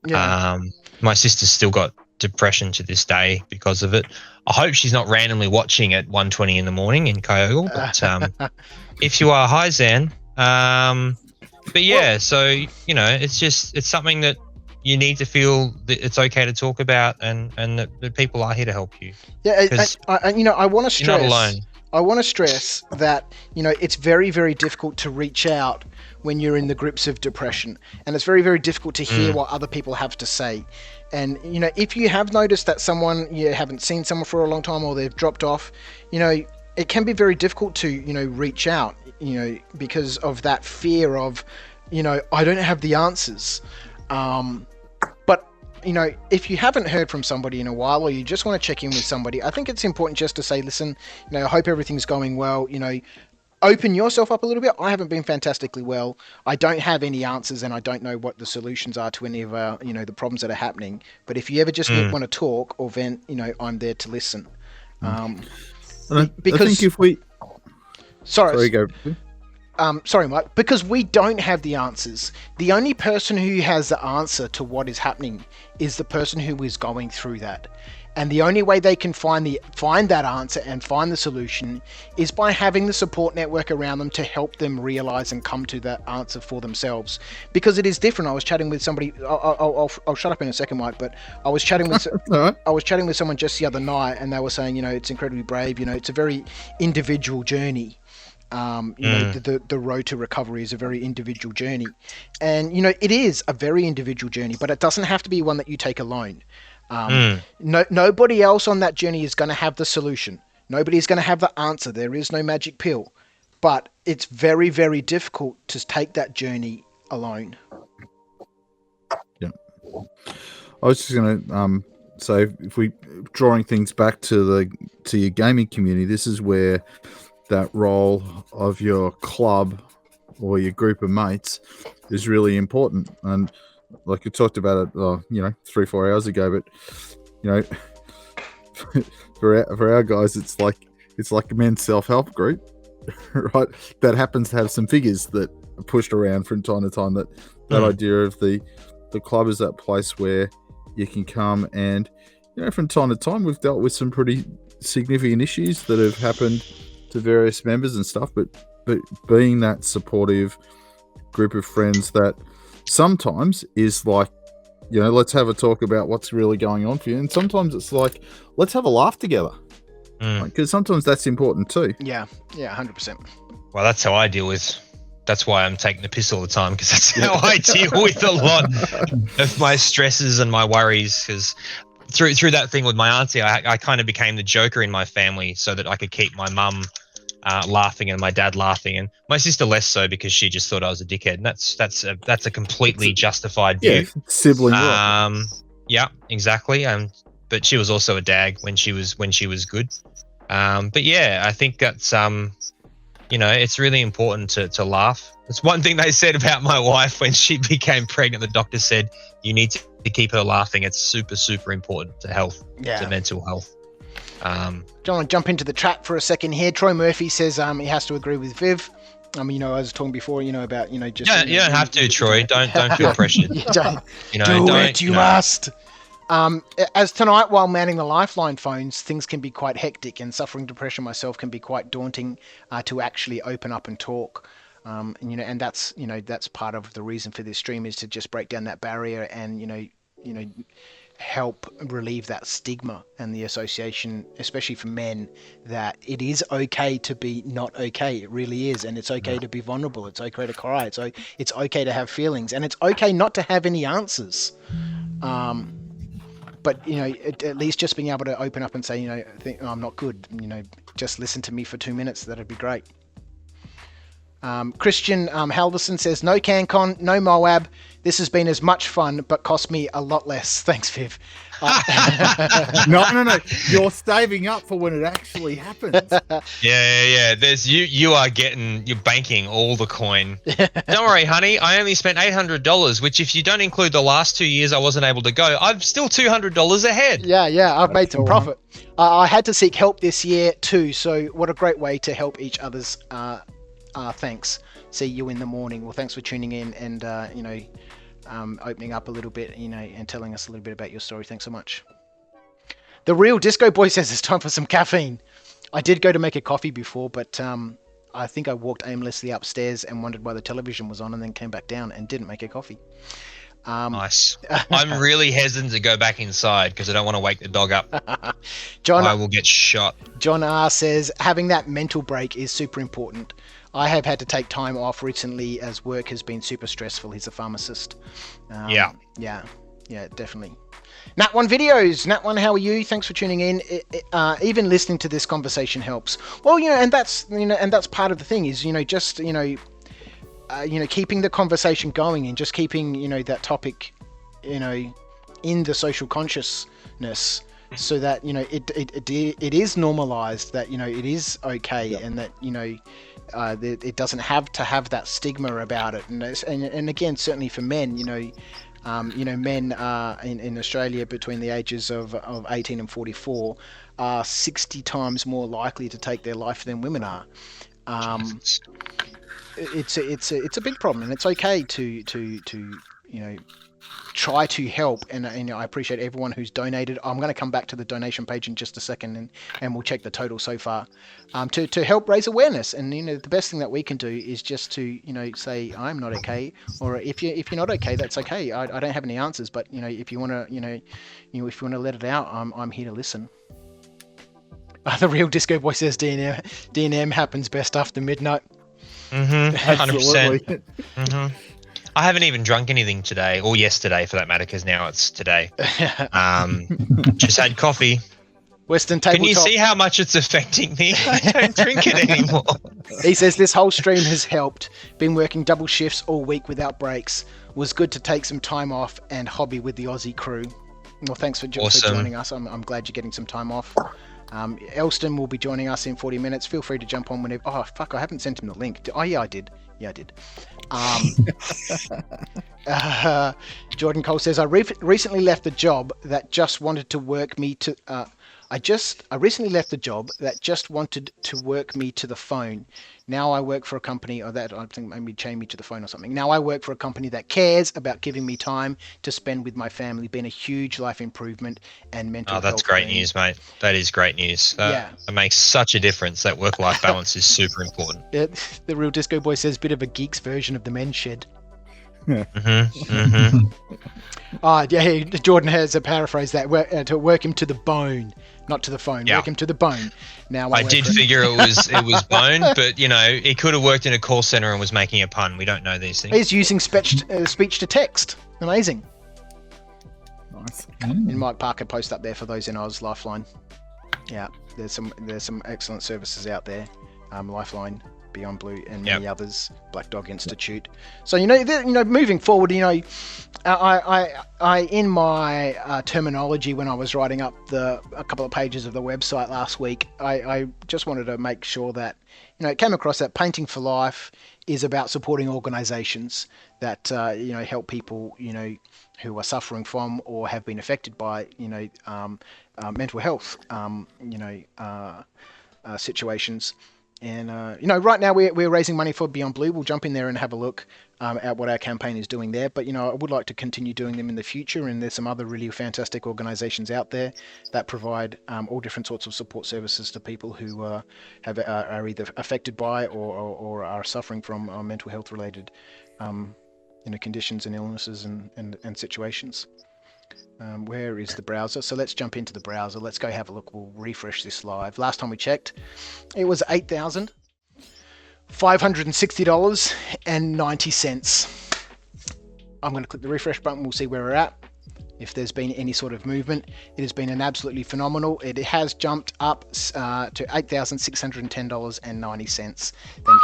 Yeah. My sister's still got depression to this day because of it. I hope she's not randomly watching at 1:20 in the morning in Kyogle, but if you are, hi Zan. But yeah, so you know, it's something that you need to feel that it's okay to talk about, and that people are here to help you. Yeah, I want to stress. You're not alone. I want to stress that, you know, it's very, very difficult to reach out when you're in the grips of depression, and it's very, very difficult to hear what other people have to say. And you know, if you have noticed that you haven't seen someone for a long time, or they've dropped off, you know, it can be very difficult to, you know, reach out, you know, because of that fear of, you know, I don't have the answers. But you know, if you haven't heard from somebody in a while, or you just want to check in with somebody, I think it's important just to say, listen, you know, I hope everything's going well. You know, open yourself up a little bit. I haven't been fantastically well. I don't have any answers, and I don't know what the solutions are to any of our, you know, the problems that are happening. But if you ever just want to talk or vent, you know, I'm there to listen. Because I think if we, sorry, go. Sorry, Mike, because we don't have the answers. The only person who has the answer to what is happening is the person who is going through that. And the only way they can find that answer and find the solution is by having the support network around them to help them realize and come to that answer for themselves. Because it is different. I was chatting with somebody. I'll shut up in a second, Mike. But I was chatting with I was chatting with someone just the other night, and they were saying, you know, it's incredibly brave. You know, it's a very individual journey. You know, the road to recovery is a very individual journey, and you know, it is a very individual journey, but it doesn't have to be one that you take alone. Nobody else on that journey is going to have the solution. Nobody's going to have the answer. There is no magic pill, but it's very, very difficult to take that journey alone. Yeah, I was just going to say, if we drawing things back to your gaming community, this is where that role of your club or your group of mates is really important. And like you talked about it, you know, 3-4 hours ago, but you know, for our guys, it's like a men's self-help group, right? That happens to have some figures that are pushed around from time to time. That idea of the club is that place where you can come, and you know, from time to time, we've dealt with some pretty significant issues that have happened to various members and stuff, but being that supportive group of friends that sometimes is like, you know, let's have a talk about what's really going on for you, and sometimes it's like, let's have a laugh together, because sometimes that's important too. Yeah 100%. Well, that's how I deal with, that's why I'm taking the piss all the time, because that's how I deal with a lot of my stresses and my worries, because through that thing with my auntie, I kind of became the joker in my family so that I could keep my mum laughing and my dad laughing, and my sister less so because she just thought I was a dickhead. And that's a completely justified view. Yeah, sibling. Yeah, exactly. But she was also a dag when she was good. But yeah, I think that's you know, it's really important to laugh. It's one thing they said about my wife when she became pregnant. The doctor said, you need to keep her laughing. It's super, super important to health, to mental health. Do you want to jump into the chat for a second here? Troy Murphy says he has to agree with Viv. You know, I was talking before, you know, about, you know, just... Yeah, you don't have to, Troy. Don't feel pressured. You don't. You know, you must. As tonight, while manning the Lifeline phones, things can be quite hectic, and suffering depression myself can be quite daunting to actually open up and talk. You know, and that's, you know, that's part of the reason for this stream, is to just break down that barrier and, you know, help relieve that stigma and the association, especially for men, that it is okay to be not okay. It really is. And it's okay to be vulnerable. It's okay to cry. It's okay to have feelings, and it's okay not to have any answers. But, you know, at least just being able to open up and say, you know, I'm not good, you know, just listen to me for 2 minutes. That'd be great. Christian Halverson says, no CanCon, no Moab. This has been as much fun, but cost me a lot less. Thanks, Viv. No. You're saving up for when it actually happens. Yeah. There's you're banking all the coin. Don't worry, honey. I only spent $800, which if you don't include the last 2 years I wasn't able to go, I'm still $200 ahead. Yeah. I've made some profit. I had to seek help this year too. So what a great way to help each other's. Thanks. See you in the morning. Well, thanks for tuning in and opening up a little bit, and telling us a little bit about your story. Thanks so much. The Real Disco Boy says it's time for some caffeine. I did go to make a coffee before, but I think I walked aimlessly upstairs and wondered why the television was on, and then came back down and didn't make a coffee. Nice. I'm really hesitant to go back inside because I don't want to wake the dog up. John, I will get shot. John R says having that mental break is super important. I have had to take time off recently as work has been super stressful. He's a pharmacist. Yeah, definitely. Nat1 Videos. Nat1, how are you? Thanks for tuning in. Even listening to this conversation helps. Well, and that's part of the thing is, just, keeping the conversation going and just keeping, that topic, in the social consciousness, so that, it is normalized, that, it is okay, and that, it doesn't have to have that stigma about it. And again, certainly for men, men in Australia between the ages of 18 and 44 are 60 times more likely to take their life than women are. It's a big problem, and it's okay to try to help. And I appreciate everyone who's donated. I'm going to come back to the donation page in just a second, and we'll check the total so far, to help raise awareness. And the best thing that we can do is just to say I'm not okay, or if you're not okay, that's okay. I don't have any answers, but if you want to if you want to let it out, I'm here to listen. The Real Disco Boy says D&M happens best after midnight. 100%. I haven't even drunk anything today, or yesterday for that matter, because now it's today. Just had coffee. Western Tabletop. Can you see how much it's affecting me? I don't drink it anymore. He says this whole stream has helped. Been working double shifts all week without breaks. Was good to take some time off and hobby with the Aussie crew. Well, thanks for joining us. I'm glad you're getting some time off. Elston will be joining us in 40 minutes. Feel free to jump on whenever. Oh, fuck, I haven't sent him the link. Oh, yeah, I did. Jordan Cole says, I recently left the job that just wanted to work me to... I recently left the job that just wanted to work me to the phone. Now I work for a company, or that I think maybe chain me to the phone or something. Now I work for a company that cares about giving me time to spend with my family. Been a huge life improvement and mental health. Oh, that's great news, mate. That is great news. It makes such a difference. That work-life balance is super important. The Real Disco Boy says, bit of a geek's version of the men's shed. Jordan has a paraphrase that to work him to the bone, not to the phone. Work him to the bone. Now I did figure it was bone, but it could have worked in a call center and was making a pun. We don't know these things. He's using speech to text. Amazing. Nice. And Mike Parker post up there for those in Oz. Lifeline. Yeah, there's some excellent services out there. Lifeline, Beyond Blue, and many others. Black Dog Institute. So moving forward, I in my terminology when I was writing up a couple of pages of the website last week, I just wanted to make sure that it came across that Painting for Life is about supporting organisations that help people who are suffering from or have been affected by mental health situations. And right now we're raising money for Beyond Blue. We'll jump in there and have a look at what our campaign is doing there. But I would like to continue doing them in the future. And there's some other really fantastic organisations out there that provide all different sorts of support services to people who are either affected by or are suffering from mental health related conditions and illnesses and situations. Where is the browser? So let's jump into the browser. Let's go have a look. We'll refresh this live. Last time we checked, it was $8,560.90. I'm going to click the refresh button. We'll see where we're at. If there's been any sort of movement, it has been an absolutely phenomenal. It has jumped up to $8,610.90. Thank you.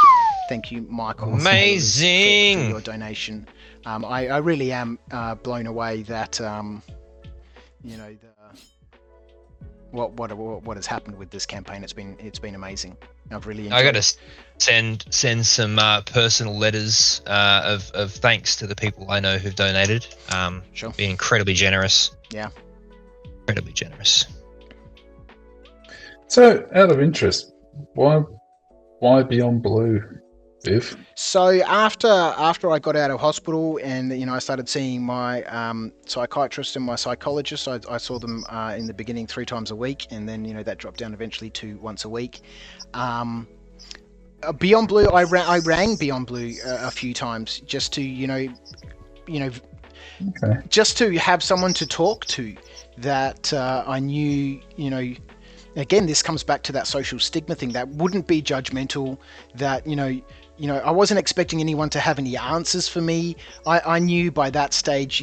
Thank you, Michael. Amazing. For your donation. I really am blown away that what has happened with this campaign. It's been amazing. I've really enjoyed I got to send some personal letters of thanks to the people I know who've donated. Sure. Been incredibly generous. Yeah. Incredibly generous. So, out of interest, why Beyond Blue, Viv? So after I got out of hospital and I started seeing my psychiatrist and my psychologist, I saw them in the beginning 3 times a week, and then that dropped down eventually to once a week. Beyond Blue, I rang Beyond Blue a few times just to Okay. just to have someone to talk to that I knew. Again, this comes back to that social stigma thing, that wouldn't be judgmental, that I wasn't expecting anyone to have any answers for me. I knew by that stage,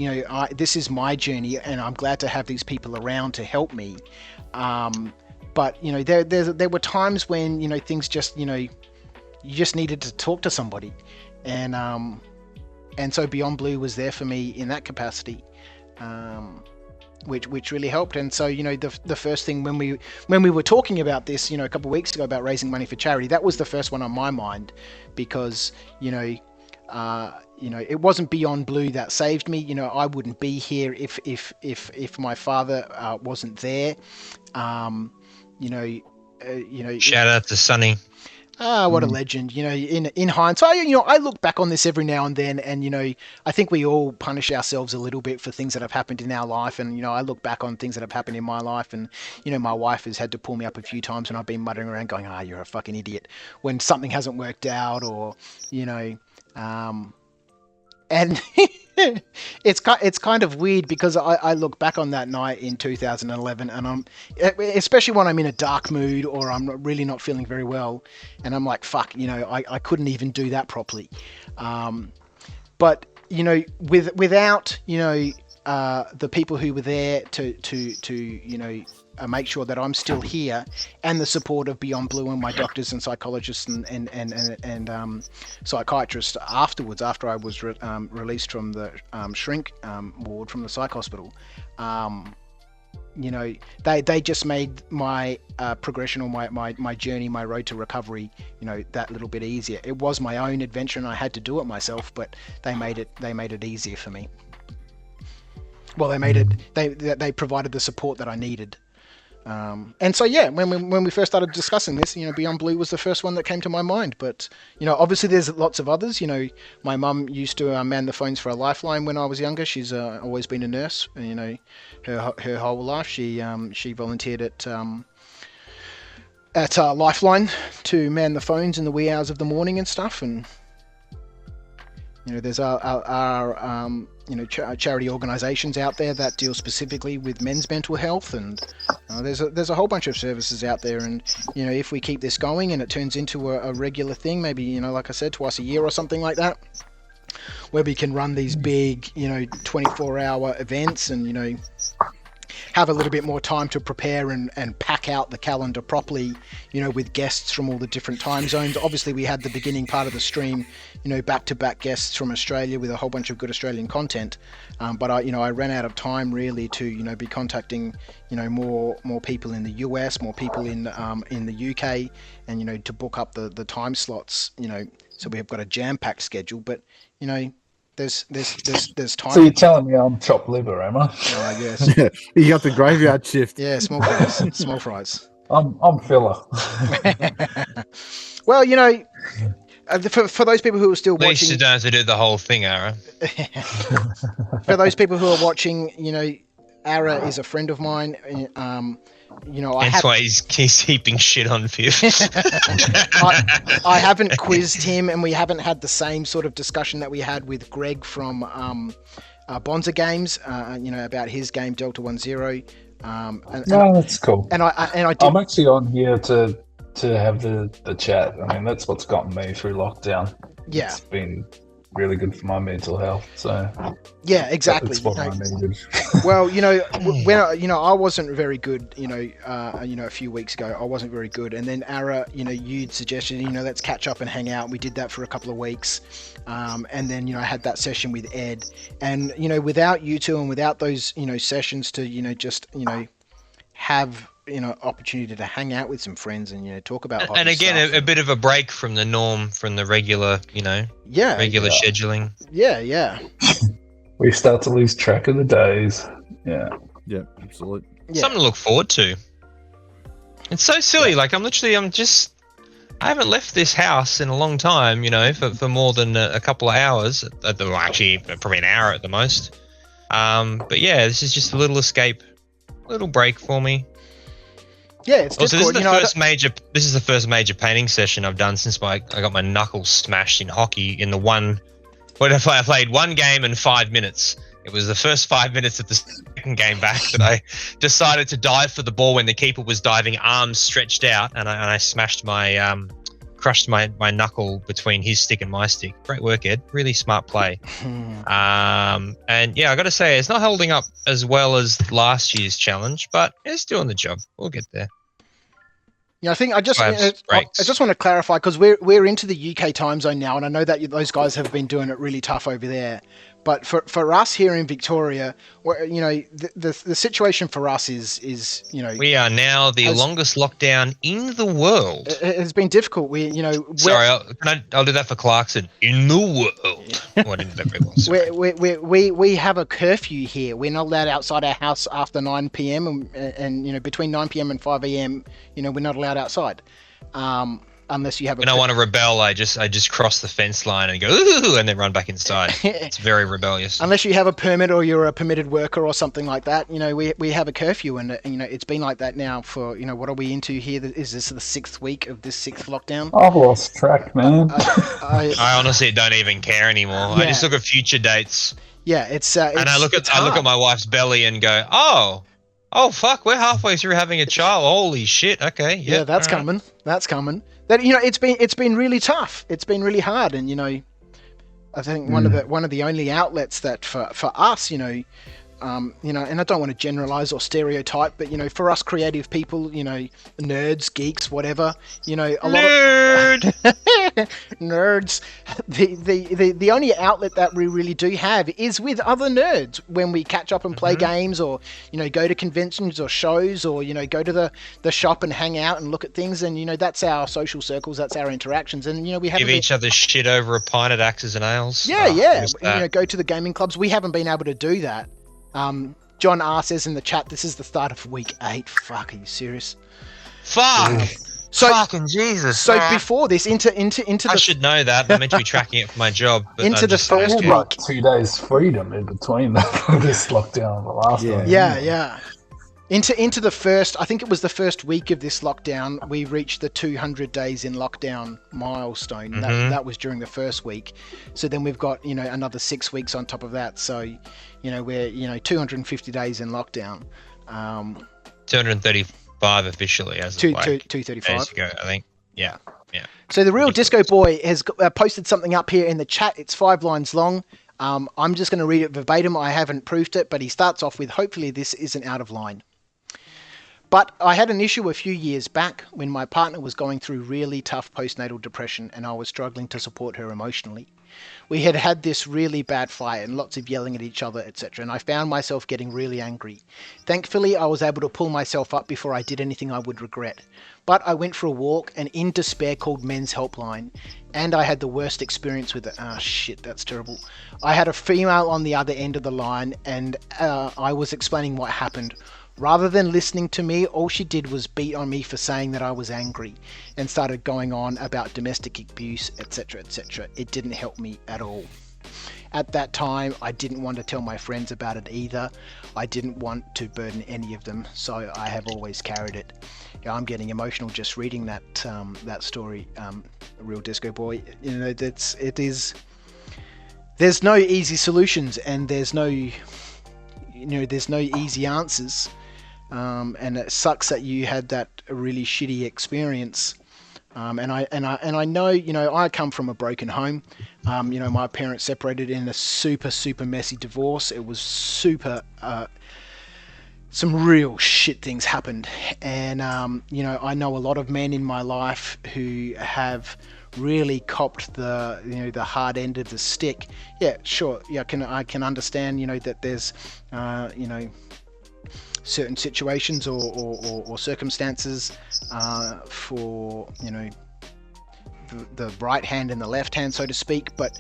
this is my journey, and I'm glad to have these people around to help me. But there were times when things just you just needed to talk to somebody, and so Beyond Blue was there for me in that capacity, which really helped. And so the first thing when we were talking about this a couple of weeks ago about raising money for charity, that was the first one on my mind, because it wasn't Beyond Blue that saved me. I wouldn't be here if my father wasn't there. Shout out to Sonny. What a legend. In hindsight, I look back on this every now and then, and I think we all punish ourselves a little bit for things that have happened in our life. And I look back on things that have happened in my life, and my wife has had to pull me up a few times when I've been muttering around going, you're a fucking idiot, when something hasn't worked out, or and it's kind of weird, because I look back on that night in 2011, and especially when I'm in a dark mood or I'm really not feeling very well, and I'm like, fuck, I couldn't even do that properly. But without the people who were there to make sure that I'm still here, and the support of Beyond Blue and my doctors and psychologists and psychiatrists afterwards, after I was released from the shrink ward from the psych hospital, they just made my progression, or my journey, my road to recovery, that little bit easier. It was my own adventure and I had to do it myself, but they made it easier for me. Well, they provided the support that I needed. And so, when we first started discussing this, Beyond Blue was the first one that came to my mind. But, obviously there's lots of others. My mum used to man the phones for a Lifeline when I was younger. She's always been a nurse, her whole life. She volunteered at Lifeline to man the phones in the wee hours of the morning and stuff. And, there's our charity organisations out there that deal specifically with men's mental health, and there's a whole bunch of services out there. And if we keep this going and it turns into a regular thing, maybe like I said, twice a year or something like that, where we can run these big 24-hour events and have a little bit more time to prepare and pack out the calendar properly, with guests from all the different time zones. Obviously, we had the beginning part of the stream, back-to-back guests from Australia with a whole bunch of good Australian content. But I ran out of time really to, be contacting, more people in the US, more people in the UK, and, to book up the time slots, so we have got a jam-packed schedule. But, there's time. So you're telling me I'm chopped liver, am I? Oh, yes. You got the graveyard shift. Yeah, small fries. Small fries. I'm filler. Well, for those people who are still At least watching, you don't have to do the whole thing, Ara. for those people who are watching, Ara is a friend of mine. That's why he's heaping shit on Viv. I haven't quizzed him, and we haven't had the same sort of discussion that we had with Greg from Bonza Games, about his game Delta 10. No, that's cool. And I did, I'm actually on here to have the chat. I mean, that's what's gotten me through lockdown. Yeah. It's been really good for my mental health. So Yeah, exactly. that's what I needed. Well, when I wasn't very good, a few weeks ago, I wasn't very good. And then Ara, you'd suggested, let's catch up and hang out. We did that for a couple of weeks. And then, I had that session with Ed. And, without you two and without those, sessions to, just, have, opportunity to hang out with some friends and, talk about hobby and again, stuff. a bit of a break from the norm, from the regular, regular scheduling. Yeah. We start to lose track of the days. Yeah, absolutely. Yeah. Something to look forward to. It's so silly. Like I haven't left this house in a long time, for more than a couple of hours. Actually, probably an hour at the most. But yeah, this is just a little escape, a little break for me. Yeah, it's also, difficult. This is the first major painting session I've done since I got my knuckles smashed in hockey in the one. What if I played one game in 5 minutes? It was the first 5 minutes of the second game back that I decided to dive for the ball when the keeper was diving, arms stretched out, and I smashed crushed my knuckle between his stick and my stick. Great work, Ed. Really smart play. And yeah, I got to say, it's not holding up as well as last year's challenge, but it's doing the job. We'll get there. Yeah, I think I just want to clarify because we're into the UK time zone now, and I know that those guys have been doing it really tough over there. But for us here in Victoria, the situation for us is we are now the longest lockdown in the world. It has been difficult. Sorry, I'll do that for Clarkson. In the world. Well, I didn't do that very well. We have a curfew here. We're not allowed outside our house after 9 p.m. and between 9 p.m. and 5 a.m. We're not allowed outside. Unless you have when I want to rebel, I just cross the fence line and go ooh, and then run back inside. It's very rebellious. Unless you have a permit or you're a permitted worker or something like that, we have a curfew, and it's been like that now for what are we into here? Is this the 6th week of this 6th lockdown? I've lost track, man. I honestly don't even care anymore. Yeah. I just look at future dates. Yeah, it's and I look at my wife's belly and go, oh fuck, we're halfway through having a child. Holy shit. Okay, yeah, that's coming. That's coming. That it's been really tough. It's been really hard, and I think one of the only outlets that for us, and I don't want to generalize or stereotype, but for us creative people, nerds, geeks, whatever, a lot of nerds. The only outlet that we really do have is with other nerds when we catch up and play games, or go to conventions or shows, or go to the shop and hang out and look at things, and that's our social circles, that's our interactions, and we have give each other shit over a pint at Axes and Ales. Go to the gaming clubs. We haven't been able to do that. John R says in the chat, this is the start of week 8. Fuck, are you serious? Fuck. So, fucking Jesus. So before this, into I should know that. I'm meant to be tracking it for my job. But into the first week. Like 2 days freedom in between this lockdown and the last one. Yeah. Into the first, I think it was the first week of this lockdown, we reached the 200 days in lockdown milestone. That was during the first week. So then we've got, another 6 weeks on top of that. So, we're, 250 days in lockdown. 235 officially as of 235 days ago, I think. Yeah. So the Real Disco Boy has posted something up here in the chat. It's 5 lines long. I'm just going to read it verbatim. I haven't proofed it, but he starts off with, hopefully this isn't out of line. But I had an issue a few years back when my partner was going through really tough postnatal depression and I was struggling to support her emotionally. We had this really bad fight and lots of yelling at each other, etc. And I found myself getting really angry. Thankfully, I was able to pull myself up before I did anything I would regret. But I went for a walk and in despair called Men's Helpline, and I had the worst experience with it. Ah, shit, that's terrible. I had a female on the other end of the line, and I was explaining what happened. Rather than listening to me, all she did was beat on me for saying that I was angry and started going on about domestic abuse, etc., etc. It didn't help me at all. At that time, I didn't want to tell my friends about it either. I didn't want to burden any of them, so I have always carried it. Yeah, I'm getting emotional just reading that story, Real Disco Boy. There's no easy solutions, and there's no easy answers. And it sucks that you had that really shitty experience. And I know, you know, I come from a broken home. You know, my parents separated in a super messy divorce. It was super. Some real shit things happened, and you know, I know a lot of men in my life who have really copped the, you know, the hard end of the stick. Yeah, sure. Yeah, I can understand, you know, that there's you know, certain situations or circumstances for, you know, the right hand and the left hand, so to speak. But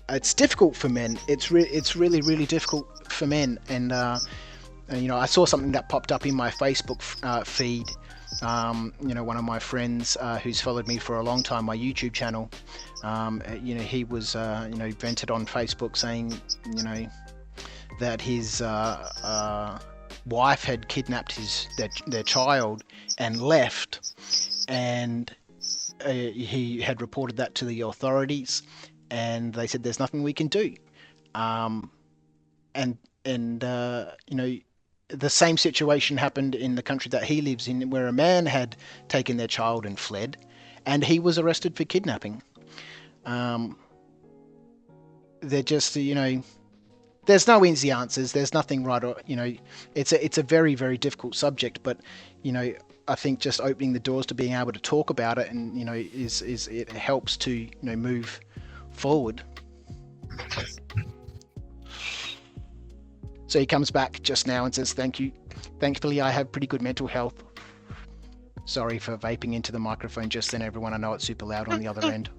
it's difficult for men. It's really difficult for men. And you know, I saw something that popped up in my Facebook feed. You know, one of my friends who's followed me for a long time, my YouTube channel, you know, he was, you know, vented on Facebook saying, you know, that his wife had kidnapped their child and left, and he had reported that to the authorities, and they said there's nothing we can do. And you know, the same situation happened in the country that he lives in, where a man had taken their child and fled, and he was arrested for kidnapping. They're just, you know, there's no easy answers. There's nothing right, or, you know, it's a very difficult subject. But, you know, I think just opening the doors to being able to talk about it, and, you know, is it helps to, you know, move forward. So he comes back just now and says, "Thank you. Thankfully, I have pretty good mental health." Sorry for vaping into the microphone just then, everyone. I know it's super loud on the other end.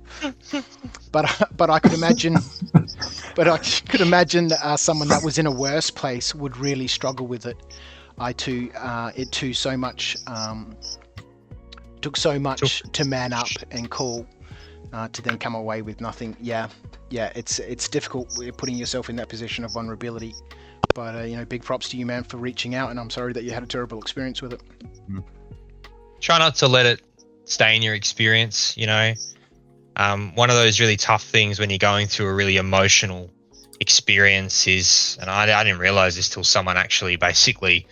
But I could imagine, someone that was in a worse place would really struggle with it. It too so much took so much to man up and call, to then come away with nothing. Yeah, it's difficult putting yourself in that position of vulnerability. But you know, big props to you, man, for reaching out, and I'm sorry that you had a terrible experience with it. Try not to let it stay in your experience, you know. One of those really tough things when you're going through a really emotional experience is, and I didn't realize this till someone actually basically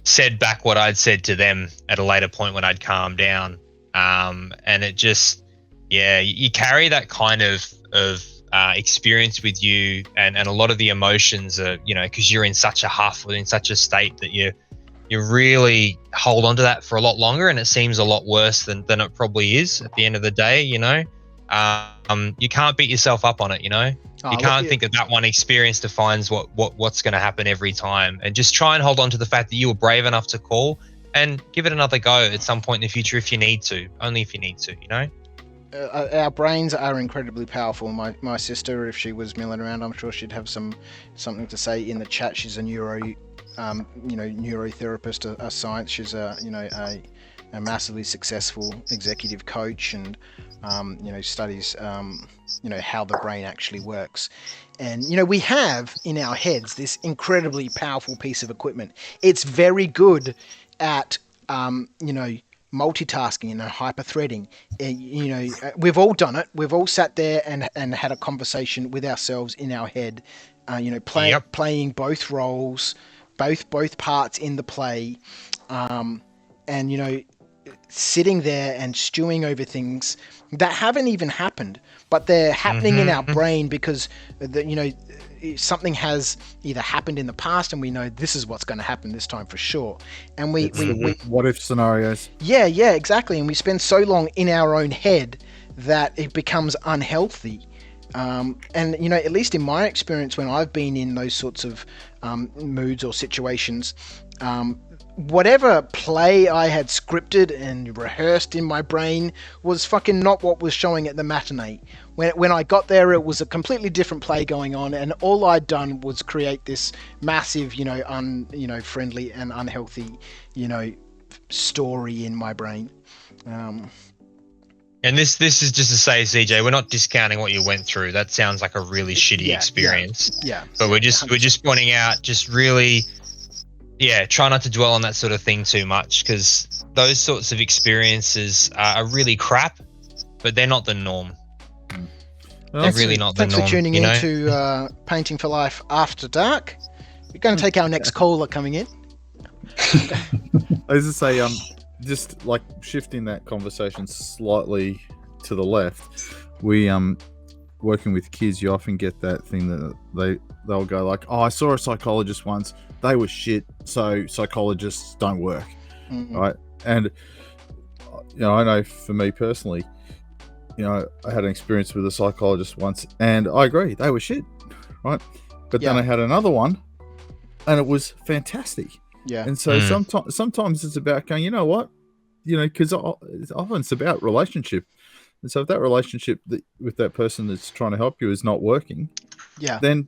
said back what I'd said to them at a later point when I'd calmed down. And it just, yeah, you carry that kind of experience with you, and a lot of the emotions are, you know, because you're in such a huff or in such a state that you really hold on to that for a lot longer, and it seems a lot worse than it probably is at the end of the day, you know. You can't beat yourself up on it, you know. You can't think that one experience defines what's going to happen every time, and just try and hold on to the fact that you were brave enough to call, and give it another go at some point in the future if you need to, only if you need to, you know. Our brains are incredibly powerful. My sister, if she was milling around, I'm sure she'd have something to say in the chat. She's a neurotherapist, a science. She's a massively successful executive coach, and you know, studies you know, how the brain actually works. And you know, we have in our heads this incredibly powerful piece of equipment. It's very good at you know, multitasking and hyper-threading. You know, we've all done it. We've all sat there and had a conversation with ourselves in our head. You know, playing both roles, both parts in the play, and you know, sitting there and stewing over things that haven't even happened, but they're happening in our brain because you know, something has either happened in the past, and we know this is what's going to happen this time for sure. And we what if scenarios? Yeah, exactly. And we spend so long in our own head that it becomes unhealthy. And you know, at least in my experience, when I've been in those sorts of moods or situations, whatever play I had scripted and rehearsed in my brain was fucking not what was showing at the matinee. When I got there, it was a completely different play going on, and all I'd done was create this massive, you know, friendly and unhealthy, you know, story in my brain. And this is just to say, CJ, we're not discounting what you went through. That sounds like a really shitty experience. Yeah. But we're just pointing out, just really, try not to dwell on that sort of thing too much, because those sorts of experiences are really crap, but they're not the norm. They're really not the norm. Thanks for tuning in to Painting for Life After Dark. We're going to take our next caller coming in. I was to say, just like shifting that conversation slightly to the left, we working with kids, you often get that thing that they'll go like, "Oh, I saw a psychologist once. They were shit, so psychologists don't work." Mm-hmm. Right? And I know for me personally, I had an experience with a psychologist once, and I agree, they were shit, right? But then I had another one, and it was fantastic. Yeah. And so sometimes it's about going, you know what, because often it's about relationship. And so if that relationship with that person that's trying to help you is not working, then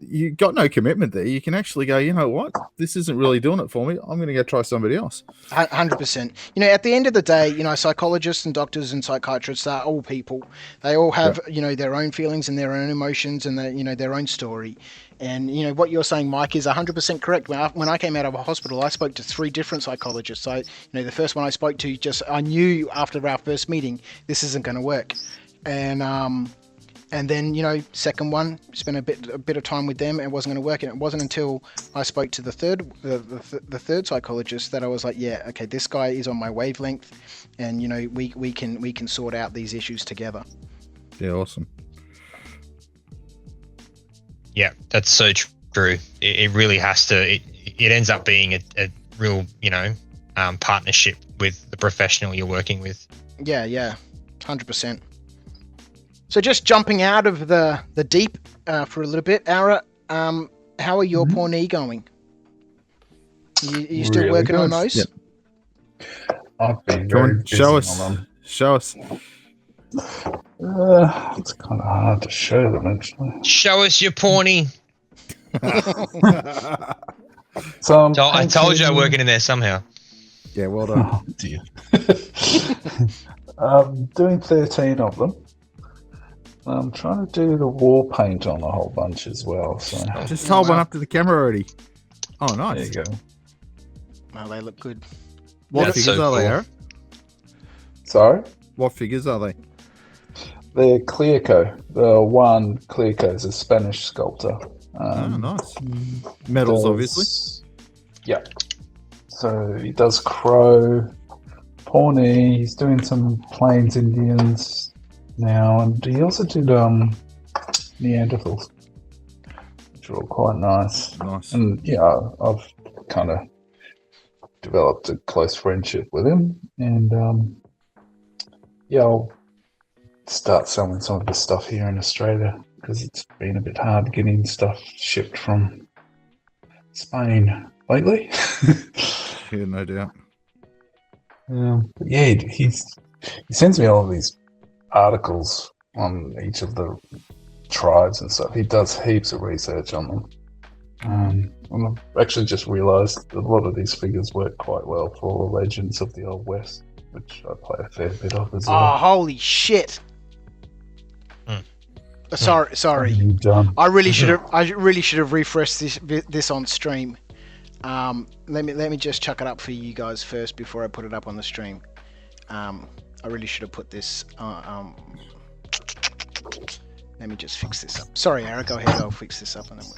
you got no commitment there. You can actually go, you know what, this isn't really doing it for me. I'm going to go try somebody else. 100%. At the end of the day, psychologists and doctors and psychiatrists are all people. They all have, their own feelings and their own emotions and their own story. And, what you're saying, Mike, is 100% correct. When I came out of a hospital, I spoke to 3 different psychologists. So, the first one I spoke to, I knew after our first meeting, this isn't going to work. And then, second one, spent a bit of time with them, and it wasn't going to work. And it wasn't until I spoke to the third psychologist that I was like, yeah, okay, this guy is on my wavelength, and we can sort out these issues together. Yeah, awesome. Yeah, that's so true. It really has to. It ends up being a real, partnership with the professional you're working with. Yeah, 100%. So just jumping out of the deep for a little bit, Ara, how are your poor knee going? Are you still Really working good. on those? Yep. I've been very busy show on them. Show us. It's kind of hard to show them, actually. Show us your pawny. So I told you I'm working in there somehow. Yeah, well done. Oh, dear. I'm doing 13 of them. I'm trying to do the war paint on a whole bunch as well. So Just hold one up to the camera already. Oh, nice. there you go. Oh, they look good. What That's figures so are they, cool. Aaron? Sorry? What figures are they? They're Clearco. The one Clearco is a Spanish sculptor. Nice. Medals, obviously. Yeah. So he does Crow, Pawnee. He's doing some Plains Indians now, and he also did Neanderthals, which are all quite nice. Nice. And yeah, I've kind of developed a close friendship with him, and I'll start selling some of his stuff here in Australia because it's been a bit hard getting stuff shipped from Spain lately. Yeah, no doubt. But yeah, he sends me all of these articles on each of the tribes and stuff. He does heaps of research on them. And I've actually just realised that a lot of these figures work quite well for the legends of the Old West, which I play a fair bit of as well. Oh, holy shit! Sorry. You done? I really should have refreshed this on stream. Let me just chuck it up for you guys first before I put it up on the stream. I really should have put this. Let me just fix this up. Sorry, Ara, go ahead. I'll fix this up and then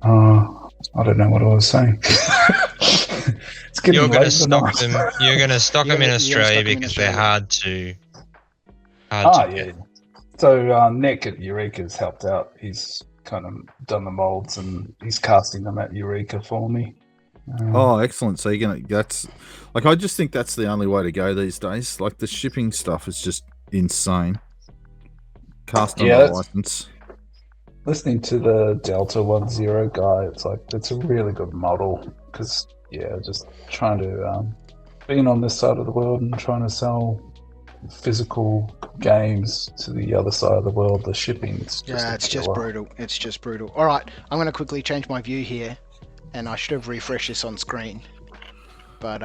I don't know what I was saying. It's getting You're going late to stock at night. them. You're going to stock them in You're gonna stock Australia them in because they're Australia. hard to. Yeah. So Nick at Eureka's helped out. He's kind of done the molds and he's casting them at Eureka for me. Oh, excellent. So that's like, I just think that's the only way to go these days. Like the shipping stuff is just insane. Cast on a license. Listening to the Delta 10 guy, it's a really good model because just trying to being on this side of the world and trying to sell physical games to the other side of the world, the shipping it's just brutal. It's just brutal. All right, I'm going to quickly change my view here, and I should have refreshed this on screen. But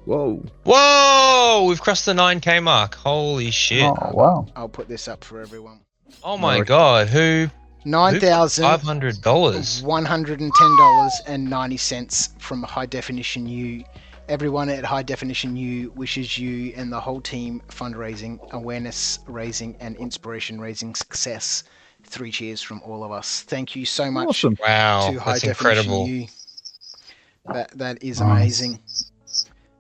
Whoa! We've crossed the 9K mark. Holy shit! Oh wow! I'll put this up for everyone. Oh my god! Who? $9,500. $110.90 from High Definition U. Everyone at High Definition U wishes you and the whole team fundraising, awareness raising, and inspiration raising success. 3 cheers from all of us. Thank you so much. Awesome. Wow, to High that's Definition incredible. U. That is amazing.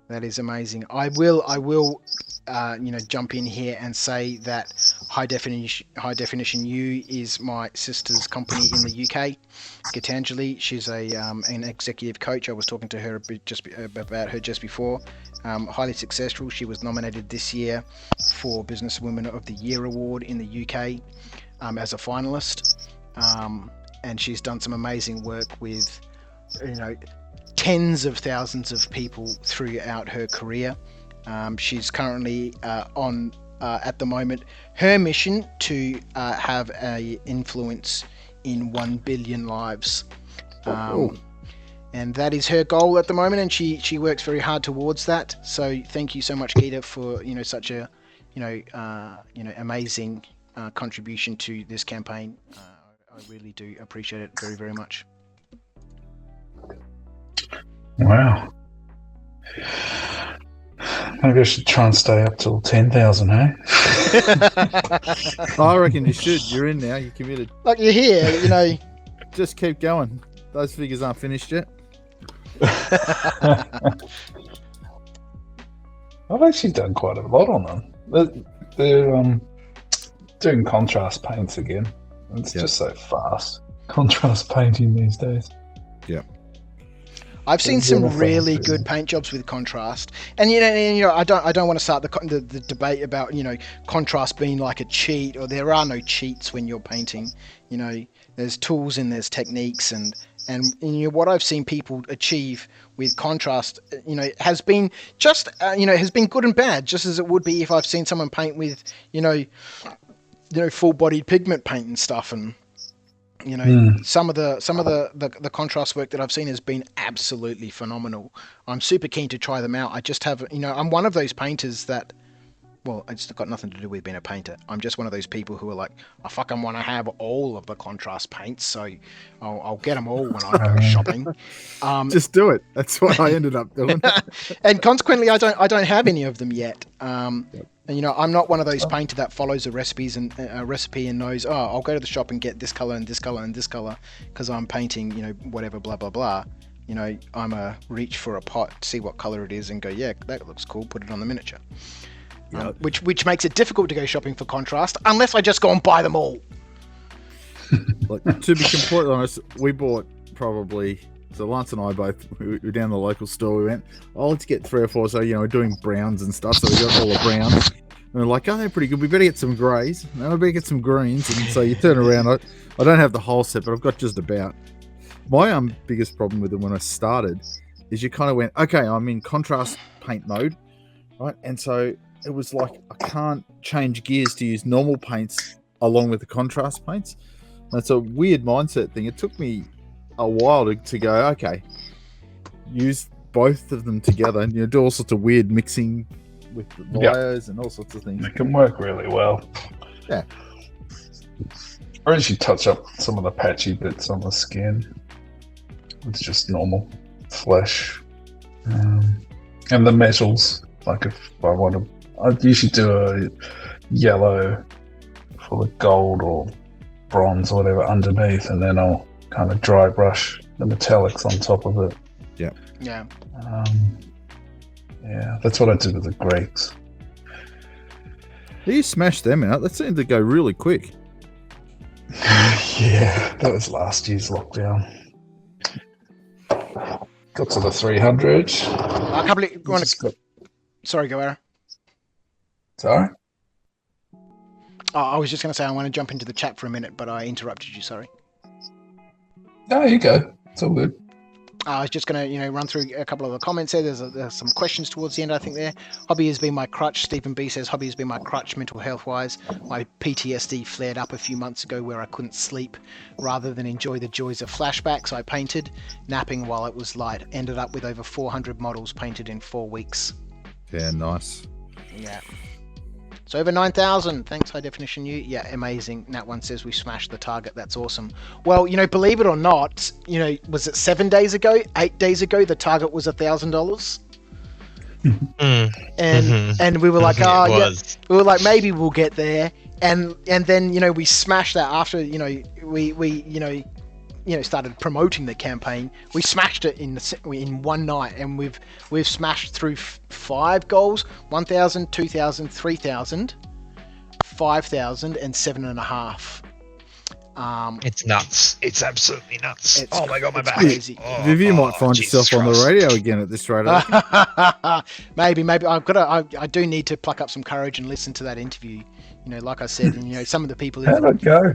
That is amazing. I will jump in here and say that High Definition U is my sister's company in the UK, Gitanjali. She's an executive coach. I was talking to her about her just before. Highly successful. She was nominated this year for Businesswoman of the Year award in the UK as a finalist, and she's done some amazing work with tens of thousands of people throughout her career. She's currently on at the moment her mission to have a influence in 1 billion lives, and that is her goal at the moment, and she works very hard towards that. So thank you so much, Geeta, for such a amazing contribution to this campaign. I really do appreciate it very, very much. Wow. Maybe I should try and stay up till 10,000, hey? I reckon you should. You're in now. You're committed. Like, you're here, Just keep going. Those figures aren't finished yet. I've actually done quite a lot on them. They're doing contrast paints again. It's just so fast. Contrast painting these days. Yeah. I've seen some really good paint jobs with contrast, and I don't want to start the debate about contrast being like a cheat, or there are no cheats when you're painting. There's tools and there's techniques, and what I've seen people achieve with contrast, has been just has been good and bad, just as it would be if I've seen someone paint with full-bodied pigment paint and stuff, and some of the contrast work that I've seen has been absolutely phenomenal. I'm super keen to try them out. I just have, I'm one of those painters that, well, it's got nothing to do with being a painter. I'm just one of those people who are like, I fucking want to have all of the contrast paints, so I'll get them all when I go shopping. Just do it. That's what I ended up doing. And consequently, I don't have any of them yet. And, I'm not one of those painter that follows a recipe and knows, I'll go to the shop and get this color and this color and this color because I'm painting, whatever, blah, blah, blah. I'm a reach for a pot, see what color it is and go, yeah, that looks cool, put it on the miniature. Which makes it difficult to go shopping for contrast unless I just go and buy them all. Like, to be completely honest, we bought probably... So Lance and I we were down the local store. We went, let's get 3 or 4. So, we're doing browns and stuff. So we got all the browns. And we're like, they're pretty good. We better get some greys. No, we better get some greens. And so you turn around. I don't have the whole set, but I've got just about. My biggest problem with it when I started is you kind of went, okay, I'm in contrast paint mode, right? And so it was like, I can't change gears to use normal paints along with the contrast paints. That's a weird mindset thing. It took me a while to go, okay, use both of them together and do all sorts of weird mixing with the layers and all sorts of things. It can work really well. Yeah. Or as you touch up some of the patchy bits on the skin. It's just normal flesh. And the metals, like if I want to, I'd usually do a yellow for the gold or bronze or whatever underneath, and then I'll kind of dry brush the metallics on top of it. Yeah. That's what I did with the Greeks. You smashed them out. That seemed to go really quick. Yeah, that was last year's lockdown. Got to the 300. Sorry, go Ara. Sorry? I was just going to say I want to jump into the chat for a minute, but I interrupted you, sorry. No, you go. It's all good. I was just going to, run through a couple of the comments there. There's some questions towards the end, I think, there. Hobby has been my crutch. Stephen B says, hobby has been my crutch mental health-wise. My PTSD flared up a few months ago where I couldn't sleep. Rather than enjoy the joys of flashbacks, I painted, napping while it was light. Ended up with over 400 models painted in 4 weeks. Yeah, nice. Yeah. So over 9,000. Thanks, High Definition U. Yeah, amazing. Nat one says we smashed the target. That's awesome. Well, believe it or not, was it 7 days ago, 8 days ago, the target was $1,000? And we were like, we were like, maybe we'll get there. And then, we smashed that after, we started promoting the campaign, we smashed it in one night, and we've smashed through 5 goals: 1,000, 2,000, 3,000, 5,000, and 7.5. It's nuts. It's absolutely nuts. It's- Oh my god, my it's back. crazy. Viv, you might find Jesus yourself on the Christ. radio again at this rate. maybe I do need to pluck up some courage and listen to that interview. Like I said, and some of the people How'd it go?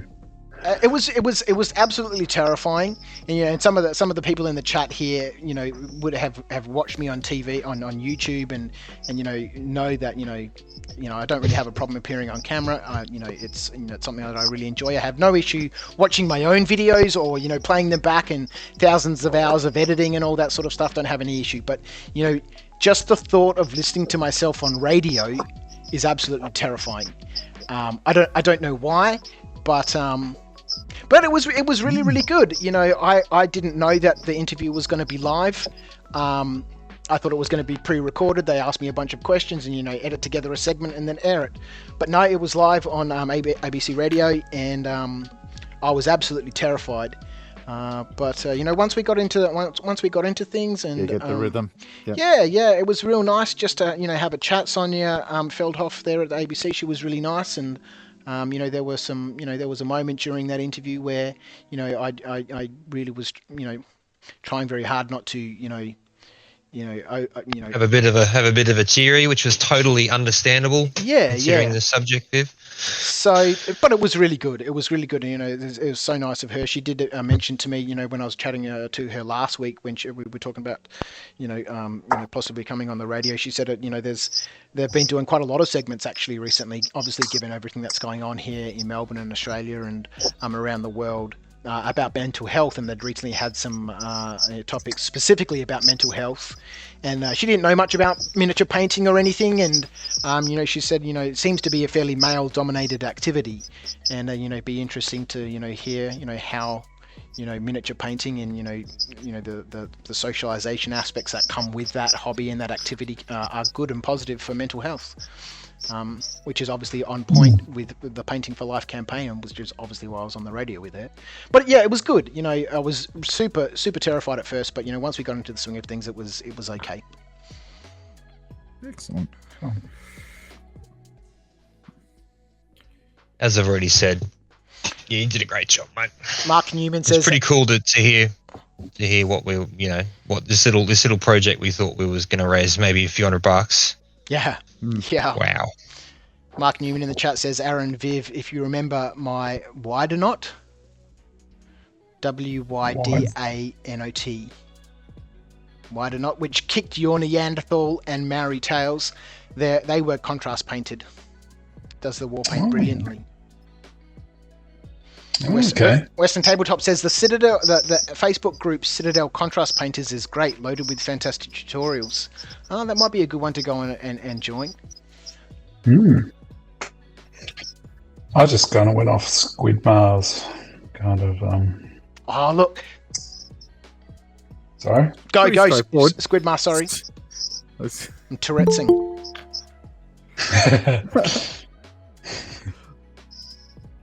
it was absolutely terrifying, and some of the people in the chat here, would have watched me on TV on YouTube, and know that I don't really have a problem appearing on camera. It's something that I really enjoy. I have no issue watching my own videos or playing them back, and thousands of hours of editing and all that sort of stuff. Don't have any issue, but just the thought of listening to myself on radio is absolutely terrifying. I don't know why, but it was really, really good. I didn't know that the interview was going to be live. I thought it was going to be pre-recorded. They asked me a bunch of questions and edit together a segment and then air it. But no, it was live on ABC Radio, and I was absolutely terrified. But once we got into things and You get the rhythm. yeah, it was real nice just to have a chat. Sonia Feldhoff there at the ABC, she was really nice, and there was a moment during that interview where I really was trying very hard not to have a bit of a teary, which was totally understandable. Considering the subject, Viv. So, but it was really good. It was really good. It was so nice of her. She did mention to me, when I was chatting to her last week when we were talking about, possibly coming on the radio. She said, they've been doing quite a lot of segments actually recently. Obviously, given everything that's going on here in Melbourne and Australia and around the world. About mental health, and they'd recently had some topics specifically about mental health, and she didn't know much about miniature painting or anything, and she said it seems to be a fairly male-dominated activity, and be interesting to hear how miniature painting and the socialization aspects that come with that hobby and that activity are good and positive for mental health. Which is obviously on point with the Painting for Life campaign, and which is obviously why I was on the radio with it. But yeah, it was good. I was super terrified at first, but once we got into the swing of things, it was okay. Excellent. Oh. As I've already said, you did a great job, mate. Mark Newman says it's pretty cool to hear what we what this little project we thought we was going to raise maybe a few $100. Yeah. Yeah. Wow. Mark Newman in the chat says, Aaron, Viv, if you remember my Wydanot, Wydanot, Wydanot, which kicked your Neanderthal and Maori tails, they were contrast painted. Does the war paint brilliantly. Okay. Western Tabletop says the Citadel, the Facebook group Citadel Contrast Painters is great, loaded with fantastic tutorials. Oh, that might be a good one to go on and join. I just kind of went off Squid Mars, kind of. Oh, look. Sorry? Go, straightforward. Squid Mars, sorry. I'm Tourette'sing.